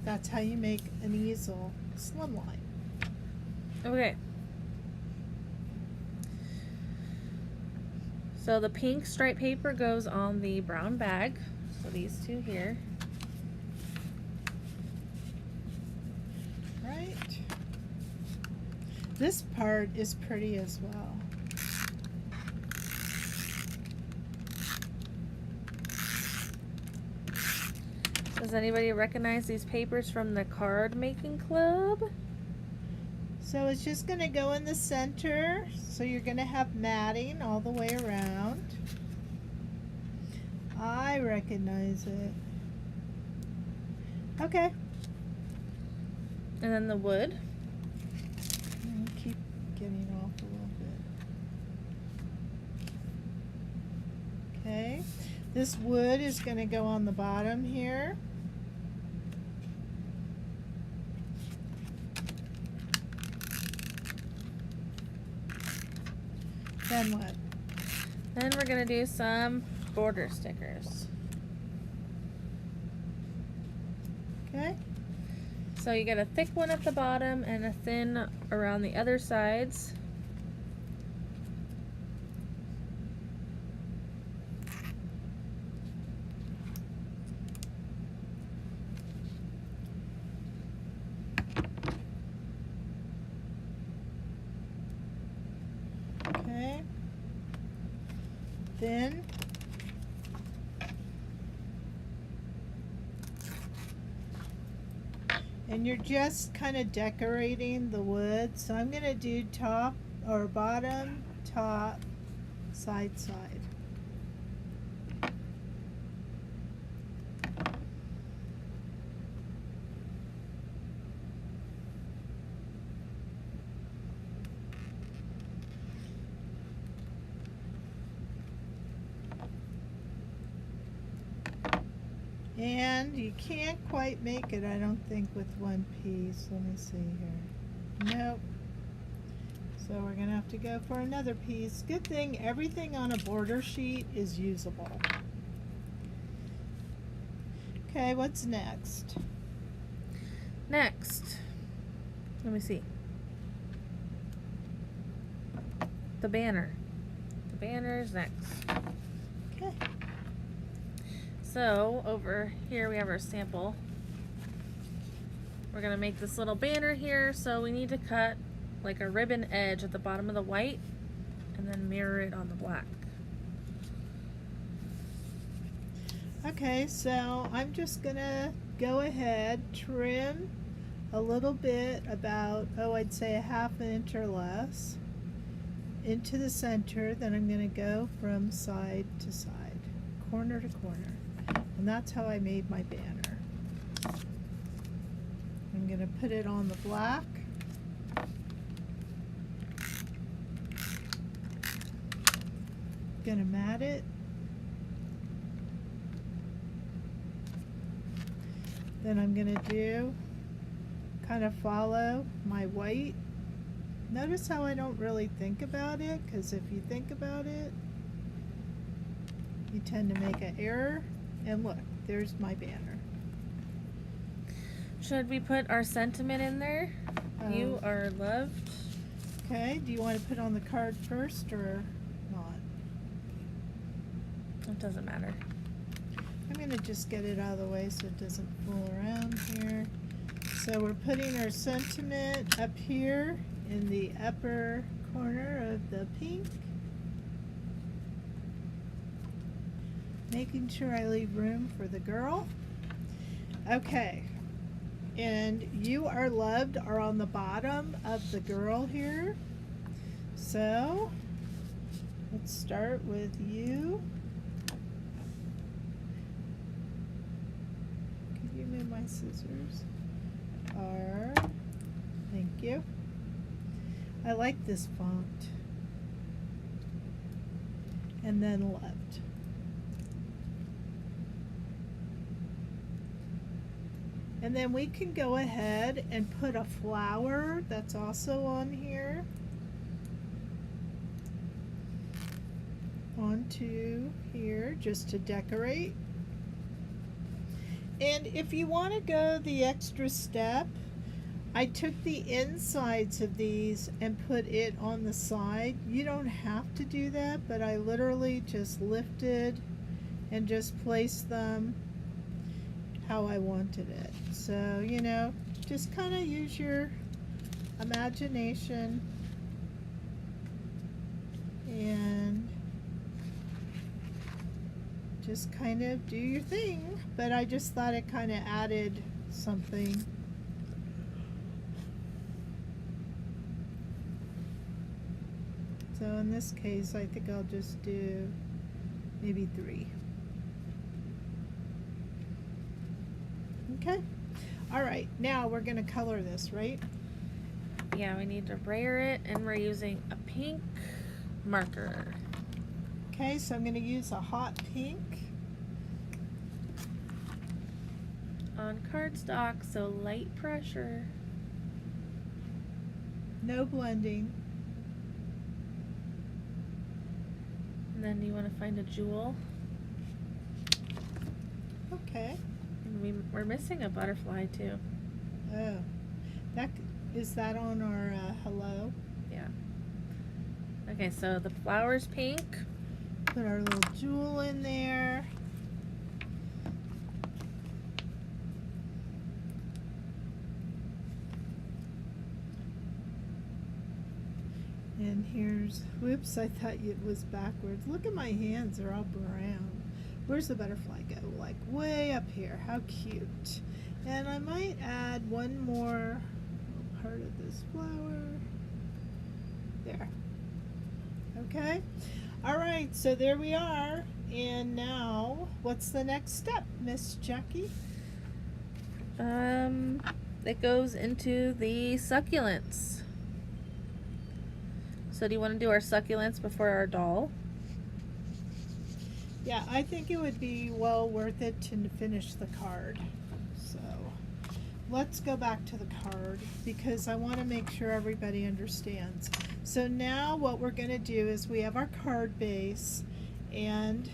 That's how you make an easel slimline. Okay. So the pink stripe paper goes on the brown bag. So these two here. This part is pretty as well. Does anybody recognize these papers from the card making club? So it's just going to go in the center. So you're going to have matting all the way around. I recognize it. Okay. And then the wood. Keep getting off a little bit. Okay. This wood is going to go on the bottom here. Then what? Then we're going to do some border stickers. Okay. So you get a thick one at the bottom and a thin around the other sides. Okay. Then and you're just kind of decorating the wood. So I'm going to do top or bottom, top, side, side. And you can't quite make it, I don't think, with one piece. Let me see here. Nope. So we're going to have to go for another piece. Good thing everything on a border sheet is usable. Okay, what's next? Next, let me see. The banner. The banner is next. Okay. So over here we have our sample. We're gonna make this little banner here, so we need to cut like a ribbon edge at the bottom of the white and then mirror it on the black. Okay, so I'm just gonna go ahead, trim a little bit, about, oh, I'd say a ½ inch or less, into the center. Then I'm gonna go from side to side, corner to corner. And that's how I made my banner. I'm going to put it on the black. Going to mat it. Then I'm going to do, kind of follow my white. Notice how I don't really think about it, because if you think about it, you tend to make an error. And look, there's my banner. Should we put our sentiment in there? You are loved. Okay, do you want to put on the card first or not? It doesn't matter. I'm going to just get it out of the way so it doesn't fool around here. So we're putting our sentiment up here in the upper corner of the pink. Making sure I leave room for the girl. Okay. And you are loved are on the bottom of the girl here. So let's start with you. Could you move my scissors? Thank you. I like this font. And then loved. And then we can go ahead and put a flower that's also on here onto here just to decorate. And if you want to go the extra step, I took the insides of these and put it on the side. You don't have to do that, but I literally just lifted and just placed them how I wanted it. So, you know, just kind of use your imagination and just kind of do your thing. But I just thought it kind of added something. So in this case, I think I'll just do maybe 3. Okay. All right, now we're going to color this, right? Yeah, we need to brayer it, and we're using a pink marker. Okay, so I'm going to use a hot pink. On cardstock, so light pressure. No blending. And then you want to find a jewel. Okay. And we're missing a butterfly too. Oh, is that on our hello? Yeah. Okay, so the flower's pink. Put our little jewel in there. And here's, whoops, I thought it was backwards. Look at my hands, they're all brown. Where's the butterfly go? Like way up here. How cute. And I might add one more part of this flower. There. Okay. All right, so there we are. And now, what's the next step, Miss Jackie? It goes into the succulents. So do you want to do our succulents before our doll? Yeah, I think it would be well worth it to finish the card. So let's go back to the card because I want to make sure everybody understands. So now what we're going to do is we have our card base, and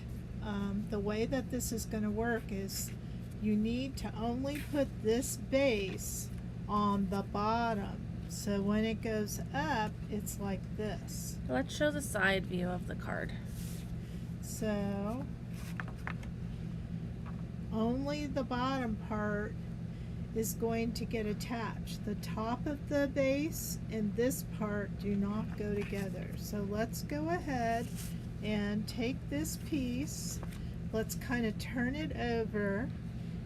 the way that this is going to work is you need to only put this base on the bottom. So when it goes up, it's like this. Let's show the side view of the card. So only the bottom part is going to get attached. The top of the base and this part do not go together. So let's go ahead and take this piece. Let's kind of turn it over,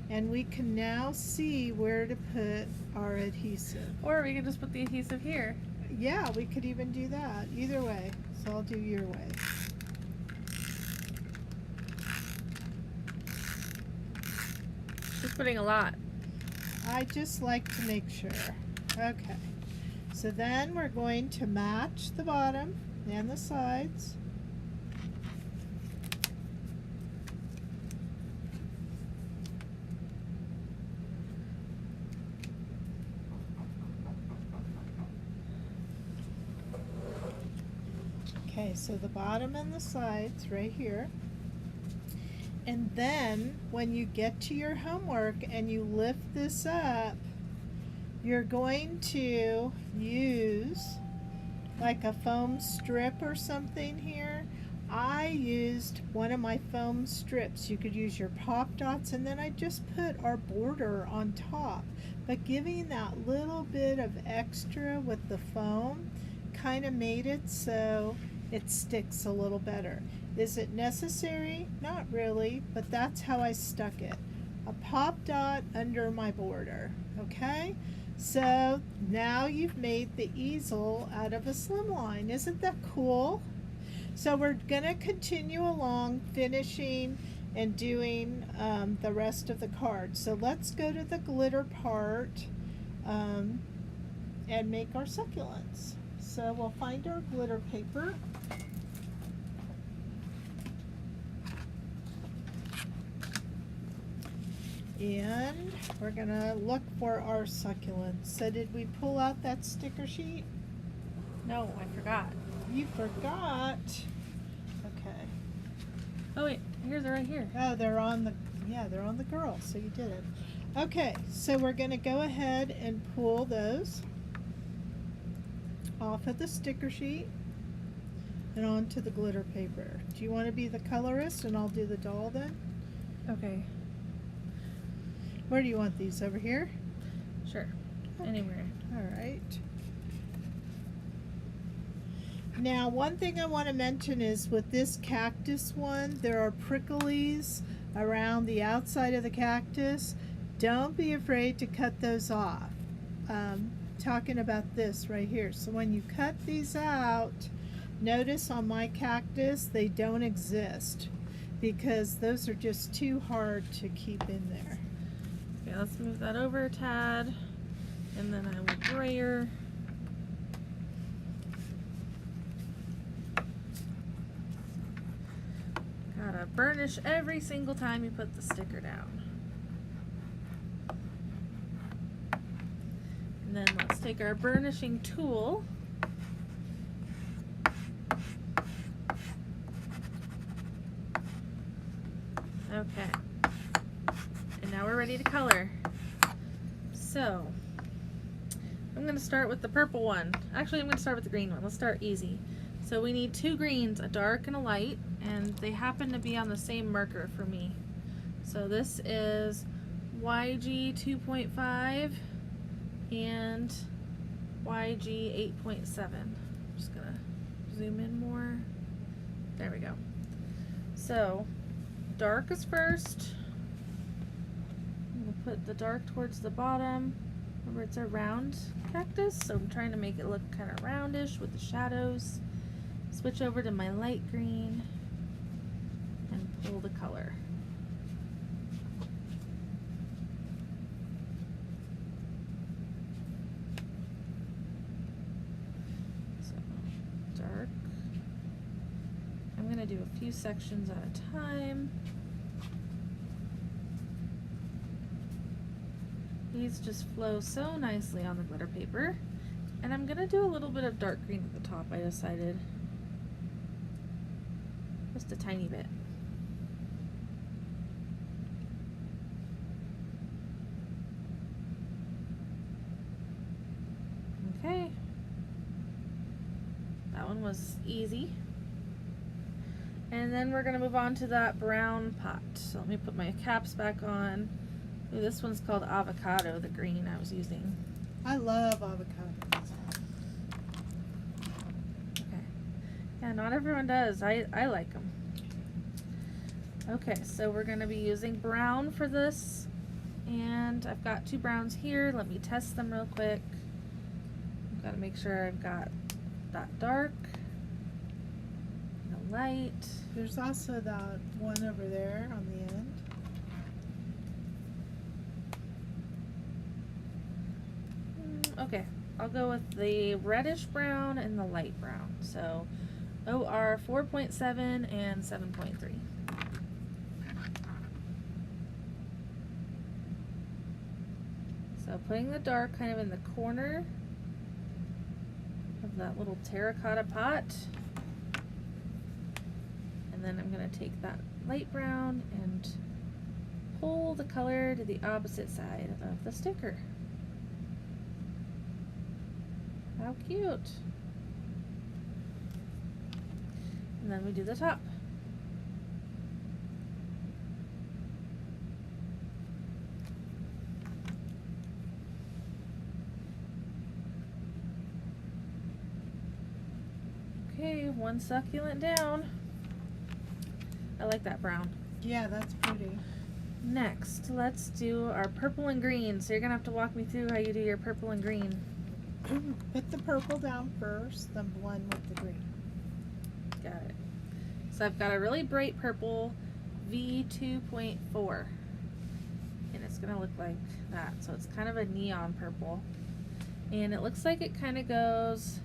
and we can now see where to put our adhesive. Or we can just put the adhesive here. Yeah, we could even do that. Either way. So I'll do your way. She's putting a lot. I just like to make sure. Okay. So then we're going to match the bottom and the sides. Okay, so the bottom and the sides right here. And then when you get to your homework and you lift this up, you're going to use like a foam strip or something here. I used one of my foam strips. You could use your pop dots, and then I just put our border on top. But giving that little bit of extra with the foam kind of made it so it sticks a little better. Is it necessary? Not really, but that's how I stuck it. A pop dot under my border, okay? So now you've made the easel out of a slimline. Isn't that cool? So we're gonna continue along finishing and doing the rest of the card. So let's go to the glitter part and make our succulents. So we'll find our glitter paper. And we're gonna look for our succulents. So did we pull out that sticker sheet? No, I forgot. You forgot. Okay. Oh wait, here's it right here. Oh, they're on the girl, so you did it. Okay, so we're gonna go ahead and pull those off of the sticker sheet and onto the glitter paper. Do you want to be the colorist and I'll do the doll then? Okay. Where do you want these? Over here? Sure. Okay. Anywhere. All right. Now, one thing I want to mention is with this cactus one, there are pricklies around the outside of the cactus. Don't be afraid to cut those off. Talking about this right here. So when you cut these out, notice on my cactus, they don't exist because those are just too hard to keep in there. Okay, let's move that over a tad, and then I will brayer. Gotta burnish every single time you put the sticker down. And then let's take our burnishing tool. Okay. And now we're ready to color. So, I'm going to start with the purple one. Actually, I'm going to start with the green one. Let's start easy. So we need two greens, a dark and a light, and they happen to be on the same marker for me. So this is YG 2.5 and YG 8.7. I'm just going to zoom in more. There we go. So, dark is first. I'm going to put the dark towards the bottom. Remember, it's a round cactus, so I'm trying to make it look kind of roundish with the shadows. Switch over to my light green and pull the color. So, dark. I'm going to do a few sections at a time. These just flow so nicely on the glitter paper. And I'm going to do a little bit of dark green at the top, I decided. Just a tiny bit. Okay. That one was easy. And then we're going to move on to that brown pot. So let me put my caps back on. Ooh, this one's called Avocado, the green I was using. I love avocados. Okay. Yeah, not everyone does. I like them. Okay, so we're going to be using brown for this. And I've got two browns here. Let me test them real quick. I've got to make sure I've got that dark and a light. There's also that one over there on the end. Okay, I'll go with the reddish brown and the light brown. So OR 4.7 and 7.3. So putting the dark kind of in the corner of that little terracotta pot. And then I'm going to take that light brown and pull the color to the opposite side of the sticker. How cute. And then we do the top. Okay, one succulent down. I like that brown. Yeah, that's pretty. Next, let's do our purple and green. So you're gonna have to walk me through how you do your purple and green. Put the purple down first, then blend with the green. Got it. So I've got a really bright purple V2.4. And it's gonna look like that. So it's kind of a neon purple. And it looks like it kind of goes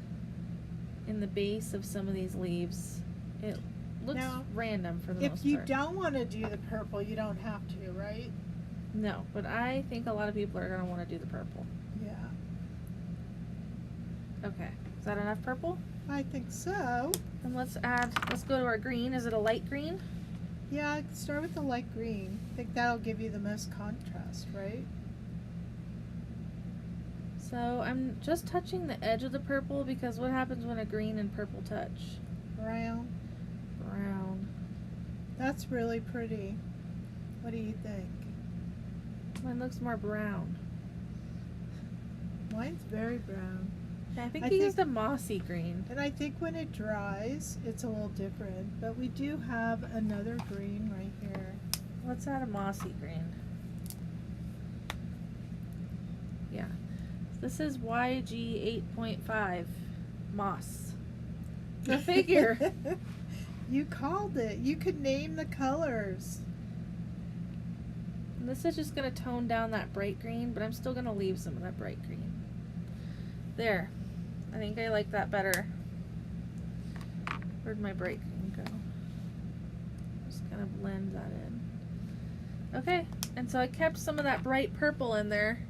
in the base of some of these leaves. It looks Now, random for the most part. If you don't want to do the purple, you don't have to, right? No, but I think a lot of people are gonna want to do the purple. Yeah, Okay, is that enough purple? I think so. And let's go to our green. Is it a light green? Yeah, start with the light green. I think that'll give you the most contrast, right? So I'm just touching the edge of the purple because what happens when a green and purple touch? Brown. Brown. That's really pretty. What do you think? Mine looks more brown. Mine's very brown. I think I he think- used a mossy green. And I think when it dries, it's a little different. But we do have another green right here. What's that? A mossy green. Yeah. This is YG 8.5 moss. Go figure. You called it. You could name the colors. And this is just going to tone down that bright green, but I'm still going to leave some of that bright green. There. I think I like that better. Where'd my bright green go? Just kind of blend that in. Okay, and so I kept some of that bright purple in there.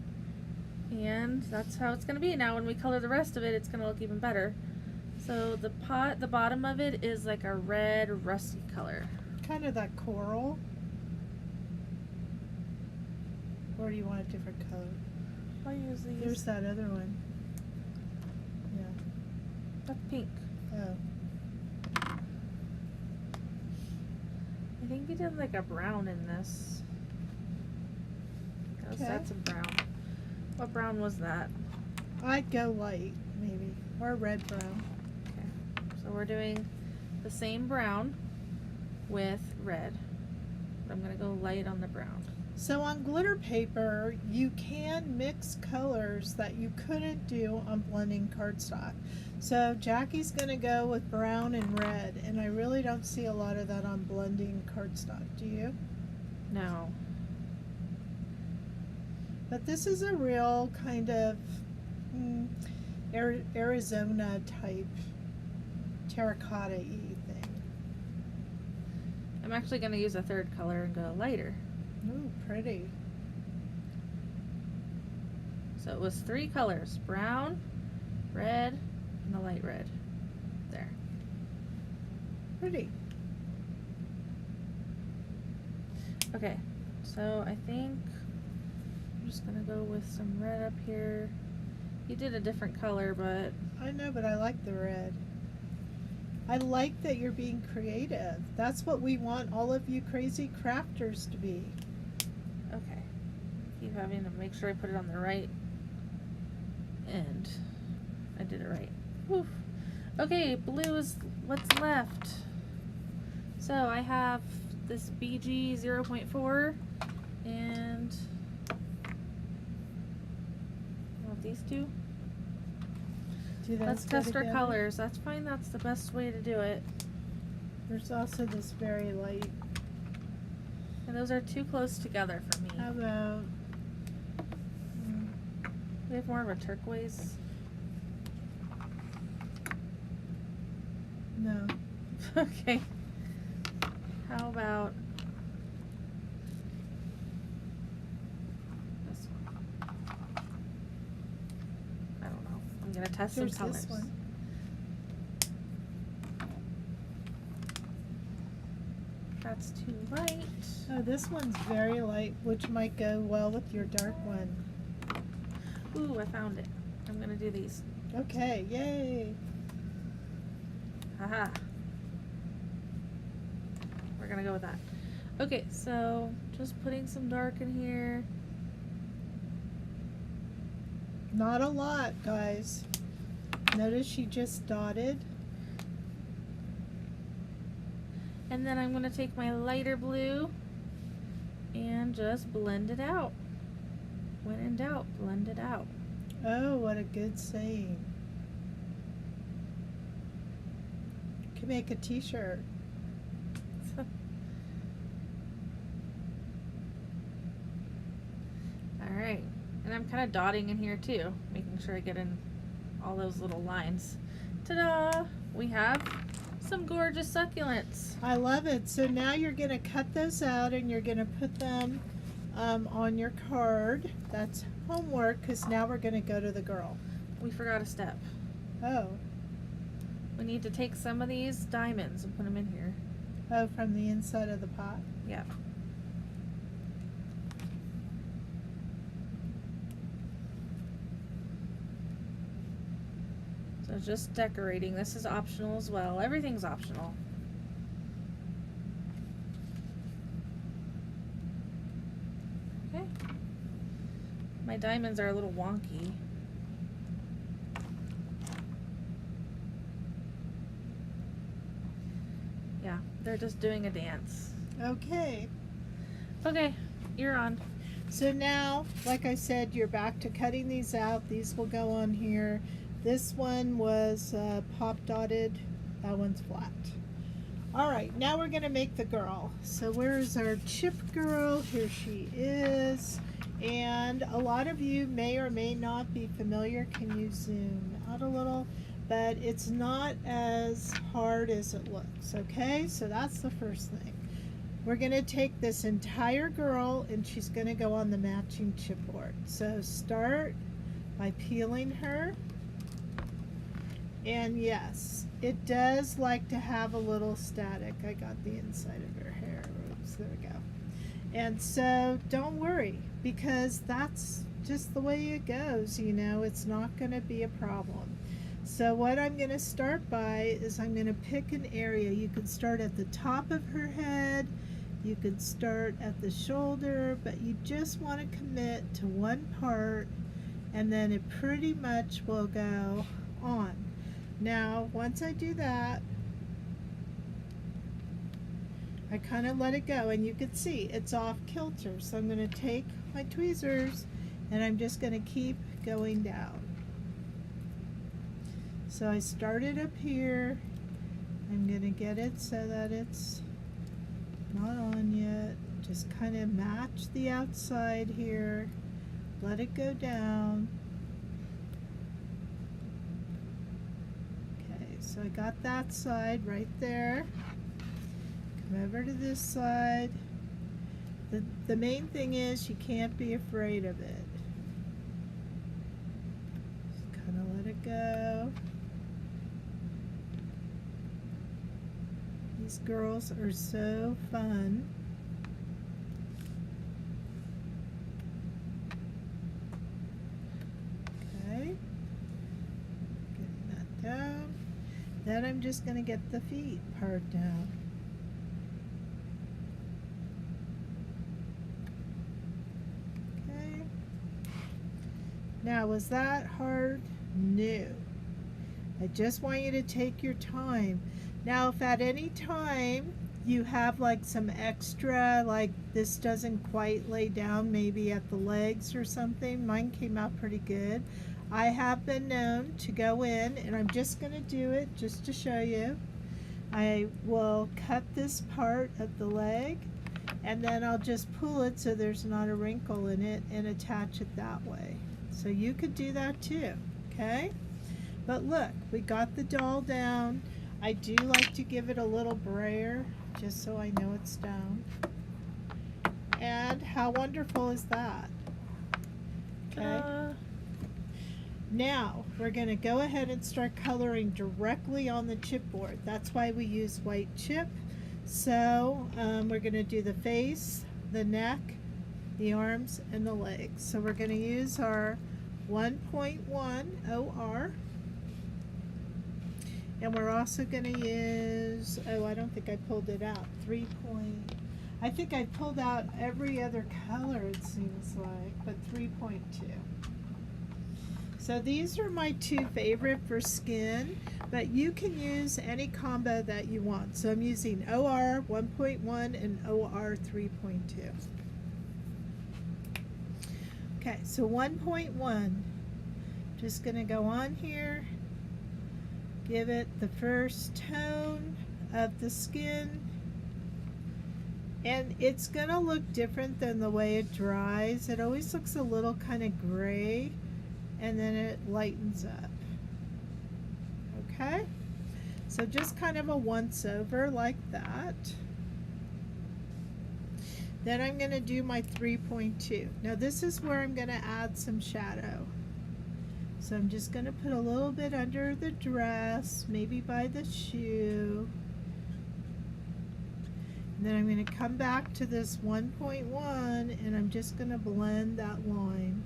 And that's how it's going to be. Now when we color the rest of it, it's going to look even better. So the bottom of it is like a red rusty color. Kind of that coral. Or do you want a different color? I'll use these. There's that other one. Yeah. That's pink. Oh. I think you did like a brown in this. Yes, Okay. that's a brown. What brown was that? I'd go light, maybe. Or red brown. Okay. So we're doing the same brown with red. I'm going to go light on the brown. So on glitter paper, you can mix colors that you couldn't do on blending cardstock. So Jackie's going to go with brown and red, and I really don't see a lot of that on blending cardstock. Do you? No. But this is a real kind of Arizona type terracotta-y thing. I'm actually going to use a third color and go lighter. Ooh, pretty. So it was 3 colors. Brown, red, and the light red. There. Pretty. Okay. So I think I'm just going to go with some red up here. You did a different color, but I know, but I like the red. I like that you're being creative. That's what we want all of you crazy crafters to be. okay. Keep having to make sure I put it on the right end. I did it right. Woof. Okay, blue is what's left. So I have this BG 0.4 and these two. Do those Let's go test our together? colors. That's fine. That's the best way to do it. There's also this very light. And those are too close together for me. How about We have more of a turquoise. no? Okay. How about this one? I don't know. I'm gonna test There's some colors. this one. That's too light. Oh, this one's very light, which might go well with your dark one. Ooh, I found it. I'm gonna do these. Okay, yay! Haha. We're gonna go with that. Okay, so just putting some dark in here. Not a lot, guys. Notice she just dotted. And then I'm gonna take my lighter blue and just blend it out. When in doubt, blend it out. Oh, what a good saying. Could make a t-shirt. Alright. And I'm kind of dotting in here too, making sure I get in all those little lines. Ta-da! We have some gorgeous succulents. I love it. So now you're going to cut those out and you're going to put them on your card. That's homework because now we're going to go to the girl. We forgot a step. Oh. We need to take some of these diamonds and put them in here. Oh, from the inside of the pot? Yeah. So just decorating. This is optional as well. Everything's optional. Okay. My diamonds are a little wonky. They're just doing a dance. Okay. Okay, you're on. So now, like I said, you're back to cutting these out. These will go on here. This one was pop dotted. That one's flat. All right, now we're gonna make the girl. So where is our chip girl? Here she is. And a lot of you may or may not be familiar. Can you zoom out a little? But it's not as hard as it looks, okay? So that's the first thing. We're gonna take this entire girl and she's gonna go on the matching chipboard. So start by peeling her. And yes, it does like to have a little static. I got the inside of her hair. Oops, there we go. And so don't worry, because that's just the way it goes, you know, it's not gonna be a problem. So what I'm gonna start by is I'm gonna pick an area. You can start at the top of her head, you could start at the shoulder, but you just want to commit to one part and then it pretty much will go on. Now, once I do that, I kind of let it go and you can see it's off kilter. So I'm going to take my tweezers and I'm just going to keep going down. So I started up here. I'm going to get it so that it's not on yet. Just kind of match the outside here. Let it go down. Okay, so I got that side right there. Come over to this side. The main thing is you can't be afraid of it. Just kind of let it go. These girls are so fun. Okay, getting that down. Then I'm just going to get the feet part down. Okay. Now, was that hard? No. I just want you to take your time. Now, if at any time you have like some extra, like this doesn't quite lay down maybe at the legs or something, mine came out pretty good. I have been known to go in, and I'm just going to do it just to show you. I will cut this part of the leg, and then I'll just pull it so there's not a wrinkle in it and attach it that way. So you could do that too, okay? But look, we got the doll down. I do like to give it a little brayer just so I know it's down. And how wonderful is that? Okay. Now we're going to go ahead and start coloring directly on the chipboard. That's why we use white chip. So we're going to do the face, the neck, the arms, and the legs. So we're going to use our 1.1 OR. And we're also going to use, oh, I don't think I pulled it out, I think I pulled out every other color, it seems like, but 3.2. So these are my two favorite for skin, but you can use any combo that you want. So I'm using OR 1.1 and OR 3.2. Okay, so 1.1, just going to go on here. Give it the first tone of the skin, and it's gonna look different than the way it dries. It always looks a little kind of gray and then it lightens up. Okay, so just kind of a once over like that. Then I'm gonna do my 3.2. Now this is where I'm gonna add some shadow. So I'm just going to put a little bit under the dress, maybe by the shoe. And then I'm going to come back to this 1.1 and I'm just going to blend that line.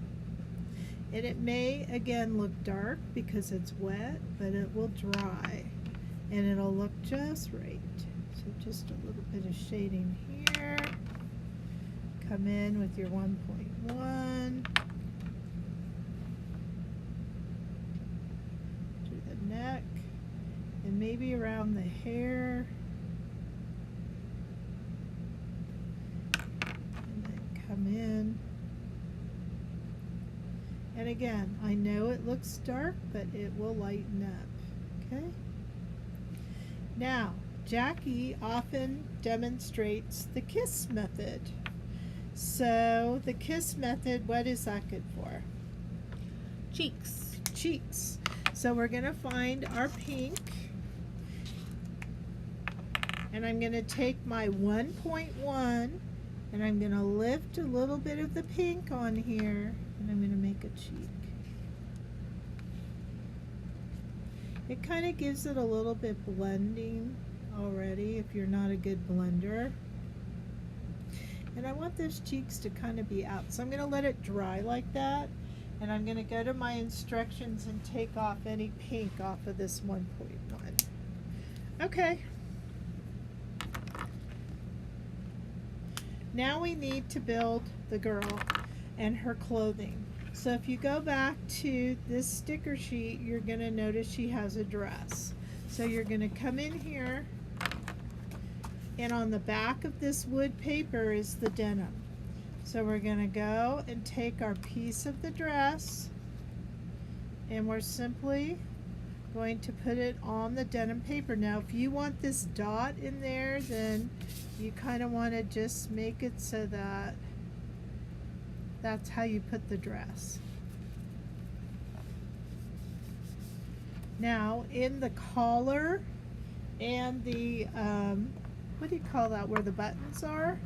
And it may again look dark because it's wet, but it will dry and it'll look just right. So just a little bit of shading here. Come in with your 1.1. Neck and maybe around the hair. again, I know it looks dark, but it will lighten up. Okay? Now, Jackie often demonstrates the kiss method. So, the kiss method, what is that good for? Cheeks. Cheeks. So, we're going to find our pink. And I'm going to take my 1.1 and I'm going to lift a little bit of the pink on here and I'm going to make a cheek. It kind of gives it a little bit blending already if you're not a good blender. And I want those cheeks to kind of be out. So I'm going to let it dry like that. And I'm going to go to my instructions and take off any pink off of this 1.1. Okay. Now we need to build the girl and her clothing. So if you go back to this sticker sheet, you're going to notice she has a dress. So you're going to come in here, and on the back of this wood paper is the denim. So we're going to go and take our piece of the dress, and we're simply going to put it on the denim paper. Now if you want this dot in there, then you kind of want to just make it so that that's how you put the dress. Now in the collar and the what do you call that, where the buttons are,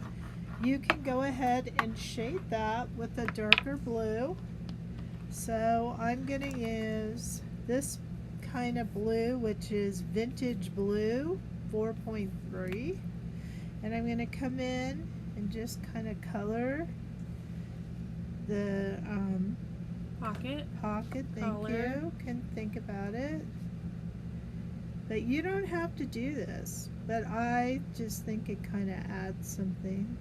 you can go ahead and shade that with a darker blue. So I'm going to use this kind of blue, which is vintage blue 4.3, and I'm going to come in and just kind of color the Pocket. Thank Color. you. Can think about it. But you don't have to do this, but I just think it kind of adds something.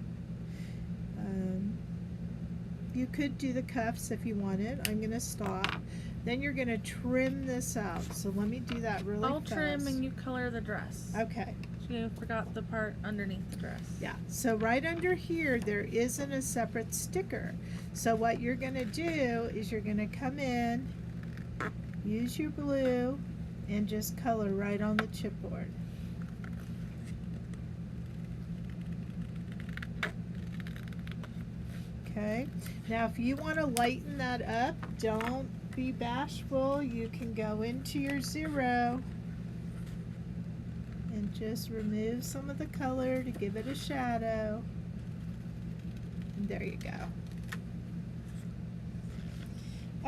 You could do the cuffs if you wanted. I'm going to stop. Then you're going to trim this out. So let me do that really fast. I'll trim and you color the dress. Okay. You forgot the part underneath the dress. Yeah. So right under here, there isn't a separate sticker. So what you're going to do is you're going to come in, use your blue, and just color right on the chipboard. Okay. Now if you want to lighten that up, don't be bashful. You can go into your 0 and just remove some of the color to give it a shadow. And there you go.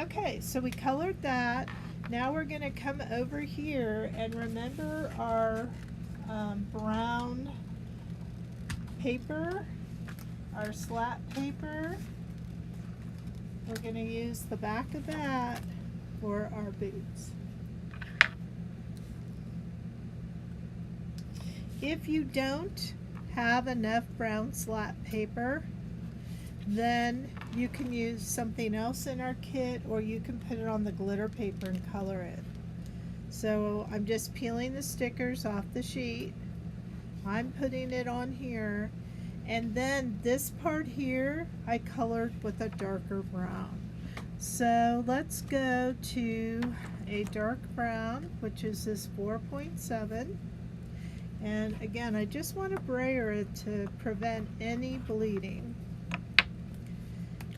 Okay, so we colored that. Now we're going to come over here and remember our brown paper, our slat paper. We're going to use the back of that for our boots. If you don't have enough brown slat paper, then you can use something else in our kit, or you can put it on the glitter paper and color it. So I'm just peeling the stickers off the sheet. I'm putting it on here, and then this part here I colored with a darker brown. So let's go to a dark brown, which is this 4.7. And again, I just want to brayer it to prevent any bleeding.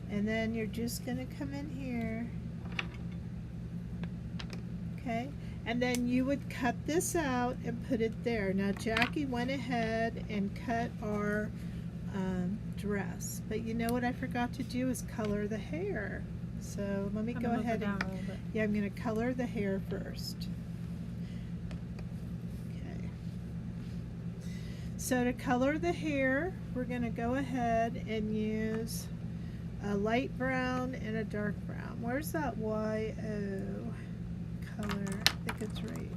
And then you're just going to come in here. Okay, and then you would cut this out and put it there. Now Jackie went ahead and cut our dress, but you know what I forgot to do is color the hair. So let me go ahead and yeah, I'm going to color the hair first. Okay. So to color the hair, we're going to go ahead and use a light brown and a dark brown. Where's that YO color? I think it's right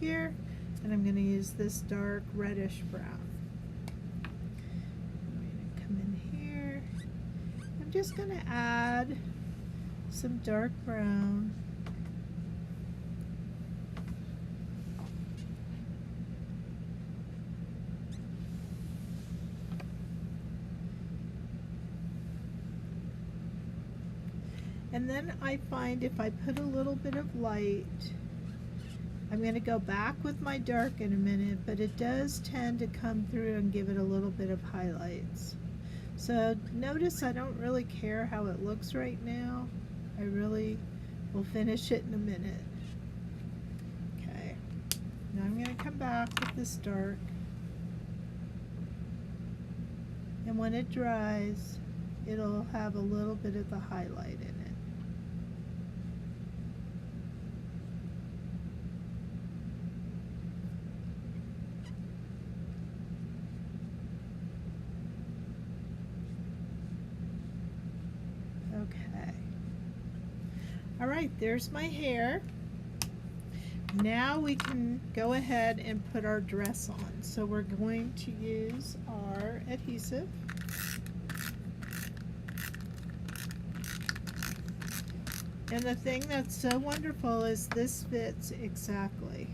here. And I'm going to use this dark reddish brown. I'm going to come in here. I'm just going to add some dark brown. And And then I find if I put a little bit of light, I'm going to go back with my dark in a minute, but it does tend to come through and give it a little bit of highlights. So notice I don't really care how it looks right now. I really will finish it in a minute. Okay, now I'm going to come back with this dark. And when it dries, it'll have a little bit of the highlight in it. Okay. All right, there's my hair. Now we can go ahead and put our dress on. So we're going to use our adhesive. And the thing that's so wonderful is this fits exactly.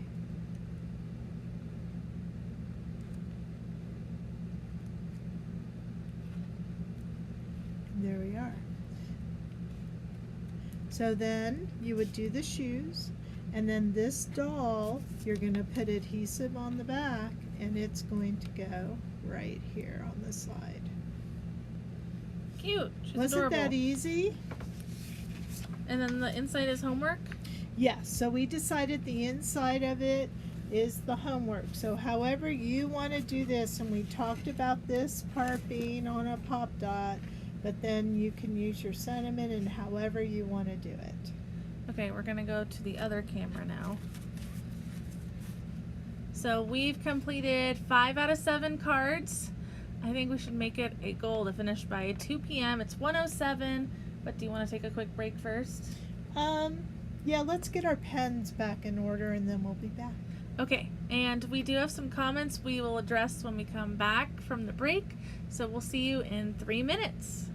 There we are. So then you would do the shoes, and then this doll, you're going to put adhesive on the back, and it's going to go right here on the side. Cute. She's Wasn't adorable. that easy? And then the inside is homework? Yes, so we decided the inside of it is the homework. So however you want to do this, and we talked about this part being on a pop dot, but then you can use your sentiment and however you want to do it. Okay, we're gonna go to the other camera now. So we've completed 5 out of 7 cards. I think we should make it a goal to finish by 2 p.m. It's 1:07, but do you want to take a quick break first? Yeah, let's get our pens back in order and then we'll be back. Okay, and we do have some comments we will address when we come back from the break. So we'll see you in 3 minutes.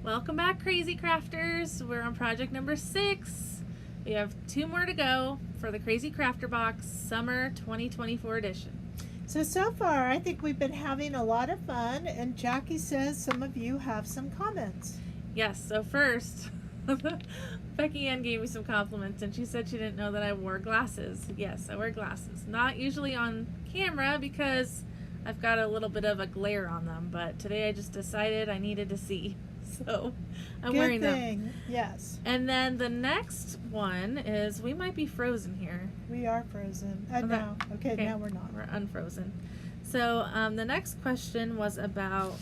Welcome back, Krazy Crafters. We're on project number 6. We have 2 more to go for the Krazy Krafter Box Summer 2024 edition. So far, I think we've been having a lot of fun, and Jackie says some of you have some comments. Yes, so first, Becky Ann gave me some compliments, and she said she didn't know that I wore glasses. Yes, I wear glasses. Not usually on camera because I've got a little bit of a glare on them, but today I just decided I needed to see. So I'm Good wearing thing. them. Yes, And then the next one is we might be frozen here. we are frozen. Okay. No. Okay, now we're not. We're unfrozen. So the next question was about,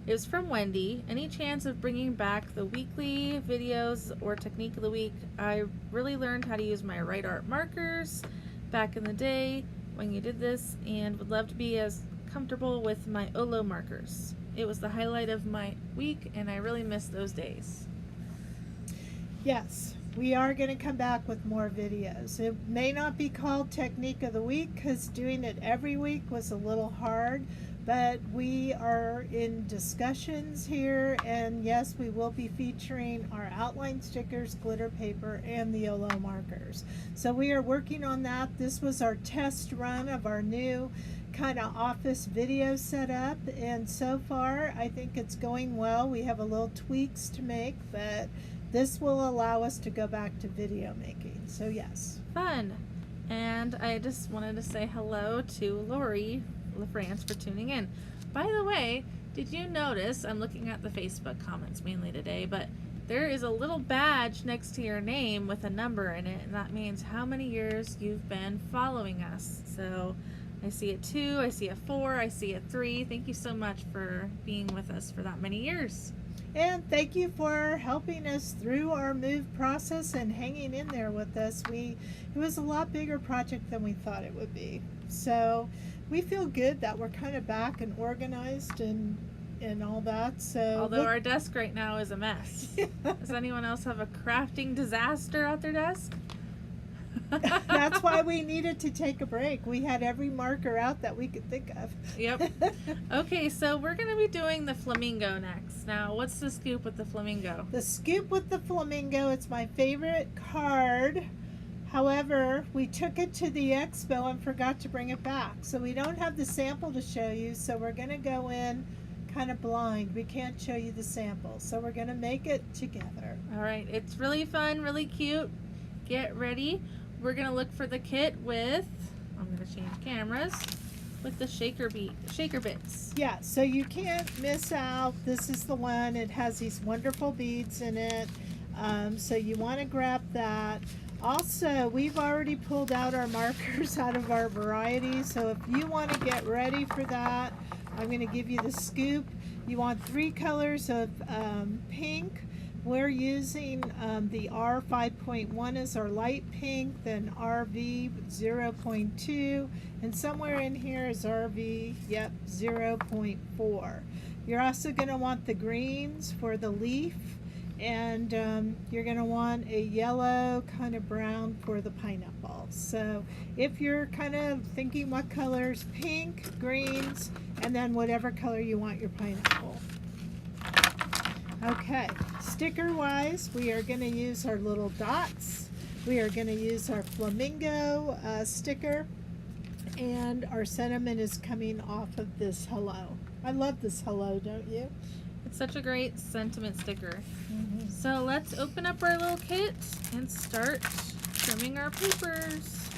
it was from Wendy. Any chance of bringing back the weekly videos or technique of the week? I really learned how to use my Right Art markers back in the day when you did this, and would love to be as comfortable with my Olo markers. It was the highlight of my week, and I really miss those days. Yes, we are going to come back with more videos. It may not be called Technique of the Week because doing it every week was a little hard, but we are in discussions here, and yes, we will be featuring our outline stickers, glitter paper, and the Olo markers. So we are working on that. This was our test run of our new kind of office video setup, and so far I think it's going well. We have a little tweaks to make, but this will allow us to go back to video making. So yes. Fun. And I just wanted to say hello to Lori LaFrance for tuning in. By the way, did you notice, I'm looking at the Facebook comments mainly today, but there is a little badge next to your name with a number in it, and that means how many years you've been following us. So I see a 2, I see a 4, I see a 3. Thank you so much for being with us for that many years. And thank you for helping us through our move process and hanging in there with us. It was a lot bigger project than we thought it would be. So we feel good that we're kind of back and organized and all that. So although our desk right now is a mess. Does anyone else have a crafting disaster at their desk? That's why we needed to take a break. We had every marker out that we could think of. Yep. Okay, so we're going to be doing the flamingo next. Now, what's the scoop with the flamingo? The scoop with the flamingo, it's my favorite card. However, we took it to the expo and forgot to bring it back. So we don't have the sample to show you, so we're going to go in kind of blind. We can't show you the sample. So we're going to make it together. All right, it's really fun, really cute. Get ready. We're going to look for the kit with, I'm going to change cameras, with the shaker bits. Yeah, so you can't miss out. This is the one. It has these wonderful beads in it. So you want to grab that. Also, we've already pulled out our markers out of our variety. So if you want to get ready for that, I'm going to give you the scoop. You want 3 colors of pink. We're using the R5.1 as our light pink, then RV 0.2, and somewhere in here is RV, yep, 0.4. You're also going to want the greens for the leaf, and you're going to want a yellow, kind of brown for the pineapple. So if you're kind of thinking what colors, pink, greens, and then whatever color you want your pineapple. Okay, sticker wise, we are going to use our little dots. We are going to use our flamingo sticker, and our sentiment is coming off of this hello. I love this hello, don't you? It's such a great sentiment sticker. So let's open up our little kit and start trimming our papers.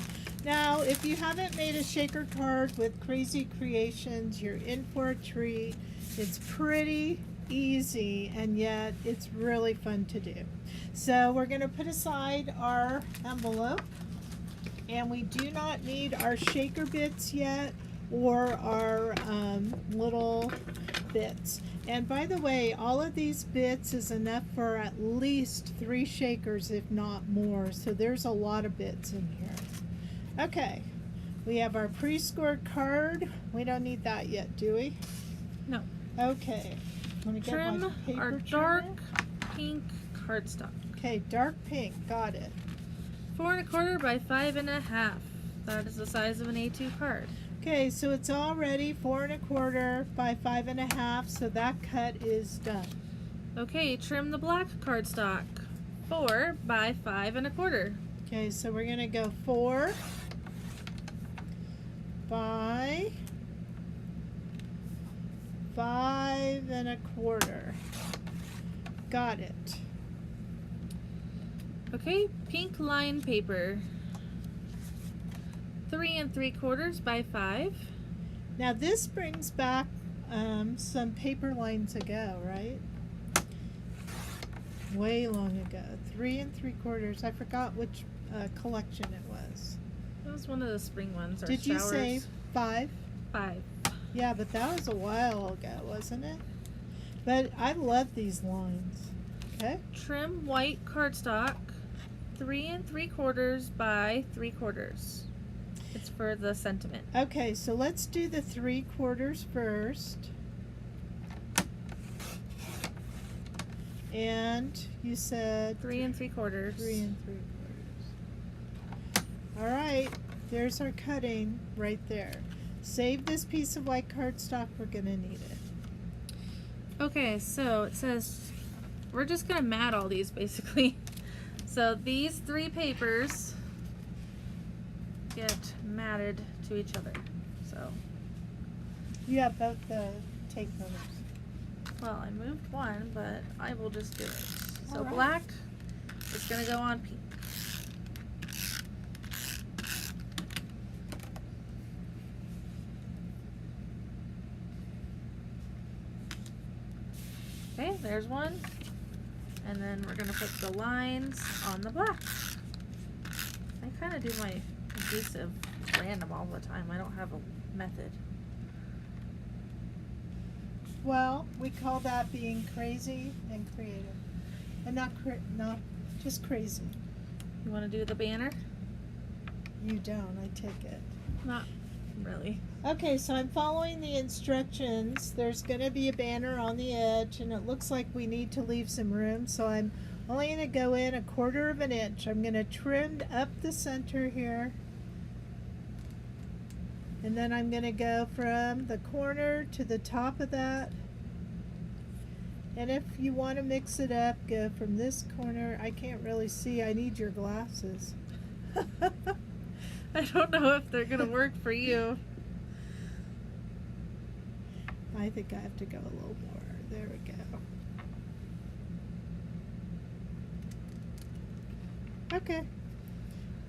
Now, if you haven't made a shaker card with Krazy Creations, you're in for a treat. It's pretty easy, and yet it's really fun to do. So we're going to put aside our envelope, and we do not need our shaker bits yet or our little bits. And by the way, all of these bits is enough for at least 3 shakers, if not more. So there's a lot of bits in here. Okay, we have our pre-scored card. We don't need that yet, do we? No. Okay. Let me get Trim my paper our trimmer. dark pink cardstock. Okay, dark pink. Got it. 4 1/4 by 5 1/2. That is the size of an A2 card. Okay, so it's already 4 1/4 by 5 1/2, so that cut is done. Okay, trim the black cardstock. 4 by 5 1/4. Okay, so we're gonna go 4 by 5 1/4. Got it. Okay, pink line paper. 3 3/4 by 5. Now this brings back some paper lines ago, right? Way long ago. 3 3/4. I forgot which collection it was. That was one of the spring ones. Or Did you say 5? 5? Yeah, but that was a while ago, wasn't it? But I love these lines. Okay. Trim white cardstock. 3 3/4 by 3/4. It's for the sentiment. Okay, so let's do the 3/4 first. And you said 3 3/4. 3 3/4. All right, there's our cutting right there. Save this piece of white cardstock. We're gonna need it. Okay, so it says we're just gonna mat all these basically. So these 3 papers get matted to each other. So, You have both the tape runners. well, I moved one, but I will just do it. So All right. black is gonna go on pink. Okay, there's one. And then we're gonna put the lines on the black. I kind of do my adhesive random all the time. I don't have a method. Well, we call that being crazy and creative, and not just crazy. You want to do the banner? You don't. I take it. Not really. Okay, so I'm following the instructions. There's going to be a banner on the edge, and it looks like we need to leave some room, so I'm only going to go in 1/4 of an inch. I'm going to trim up the center here, and then I'm going to go from the corner to the top of that. And if you want to mix it up, go from this corner. I can't really see. I need your glasses. I don't know if they're gonna work for you. I think I have to go a little more. There we go. Okay.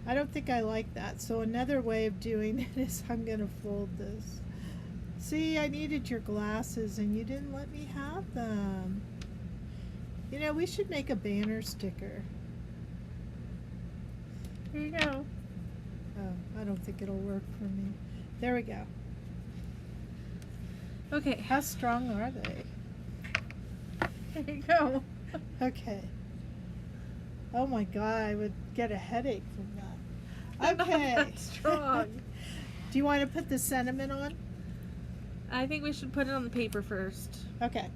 I don't think I like that. So another way of doing it is I'm going to fold this. See, I needed your glasses and you didn't let me have them. You know, we should make a banner sticker. Here you go. Oh, I don't think it'll work for me. There we go. Okay. How strong are they? Here you go. Okay. Oh my God, I would get a headache from that. They're not Okay. that strong. Do you want to put the sentiment on? I think we should put it on the paper first. Okay.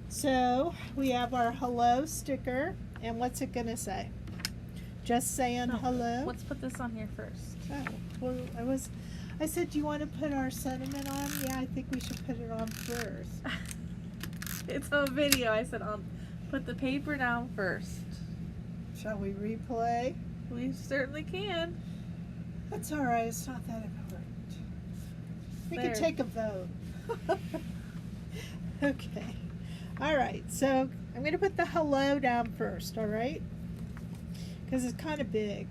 So we have our hello sticker, and what's it gonna say? Just saying No, hello. Let's put this on here first. Oh, well, I said, do you want to put our sentiment on? Yeah, I think we should put it on first. It's on video. I said I'll put the paper down first. Shall we replay? We certainly can. That's all right. It's not that important. We There. can take a vote. Okay. All right. So I'm going to put the hello down first. All right. Because it's kind of big.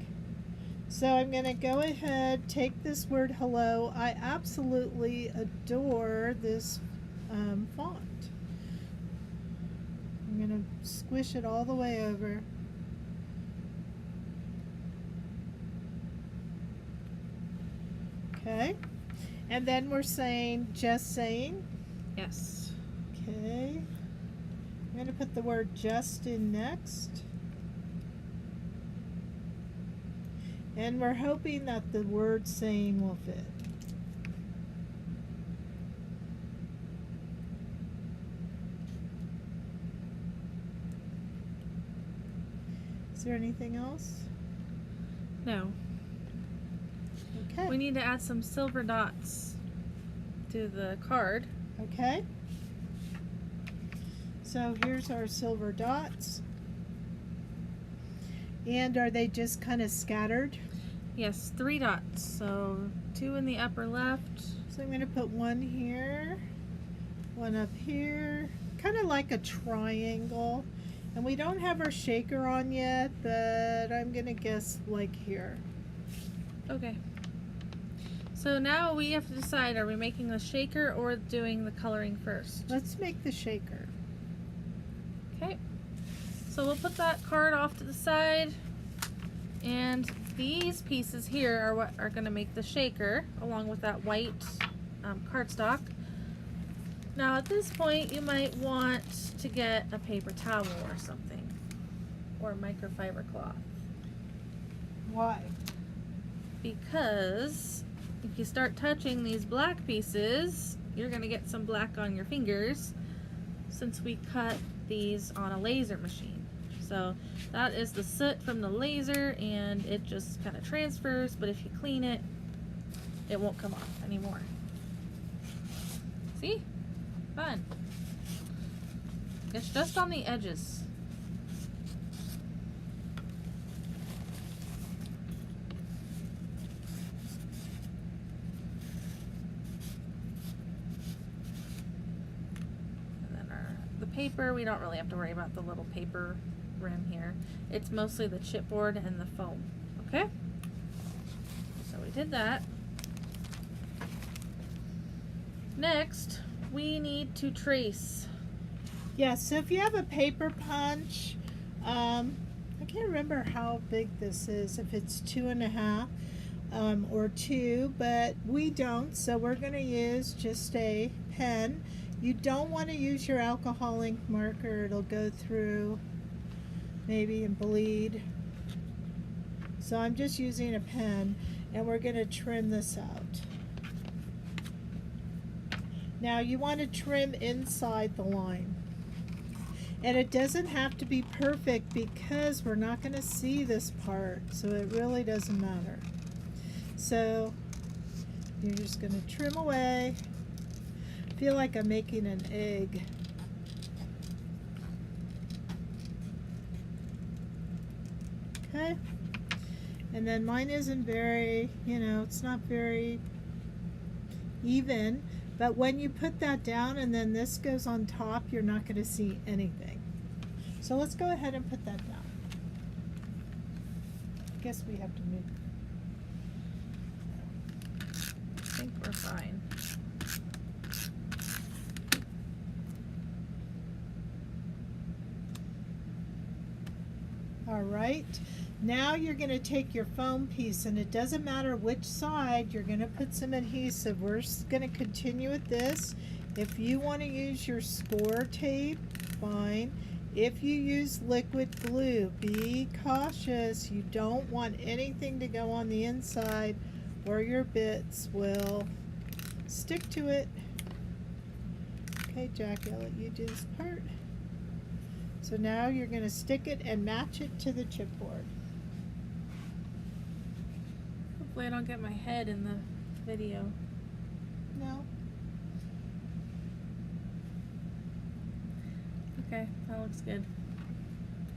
So I'm going to go ahead, take this word hello. I absolutely adore this font. I'm going to squish it all the way over. Okay. And then we're saying, just saying. Yes. Okay. I'm going to put the word just in next. And we're hoping that the word saying will fit. Is there anything else? No. Okay. We need to add some silver dots to the card. Okay. So here's our silver dots. And are they just kind of scattered? Yes, 3 dots. So 2 in the upper left. So I'm going to put one here, one up here, kind of like a triangle. And we don't have our shaker on yet, but I'm going to guess like here. Okay. So now we have to decide, are we making the shaker or doing the coloring first? Let's make the shaker. Okay. So we'll put that card off to the side. And these pieces here are what are going to make the shaker, along with that white cardstock. Now at this point, you might want to get a paper towel or something, or microfiber cloth. Why? Because if you start touching these black pieces, you're going to get some black on your fingers, since we cut these on a laser machine. So that is the soot from the laser, and it just kind of transfers, but if you clean it, it won't come off anymore. See? Fun. It's just on the edges. And then the paper, we don't really have to worry about the little paper rim here. It's mostly the chipboard and the foam. Okay? So we did that. Next, we need to trace. Yeah, so if you have a paper punch, I can't remember how big this is, if it's 2.5 or 2, but we don't, so we're going to use just a pen. You don't want to use your alcohol ink marker, it'll go through maybe and bleed. So I'm just using a pen, and we're going to trim this out. Now you want to trim inside the line. And it doesn't have to be perfect because we're not going to see this part, so it really doesn't matter. So you're just going to trim away. I feel like I'm making an egg. Okay. And then mine isn't very, it's not very even. But when you put that down and then this goes on top, you're not going to see anything. So let's go ahead and put that down. I guess we have to move. I think we're fine. All right. Now you're going to take your foam piece, and it doesn't matter which side, you're going to put some adhesive. We're going to continue with this. If you want to use your score tape, fine. If you use liquid glue, be cautious. You don't want anything to go on the inside or your bits will stick to it. Okay, Jackie, I'll let you do this part. So now you're going to stick it and match it to the chipboard. Hopefully I don't get my head in the video. No. Okay, that looks good.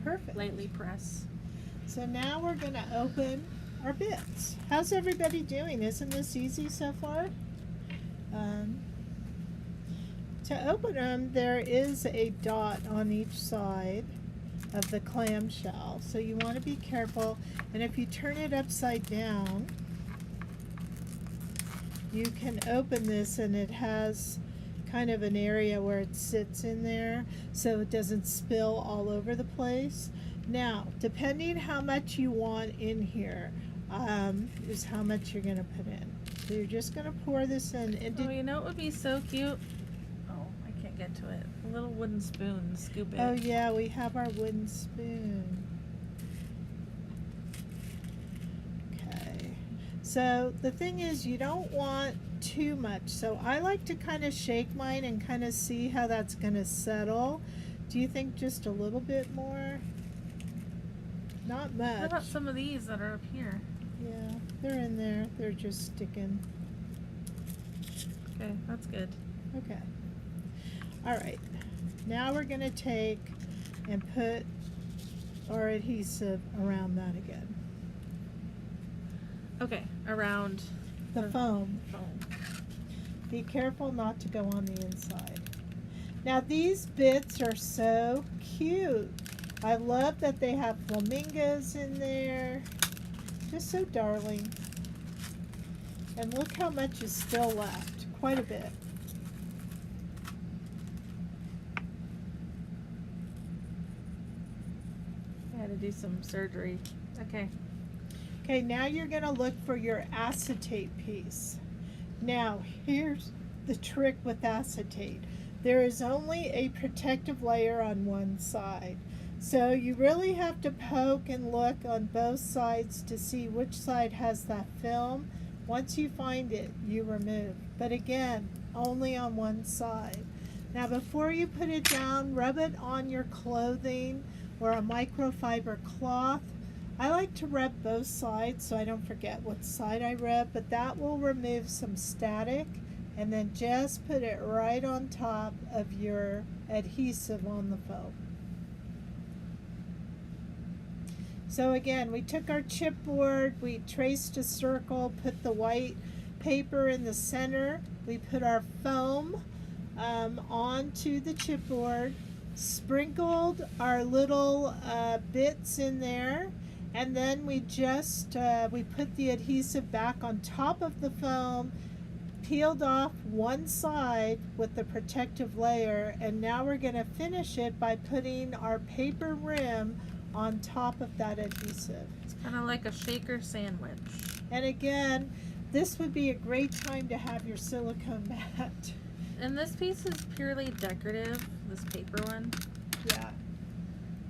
Perfect. Lightly press. So now we're going to open our bits. How's everybody doing? Isn't this easy so far? To open them, there is a dot on each side of the clamshell, so you want to be careful. And if you turn it upside down, you can open this, and it has kind of an area where it sits in there so it doesn't spill all over the place. Now, depending how much you want in here, is how much you're going to put in. So you're just going to pour this in. And Oh, you know what would be so cute? Oh, I can't get to it. A little wooden spoon, scoop it. oh yeah, we have our wooden spoon. Okay. So the thing is, you don't want too much. So I like to kind of shake mine and kind of see how that's going to settle. Do you think just a little bit more? Not much. What about some of these that are up here? Yeah, they're in there. They're just sticking. Okay, that's good. Okay. All right. Now we're going to take and put our adhesive around that again. Okay, around The foam. foam. Be careful not to go on the inside. Now these bits are so cute. I love that they have flamingos in there. Just so darling. And look how much is still left. Quite a bit. I had to do some surgery. Okay. Okay, now you're going to look for your acetate piece. Now, here's the trick with acetate. There is only a protective layer on one side. So you really have to poke and look on both sides to see which side has that film. Once you find it, you remove. But again, only on one side. Now before you put it down, rub it on your clothing or a microfiber cloth. I like to rub both sides so I don't forget what side I rub, but that will remove some static. And then just put it right on top of your adhesive on the foam. So again, we took our chipboard, we traced a circle, put the white paper in the center, we put our foam onto the chipboard, sprinkled our little bits in there, and then we just we put the adhesive back on top of the foam, peeled off one side with the protective layer, and now we're going to finish it by putting our paper rim on top of that adhesive. It's kind of like a shaker sandwich. And again, this would be a great time to have your silicone mat. And this piece is purely decorative, this paper one, Yeah.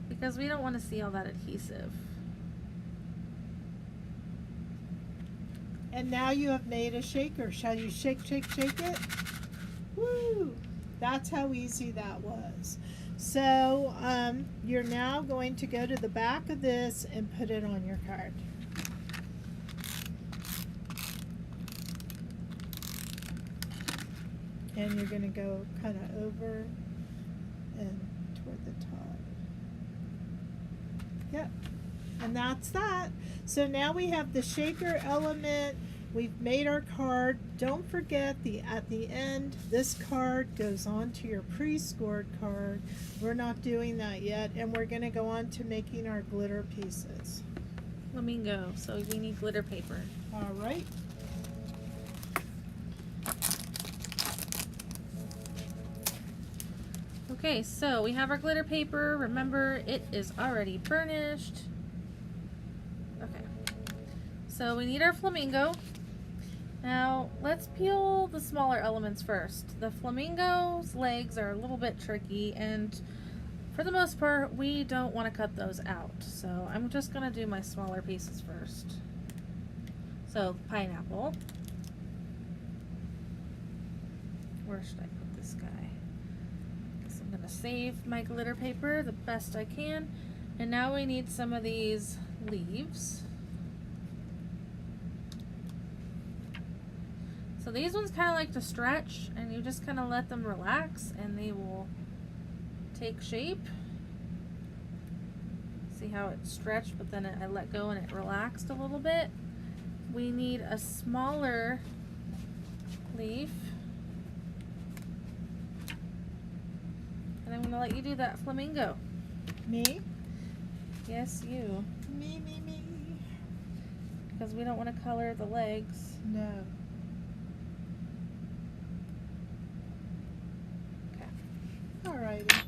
because we don't want to see all that adhesive. And now you have made a shaker. Shall you shake, shake, shake it? Woo! That's how easy that was. So you're now going to go to the back of this and put it on your card. And you're going to go kind of over and toward the top. Yep. And that's that. So now we have the shaker element. We've made our card. Don't forget at the end, this card goes on to your pre-scored card. We're not doing that yet, and we're going to go on to making our glitter pieces. Flamingo, so we need glitter paper. All right. Okay, so we have our glitter paper. Remember, it is already burnished. Okay, so we need our flamingo. Now, let's peel the smaller elements first. The flamingo's legs are a little bit tricky, and for the most part, we don't want to cut those out. So I'm just going to do my smaller pieces first. So, pineapple. Where should I put this guy? Guess I'm going to save my glitter paper the best I can. And now we need some of these leaves. So these ones kind of like to stretch, and you just kind of let them relax and they will take shape. See how it stretched, but then I let go and it relaxed a little bit. We need a smaller leaf. And I'm going to let you do that flamingo. Me? Yes, you. Me. Because we don't want to color the legs. No. Alrighty.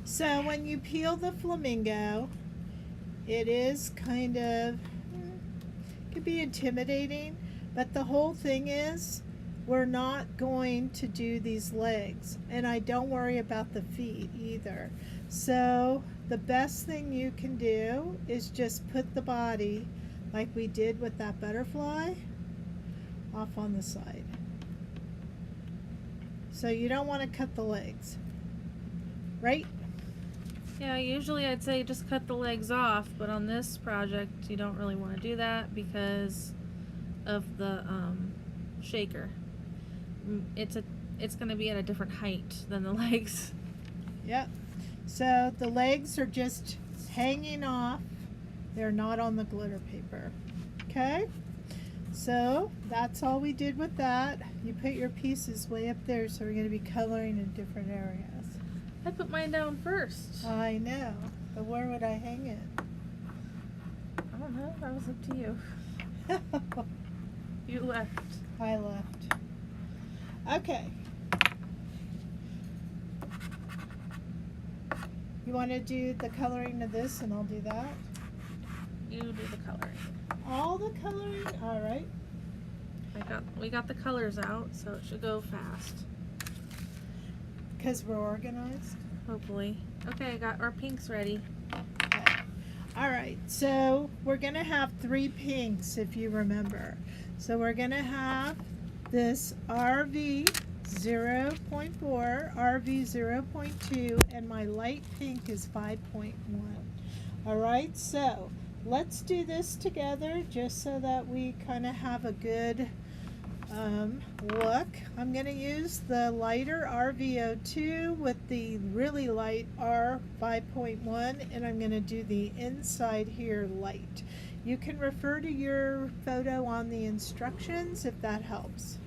So when you peel the flamingo, it is kind of, could be intimidating, but the whole thing is we're not going to do these legs, and I don't worry about the feet either. So the best thing you can do is just put the body, like we did with that butterfly, off on the side. So you don't want to cut the legs, right? Yeah, usually I'd say just cut the legs off, but on this project you don't really want to do that because of the shaker. it's gonna be at a different height than the legs. Yep. So the legs are just hanging off. They're not on the glitter paper. Okay? So that's all we did with that. You put your pieces way up there, so we're going to be coloring in different areas. I put mine down first. I know, but where would I hang it? I don't know. That was up to you. You left. I left. Okay. You want to do the coloring of this and I'll do that? You do the coloring. All the coloring? All right. We got the colors out, so it should go fast. Because we're organized? Hopefully. Okay, I got our pinks ready. Okay. All right, so we're going to have 3 pinks if you remember. So we're going to have this RV 0.4, RV 0.2, and my light pink is 5.1. All right, so let's do this together just so that we kind of have a good look. I'm going to use the lighter RV02 with the really light R5.1, and I'm going to do the inside here light. You can refer to your photo on the instructions if that helps.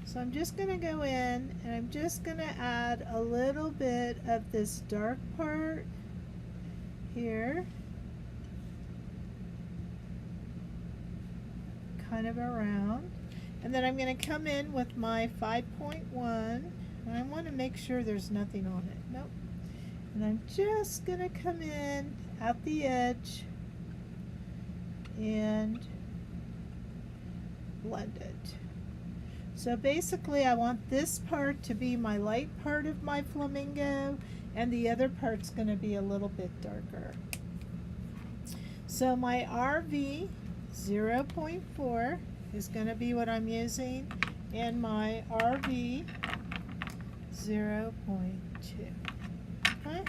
So I'm just going to go in and I'm just going to add a little bit of this dark part here, kind of around, and then I'm going to come in with my 5.1, and I want to make sure there's nothing on it. Nope. And I'm just going to come in at the edge and blend it. So basically I want this part to be my light part of my flamingo, and the other part's going to be a little bit darker. So my RV 0.4 is going to be what I'm using, and my RV 0.2. Okay?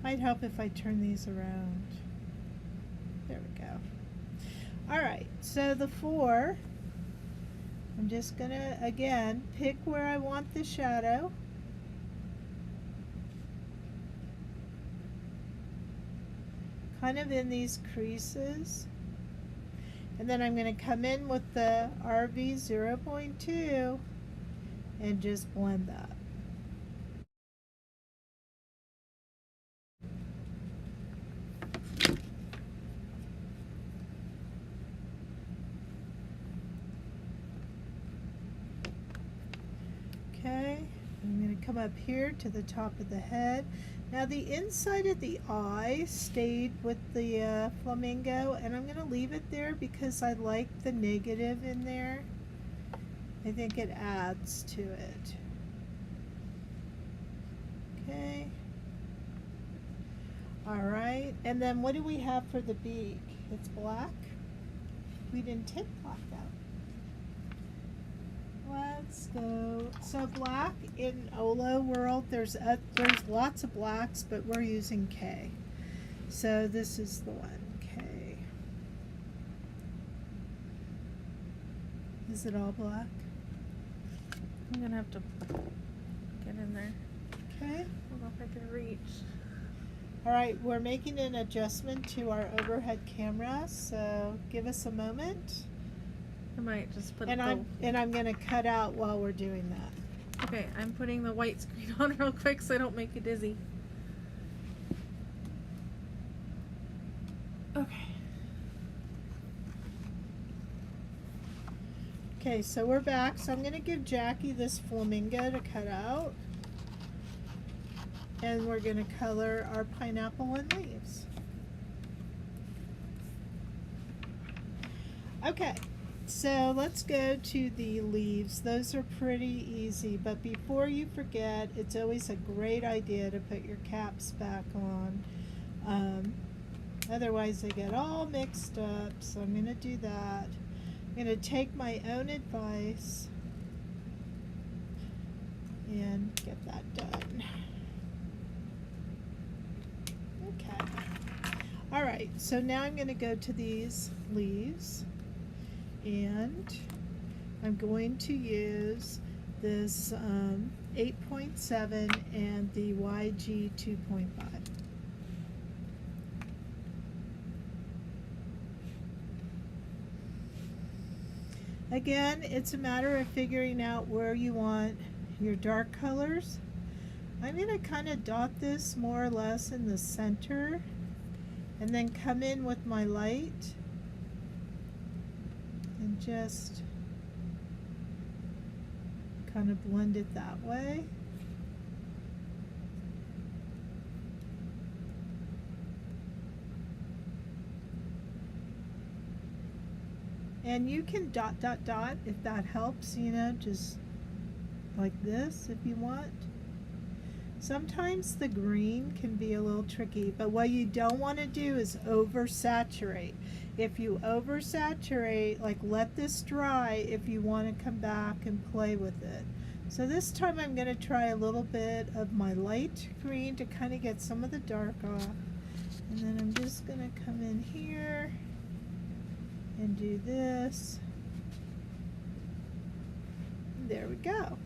Might help if I turn these around. There we go. Alright, so the 4, I'm just going to, again, pick where I want the shadow. Kind of in these creases. And then I'm going to come in with the RV 0.2 and just blend that. Okay, I'm going to come up here to the top of the head. Now the inside of the eye stayed with the flamingo, and I'm going to leave it there because I like the negative in there. I think it adds to it. Okay. Alright, and then what do we have for the beak? It's black. We didn't take black out. Let's go. So black in Olo world, there's lots of blacks, but we're using K. So this is the one, K. Is it all black? I'm gonna have to get in there. Okay. I don't know if I can reach. All right, we're making an adjustment to our overhead camera, so give us a moment. I might just put And I'm gonna cut out while we're doing that. Okay, I'm putting the white screen on real quick so I don't make you dizzy. Okay. Okay, so we're back. So I'm gonna give Jackie this flamingo to cut out. And we're gonna color our pineapple and leaves. Okay. So let's go to the leaves. Those are pretty easy, but before you forget, it's always a great idea to put your caps back on. Otherwise they get all mixed up, so I'm going to do that. I'm going to take my own advice and get that done. Okay. All right, so now I'm going to go to these leaves, and I'm going to use this 8.7 and the YG 2.5. Again, it's a matter of figuring out where you want your dark colors. I'm going to kind of dot this more or less in the center and then come in with my light and just kind of blend it that way. And you can dot, dot, dot if that helps, you know, just like this if you want. Sometimes the green can be a little tricky, but what you don't want to do is oversaturate. If you oversaturate, like let this dry if you want to come back and play with it. So this time I'm going to try a little bit of my light green to kind of get some of the dark off. And then I'm just going to come in here and do this. There we go.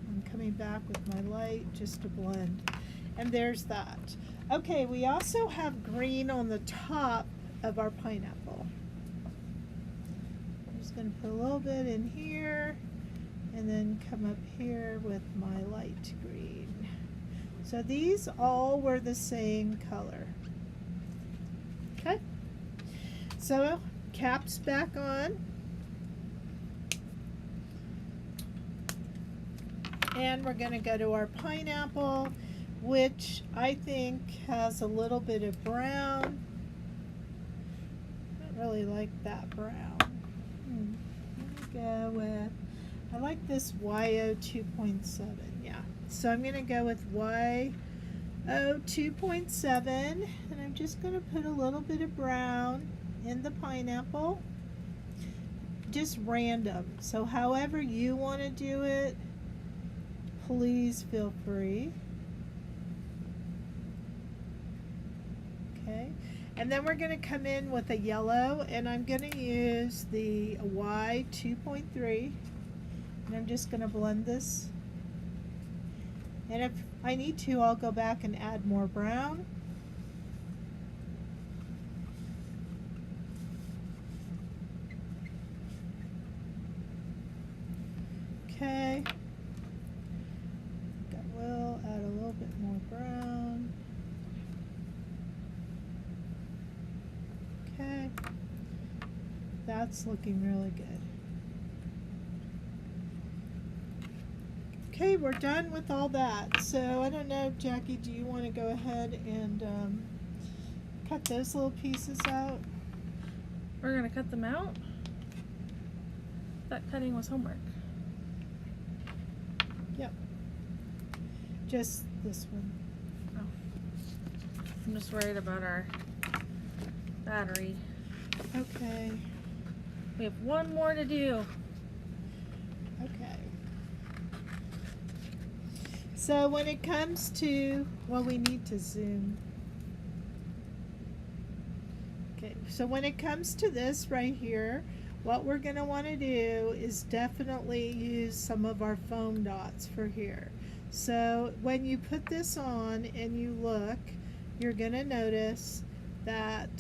I'm coming back with my light just to blend. And there's that. Okay, we also have green on the top of our pineapple. I'm just going to put a little bit in here and then come up here with my light green. So these all were the same color. Okay, so caps back on, and we're going to go to our pineapple, which I think has a little bit of brown. I don't really like that brown. Let me go with, I like this YO 2.7, yeah. So I'm going to go with YO 2.7, and I'm just going to put a little bit of brown in the pineapple, just random. So however you want to do it, please feel free. Okay, and then we're going to come in with a yellow, and I'm going to use the Y 2.3, and I'm just going to blend this. And if I need to, I'll go back and add more brown. Okay. I will add a little bit more brown. Okay. That's looking really good. Okay, we're done with all that. So I don't know, Jackie, do you want to go ahead and cut those little pieces out? We're gonna cut them out? That cutting was homework. Yep. Just this one. Oh. I'm just worried about our battery. Okay. We have one more to do. Okay. So when it comes to, well, we need to zoom. Okay, so when it comes to this right here, what we're going to want to do is definitely use some of our foam dots for here. So when you put this on and you look, you're going to notice that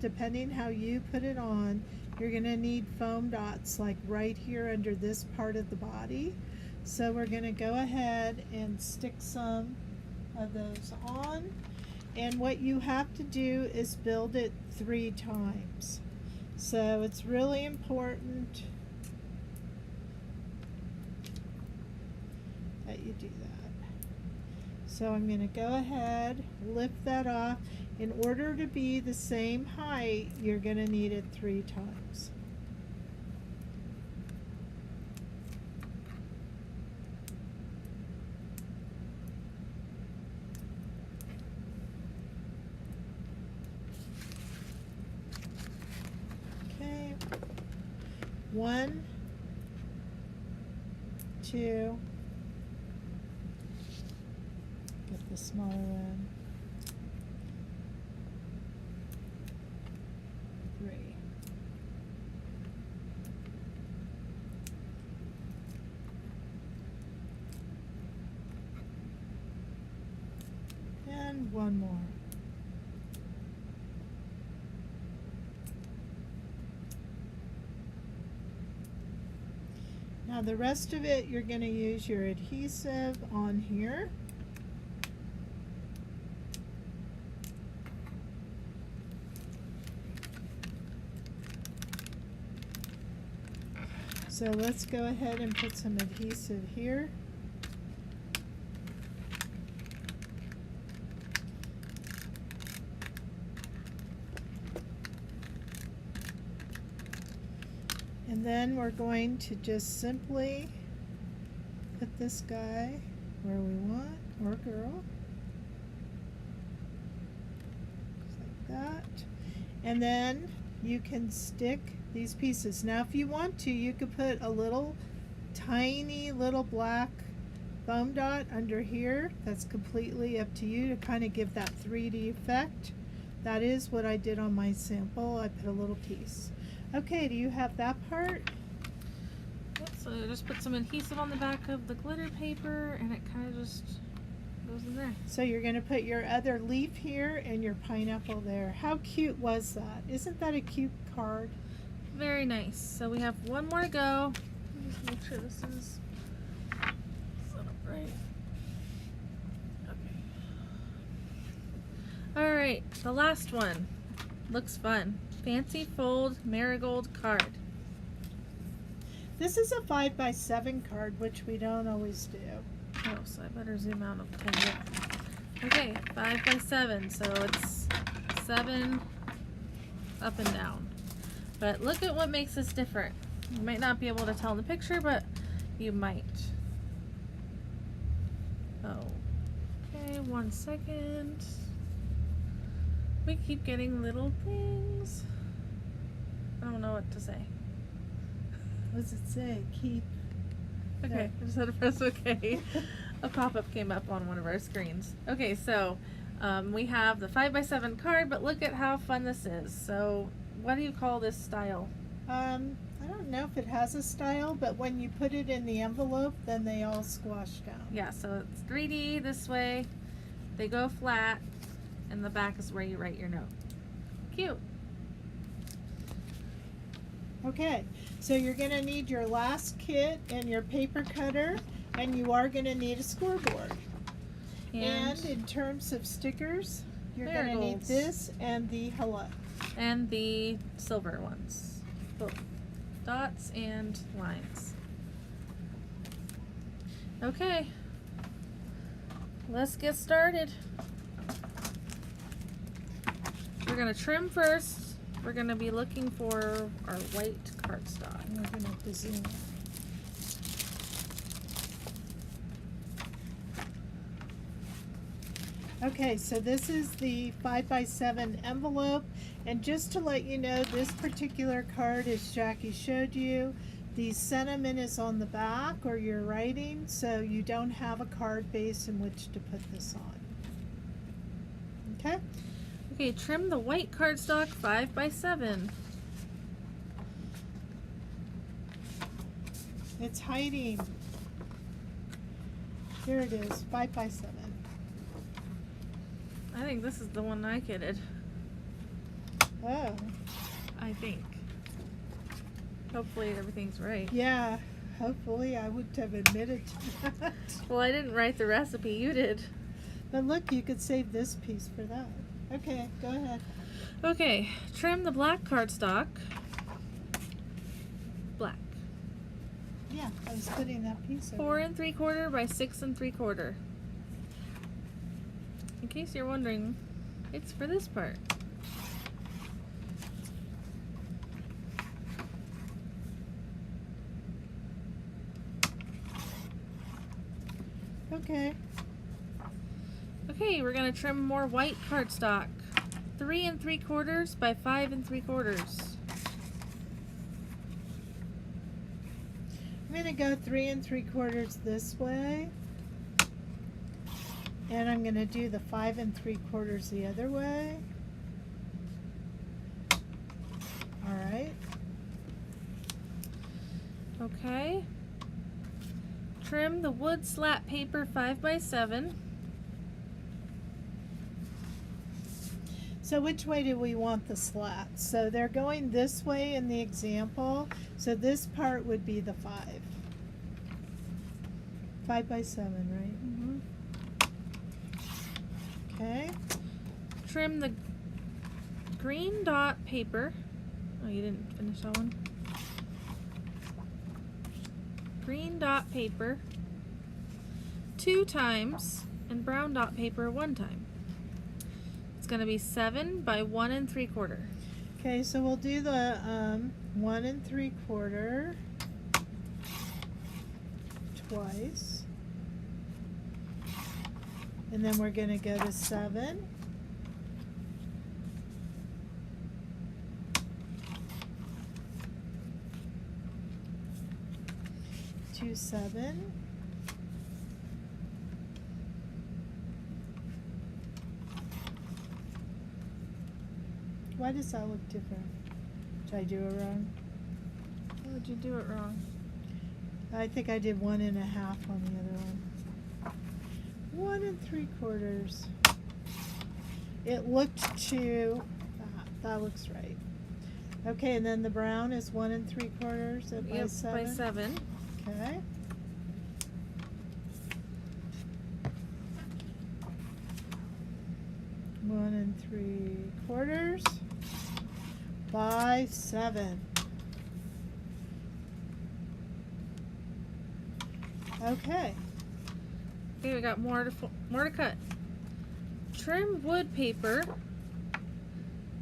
depending how you put it on, you're going to need foam dots like right here under this part of the body. So we're going to go ahead and stick some of those on. And what you have to do is build it 3 times. So it's really important that you do that. So I'm going to go ahead, lift that off. In order to be the same height, you're going to need it 3 times. Okay. 1, 2, the smaller one. 3. And one more. Now the rest of it, you're going to use your adhesive on here. So let's go ahead and put some adhesive here. And then we're going to just simply put this guy where we want, or girl. Just like that. And then you can stick these pieces. Now if you want to, you could put a little tiny little black foam dot under here. That's completely up to you to kind of give that 3D effect. That is what I did on my sample. I put a little piece. Okay, do you have that part? Yep, so just put some adhesive on the back of the glitter paper and it kind of just goes in there. So you're going to put your other leaf here and your pineapple there. How cute was that? Isn't that a cute card? Very nice. So we have one more to go. Let me just make sure this is set up right. Okay. Alright, the last one. Looks fun. Fancy fold marigold card. This is a 5x7 card, which we don't always do. Oh, so I better zoom out of 10 yet. Okay, 5x7, so it's 7 up and down. But look at what makes this different. You might not be able to tell in the picture, but you might. Oh, okay, 1 second. We keep getting little things. I don't know what to say. What does it say? Keep. Okay, I just had to press OK. A pop-up came up on one of our screens. Okay, so we have the 5x7 card, but look at how fun this is. So what do you call this style? I don't know if it has a style, but when you put it in the envelope, then they all squash down. Yeah, so it's 3D this way. They go flat, and the back is where you write your note. Cute. Okay, so you're going to need your last kit and your paper cutter, and you are going to need a scoreboard. And in terms of stickers, you're going to need this and the hello. And the silver ones. Both dots and lines. Okay. Let's get started. We're going to trim first. We're going to be looking for our white cardstock. And we're going to have to zoom. Okay, so this is the 5x7 envelope, and just to let you know, this particular card, as Jackie showed you, the sentiment is on the back or your writing, so you don't have a card base in which to put this on. Okay? Okay, trim the white cardstock 5x7. It's hiding. Here it is, 5x7. I think this is the one I kitted. Oh. I think. Hopefully everything's right. Yeah, hopefully I wouldn't have admitted to that. Well, I didn't write the recipe, you did. But look, you could save this piece for that. Okay, go ahead. Okay, trim the black cardstock. Black. Yeah, I was putting that piece over. 4 3/4 by 6 3/4. In case you're wondering, it's for this part. Okay. Okay, we're gonna trim more white cardstock. 3 3/4 by 5 3/4. I'm going to go 3 3/4 this way. And I'm going to do the 5 3/4 the other way. All right. Okay. Trim the wood slat paper 5 by 7. So which way do we want the slats? So they're going this way in the example. So this part would be the 5. 5 by 7, right? Okay. Trim the green dot paper. Oh, you didn't finish that one. Green dot paper 2 times and brown dot paper 1 time. It's going to be 7 by 1 3/4. Okay, so we'll do the 1 3/4 twice. And then we're going to go to 7. To 7. Why does that look different? Did I do it wrong? How did you do it wrong? I think I did 1 1/2 on the other one. 1 3/4. It looked to that looks right. Okay, and then the brown is 1 3/4 by Yep, 7. by 7. Okay. One 3/4 by 7. Okay. Okay, we got more to cut. Trim wood paper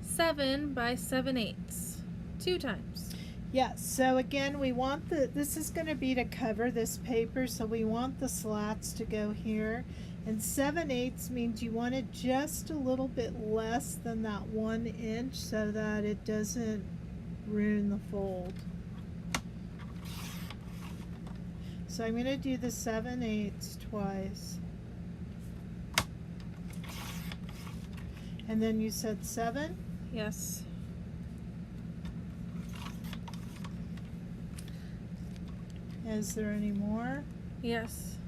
7 by 7/8. 2 times. Yes, so again, we want this is going to be to cover this paper, so we want the slats to go here. And 7/8 means you want it just a little bit less than that 1 inch so that it doesn't ruin the fold. So I'm going to do the 7/8 twice. And then you said 7? Yes. Is there any more? Yes.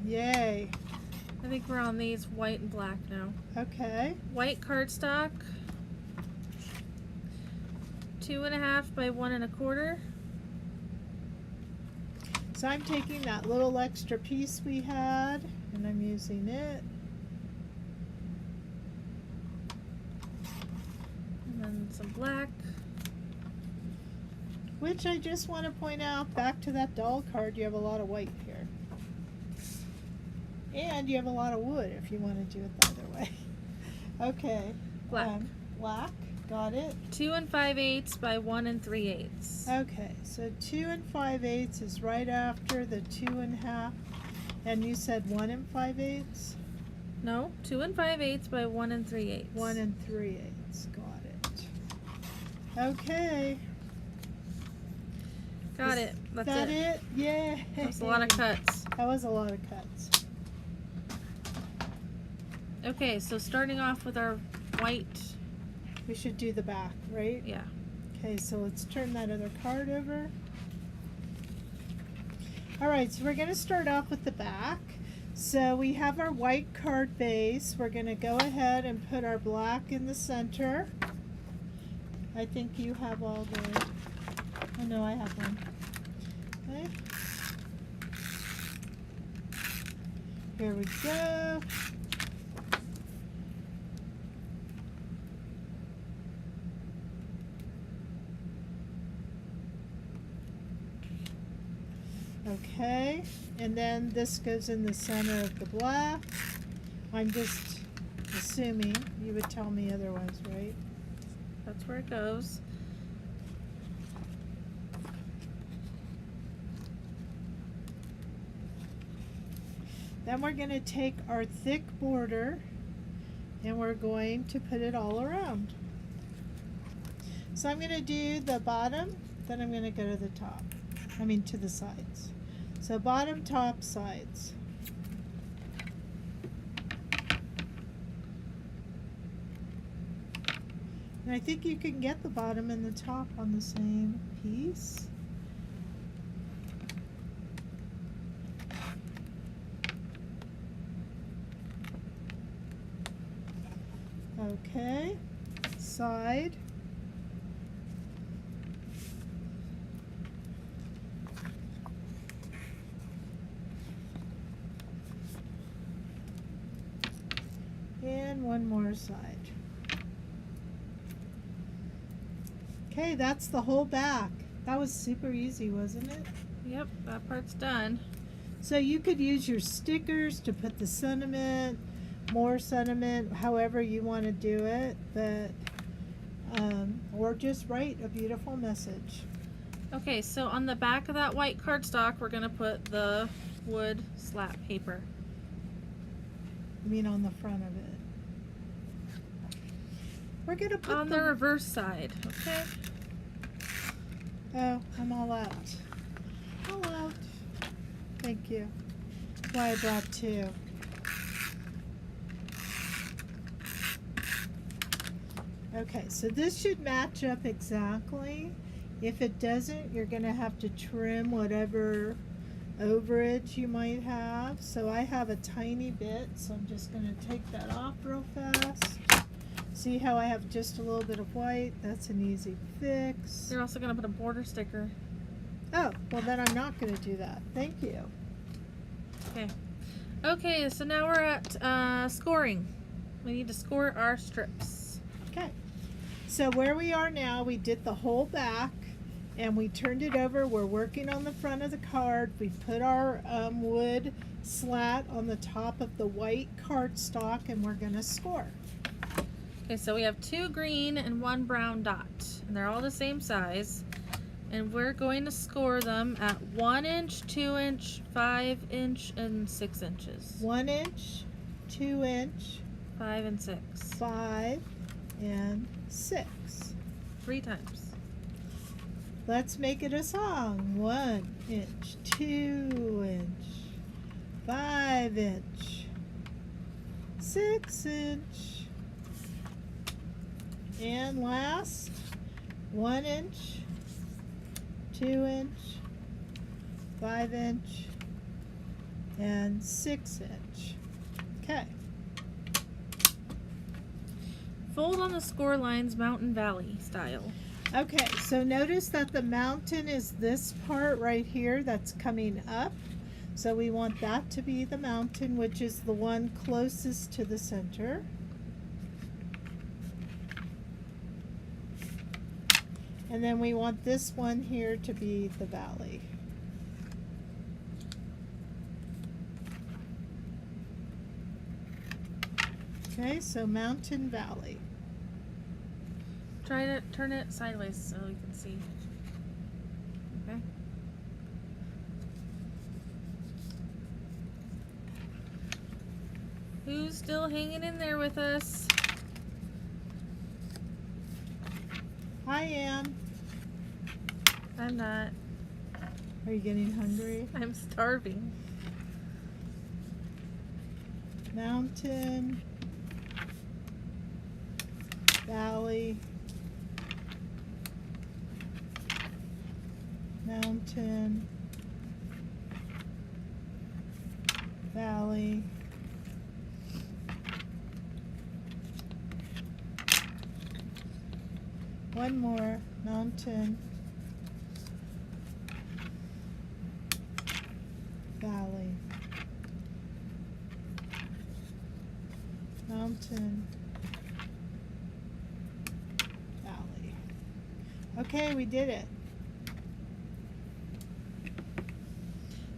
Yay. I think we're on these white and black now. Okay. White cardstock 2 1/2 by 1 1/4. So I'm taking that little extra piece we had and I'm using it. And then some black. Which I just want to point out, back to that doll card, you have a lot of white here. And you have a lot of wood if you want to do it the other way. Okay. Black. Black. Got it. 2 5/8 by 1 3/8. Okay, so 2 5/8 is right after the 2 1/2. And you said 1 5/8? No, 2 5/8 by 1 3/8. 1 3/8. Got it. Okay. Got Is it. That's that it. it? Yay. That was a lot of cuts. That was a lot of cuts. Okay, so starting off with our white. We should do the back, right? Yeah. Okay, so let's turn that other card over. All right, so we're going to start off with the back. So we have our white card base. We're going to go ahead and put our black in the center. I think you have all the... Oh no, I have one. Okay. Here we go. Okay, and then this goes in the center of the black. I'm just assuming you would tell me otherwise, right? That's where it goes. Then we're going to take our thick border and we're going to put it all around. So I'm going to do the bottom, then I'm going to go to the top. I mean to the sides. So bottom, top, sides. And I think you can get the bottom and the top on the same piece. Okay, side. And one more side. Okay, that's the whole back. That was super easy, wasn't it? Yep, that part's done. So you could use your stickers to put the sentiment, more sentiment, however you want to do it, but or just write a beautiful message. Okay, so on the back of that white cardstock, we're gonna put the wood slat paper. I mean on the front of it. We're gonna put On the reverse side, okay? Oh, I'm all out. All out. Thank you. Why I brought two. Okay, so this should match up exactly. If it doesn't, you're gonna have to trim whatever overage you might have. So I have a tiny bit, so I'm just gonna take that off real fast. See how I have just a little bit of white? That's an easy fix. You're also gonna put a border sticker. Oh, well then I'm not gonna do that. Thank you. Okay. Okay, so now we're at scoring. We need to score our strips. Okay. So where we are now, we did the whole back and we turned it over. We're working on the front of the card. We put our wood slat on the top of the white cardstock and we're gonna score. Okay, so we have 2 green and 1 brown dot, and they're all the same size. And we're going to score them at 1 inch, 2 inch, 5 inch, and 6 inches. 1 inch, 2 inch, 5 and 6. 5, and 6. 3 times. Let's make it a song. 1 inch, 2 inch, 5 inch, 6 inch. And last, 1 inch, 2 inch, 5 inch, and 6 inch. Okay. Fold on the score lines Mountain Valley style. Okay, so notice that the mountain is this part right here that's coming up. So we want that to be the mountain, which is the one closest to the center. And then we want this one here to be the valley. Okay, so mountain valley. Try to turn it sideways so you can see. Okay. Who's still hanging in there with us? I am. I'm not. Are you getting hungry? I'm starving. Mountain, valley, mountain, valley, one more, mountain, valley, mountain, valley. Okay, we did it.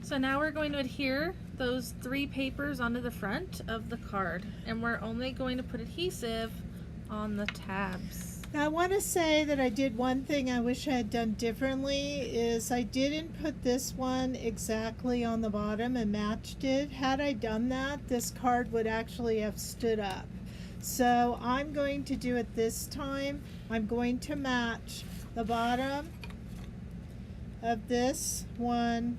So now we're going to adhere those 3 papers onto the front of the card, and we're only going to put adhesive on the tabs. Now I want to say that I did one thing I wish I had done differently is I didn't put this one exactly on the bottom and matched it. Had I done that, this card would actually have stood up. So I'm going to do it this time. I'm going to match the bottom of this one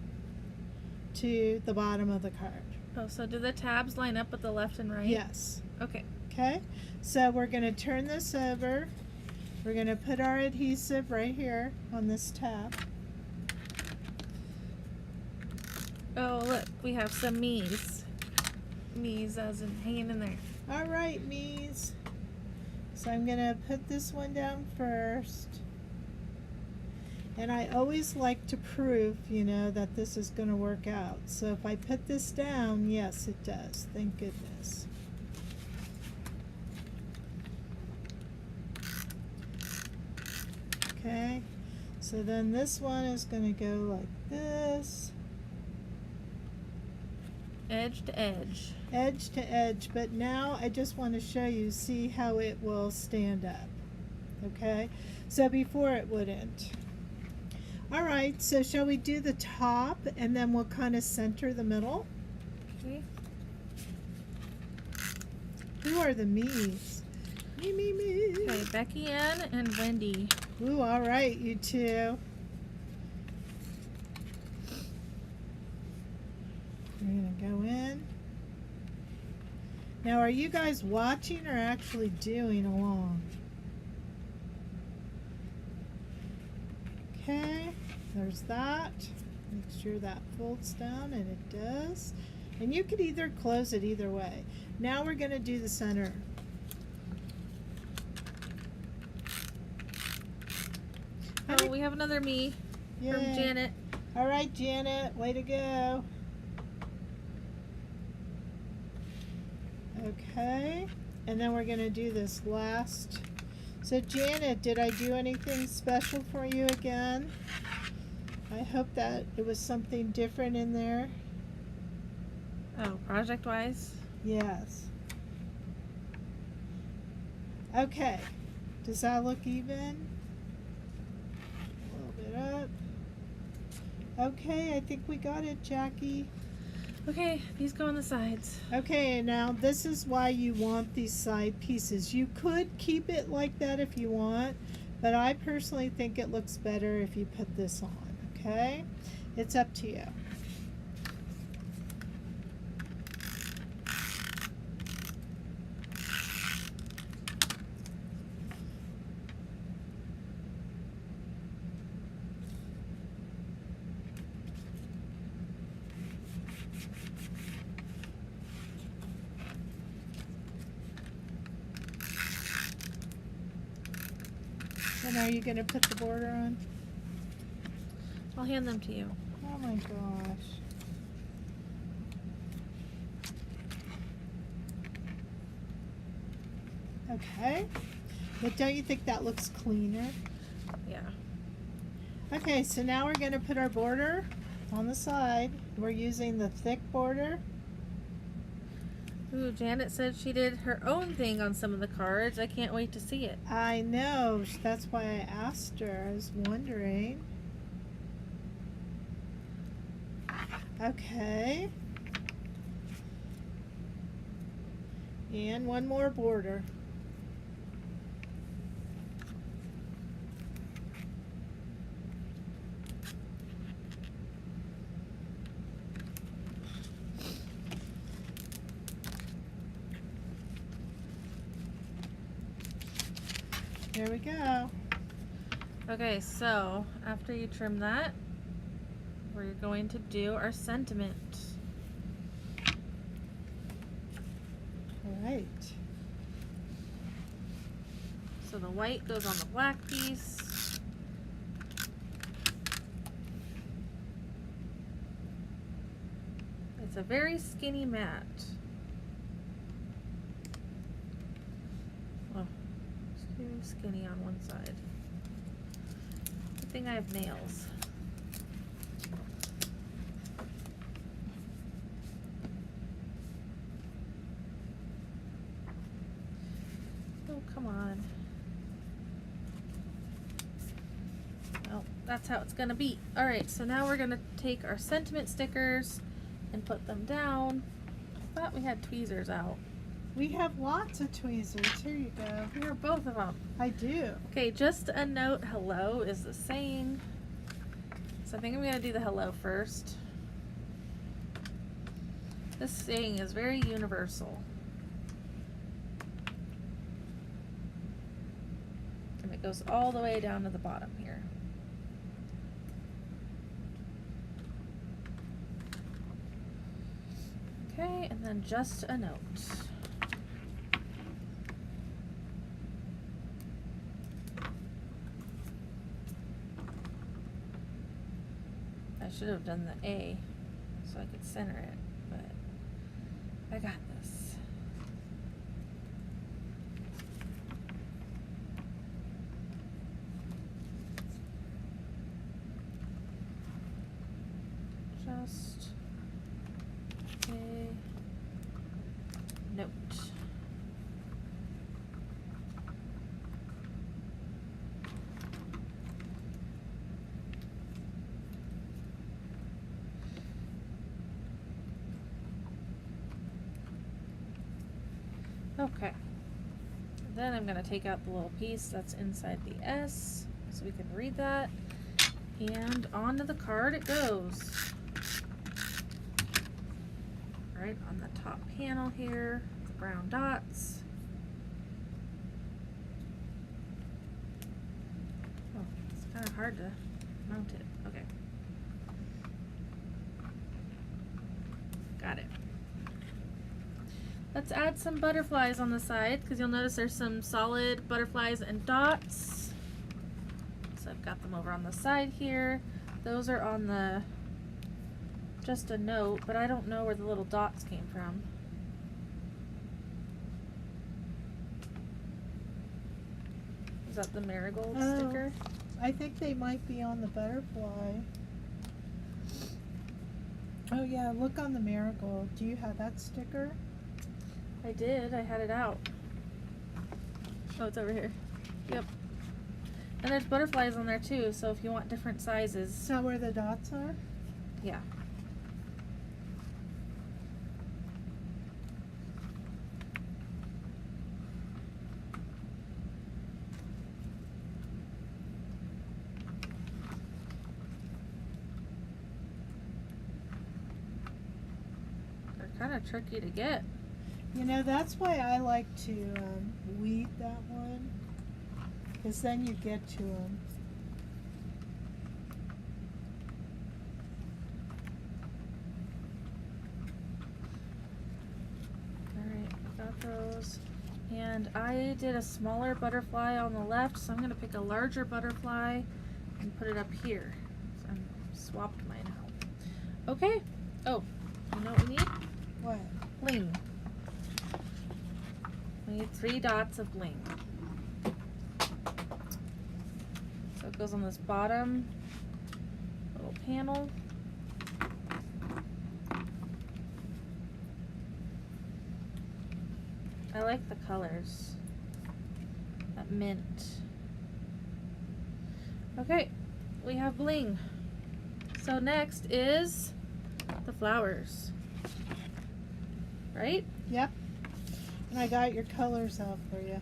to the bottom of the card. Oh, so do the tabs line up with the left and right? Yes. Okay. Okay, so we're going to turn this over We're going to put our adhesive right here on this tab. Oh, look, we have some me's. Me's as in hanging in there. All right, Mies. So I'm going to put this one down first. And I always like to prove, you know, that this is going to work out. So if I put this down, yes, it does. Thank goodness. Okay. So then this one is going to go like this. Edge to edge. Edge to edge. But now I just want to show you, see how it will stand up. Okay. So before it wouldn't. All right, so shall we do the top and then we'll kind of center the middle? Okay. Who are the me's? Me. Okay, Becky Ann and Wendy. Ooh, all right, you two. We're gonna go in. Now, are you guys watching or actually doing along? Okay, there's that. Make sure that folds down, and it does. And you could either close it either way. Now we're going to do the center. Oh, we have another me from Yay. Janet. All right, Janet, way to go. Okay, and then we're going to do this last. So Janet, did I do anything special for you again? I hope that it was something different in there. Oh, project wise? Yes. Okay. Does that look even? A little bit up. Okay, I think we got it, Jackie. Okay, these go on the sides. Okay, and now this is why you want these side pieces. You could keep it like that if you want, but I personally think it looks better if you put this on, okay? It's up to you. And are you going to put the border on? I'll hand them to you. Oh my gosh. Okay. But don't you think that looks cleaner? Yeah. Okay, so now we're going to put our border on the side. We're using the thick border. Ooh, Janet said she did her own thing on some of the cards. I can't wait to see it. I know. That's why I asked her. I was wondering. Okay. And one more border. There we go. Okay, so after you trim that, we're going to do our sentiment. All right. So the white goes on the black piece. It's a very skinny mat. Oh, it's too skinny on one side. Good thing I have nails. Oh, come on. Well, that's how it's gonna be. Alright, so now we're gonna take our sentiment stickers and put them down. I thought we had tweezers out. We have lots of tweezers. Here you go. Here are both of them. I do. Okay, just a note, hello is the saying. So I think I'm gonna do the hello first. This saying is very universal. And it it goes all the way down to the bottom here. Okay, and then just a note. I should have done the A so I could center it, but I got this. Just a note. Okay. Then I'm going to take out the little piece that's inside the S so we can read that. And onto the card it goes. Right on the top panel here, the brown dots. Oh, it's kind of hard to mount it. Okay. Got it. Let's add some butterflies on the side because you'll notice there's some solid butterflies and dots. So I've got them over on the side here. Those are on the just a note, but I don't know where the little dots came from. Is that the marigold sticker? I think they might be on the butterfly. Oh yeah, look on the marigold. Do you have that sticker? I did. I had it out. Oh, it's over here. Yep. And there's butterflies on there too, so if you want different sizes. Is that where the dots are? Yeah. They're kind of tricky to get. You know, that's why I like to weed that one, because then you get to them. Alright, got those. And I did a smaller butterfly on the left, so I'm going to pick a larger butterfly and put it up here. So I swapped mine out. Okay. Oh, you know what we need? What? Bling. We need 3 dots of bling. So it goes on this bottom little panel. I like the colors. That mint. Okay, we have bling. So next is the flowers. Right? Yep. And I got your colors out for you.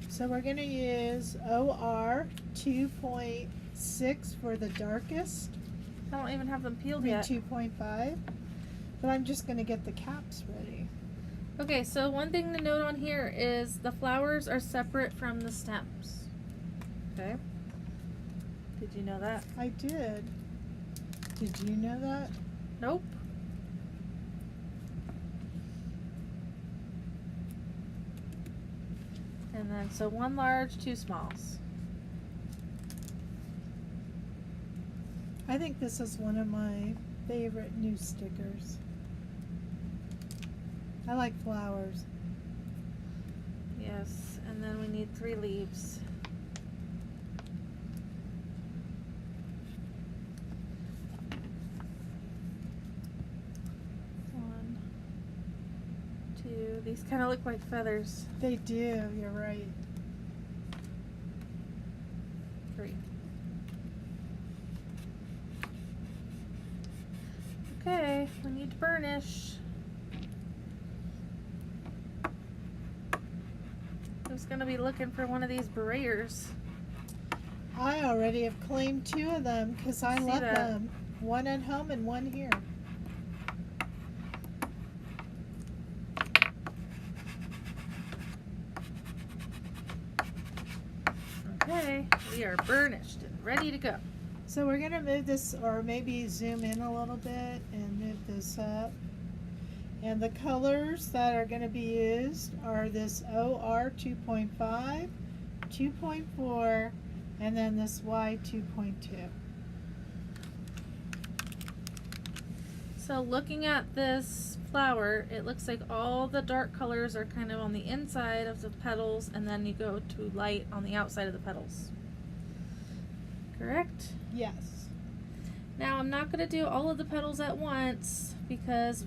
So we're going to use OR 2.6 for the darkest. I don't even have them peeled I mean yet. 2.5. But I'm just going to get the caps ready. Okay, so one thing to note on here is the flowers are separate from the stems. Okay? Did you know that? I did. Did you know that? Nope. And then, so 1 large, 2 smalls. I think this is one of my favorite new stickers. I like flowers. Yes, and then we need 3 leaves. One, 2. These kind of look like feathers. They do, you're right. 3. Okay, we need to burnish. Who's gonna be looking for one of these beraters? I already have claimed 2 of them because I See love that. them. One at home and one here. We are burnished and ready to go. So we're going to move this, or maybe zoom in a little bit and move this up. And the colors that are going to be used are this OR 2.5, 2.4, and then this Y 2.2. So looking at this flower, it looks like all the dark colors are kind of on the inside of the petals, and then you go to light on the outside of the petals. Correct? Yes. Now I'm not going to do all of the petals at once because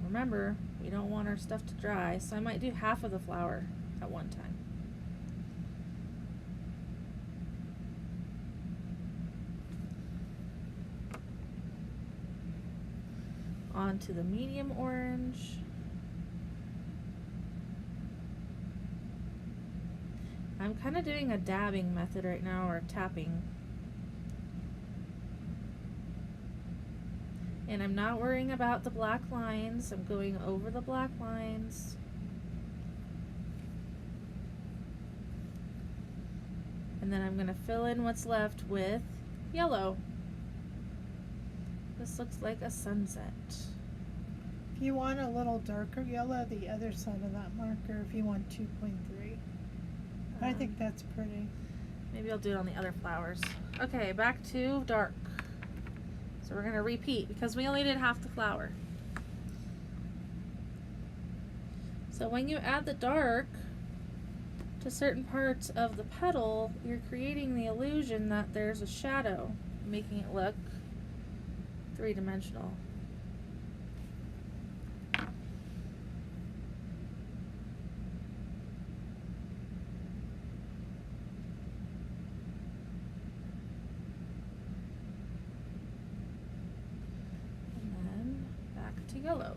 remember, we don't want our stuff to dry, so I might do half of the flower at one time. On to the medium orange. I'm kind of doing a dabbing method right now, or tapping. And I'm not worrying about the black lines. I'm going over the black lines. And then I'm going to fill in what's left with yellow. This looks like a sunset. If you want a little darker yellow, the other side of that marker, if you want 2.3. I think that's pretty. Maybe I'll do it on the other flowers. Okay, back to dark. So we're going to repeat because we only did half the flower. So when you add the dark to certain parts of the petal, you're creating the illusion that there's a shadow, making it look three-dimensional. Yellow.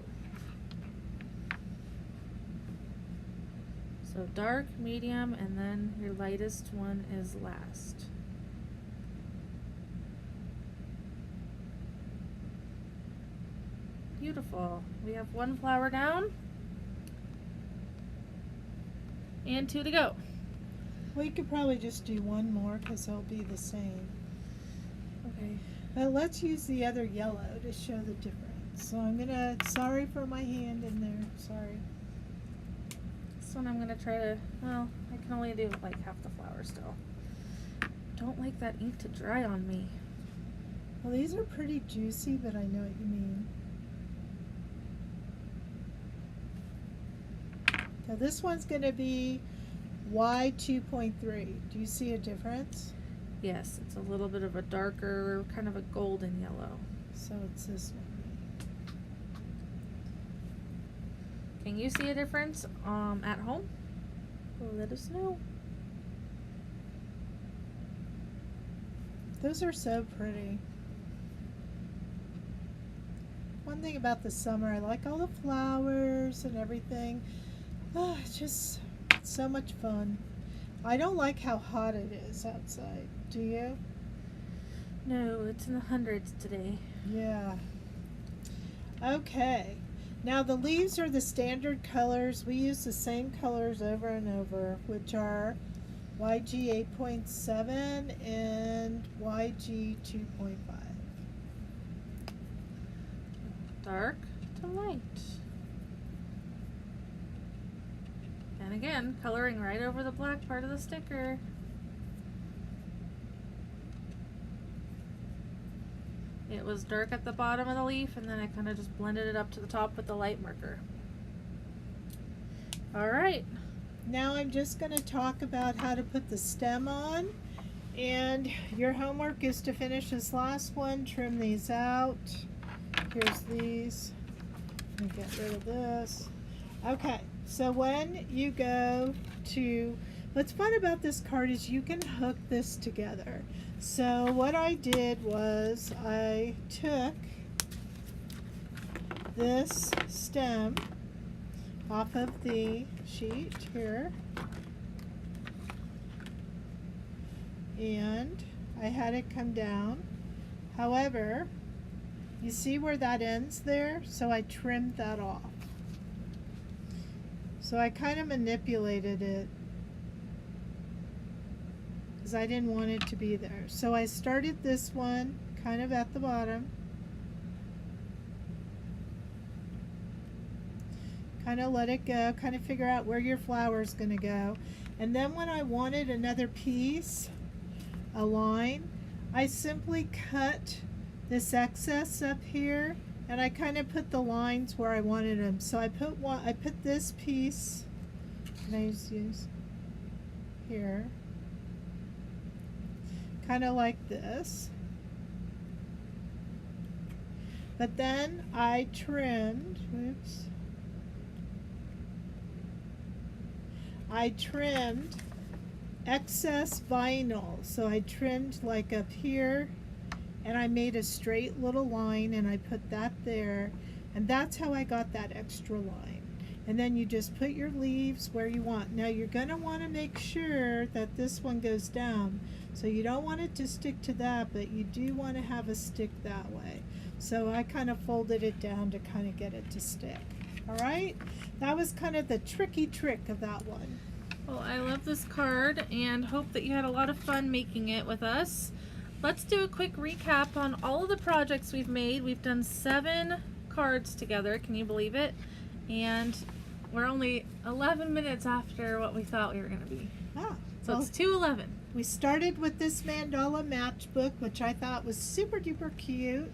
So dark, medium, and then your lightest one is last. Beautiful. We have one flower down and 2 to go. We could probably just do one more because they'll be the same. Okay. But let's use the other yellow to show the difference. So I'm gonna, sorry for my hand in there, sorry. This one I'm gonna try to, well, I can only do like half the flower still. Don't like that ink to dry on me. Well, these are pretty juicy, but I know what you mean. Now this one's gonna be Y 2.3. Do you see a difference? Yes, it's a little bit of a darker, kind of a golden yellow. So it's this one. Can you see a difference at home? Well, let us know. Those are so pretty. One thing about the summer, I like all the flowers and everything. Oh, it's just so much fun. I don't like how hot it is outside. Do you? No, it's in the hundreds today. Yeah. Okay. Now the leaves are the standard colors. We use the same colors over and over, which are YG 8.7 and YG 2.5. Dark to light. And again, coloring right over the black part of the sticker. It was dark at the bottom of the leaf, and then I kind of just blended it up to the top with the light marker. Alright. Now I'm just going to talk about how to put the stem on. And your homework is to finish this last one, trim these out. Here's these. Let me get rid of this. Okay, so when you go to, what's fun about this card is you can hook this together. So what I did was I took this stem off of the sheet here, and I had it come down. However, you see where that ends there? So I trimmed that off. So I kind of manipulated it. Does because I didn't want it to be there. So I started this one kind of at the bottom. Kind of let it go, kind of figure out where your flower is going to go. And then when I wanted another piece, a line, I simply cut this excess up here, and I kind of put the lines where I wanted them. So I put this piece, and I just use here, kind of like this. But then I trimmed, oops, I trimmed excess vinyl. So I trimmed like up here, and I made a straight little line, and I put that there, and that's how I got that extra line. And then you just put your leaves where you want. Now you're going to want to make sure that this one goes down. So you don't want it to stick to that, but you do want to have a stick that way. So I kind of folded it down to kind of get it to stick. All right, that was kind of the tricky trick of that one. Well, I love this card and hope that you had a lot of fun making it with us. Let's do a quick recap on all of the projects we've made. We've done 7 cards together, can you believe it? And we're only 11 minutes after what we thought we were going to be. Ah, So well, it's 2:11. we started with this mandala matchbook, which I thought was super duper cute.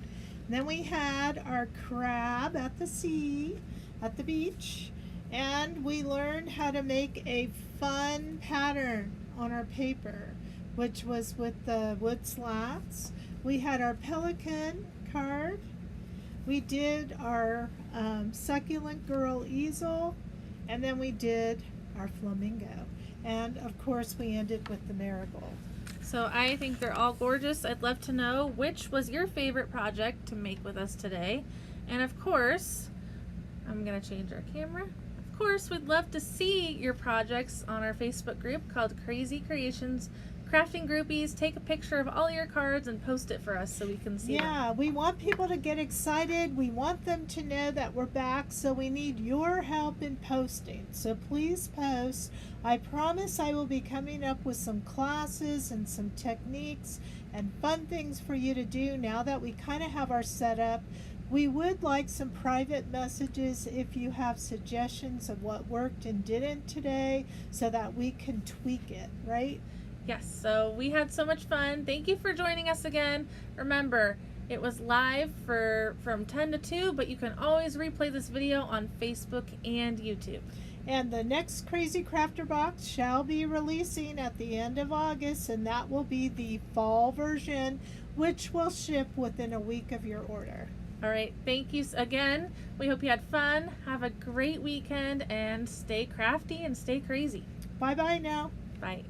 Then we had our crab at the sea, at the beach, and we learned how to make a fun pattern on our paper, which was with the wood slats. We had our pelican card. We did our succulent girl easel, and then we did our flamingo. And of course we ended with the marigold. So I think they're all gorgeous. I'd love to know which was your favorite project to make with us today. And of course, I'm gonna change our camera. Of course, we'd love to see your projects on our Facebook group called Krazy Creations Crafting Groupies. Take a picture of all your cards and post it for us so we can see them. Yeah, we want people to get excited. We want them to know that we're back, so we need your help in posting. So please post. I promise I will be coming up with some classes and some techniques and fun things for you to do now that we kind of have our setup. We would like some private messages if you have suggestions of what worked and didn't today so that we can tweak it, right? Yes, so we had so much fun. Thank you for joining us again. Remember, it was live from 10 to 2, but you can always replay this video on Facebook and YouTube. And the next Krazy Krafter Box shall be releasing at the end of August, and that will be the fall version, which will ship within a week of your order. All right, thank you again. We hope you had fun. Have a great weekend and stay crafty and stay crazy. Bye-bye now. Bye.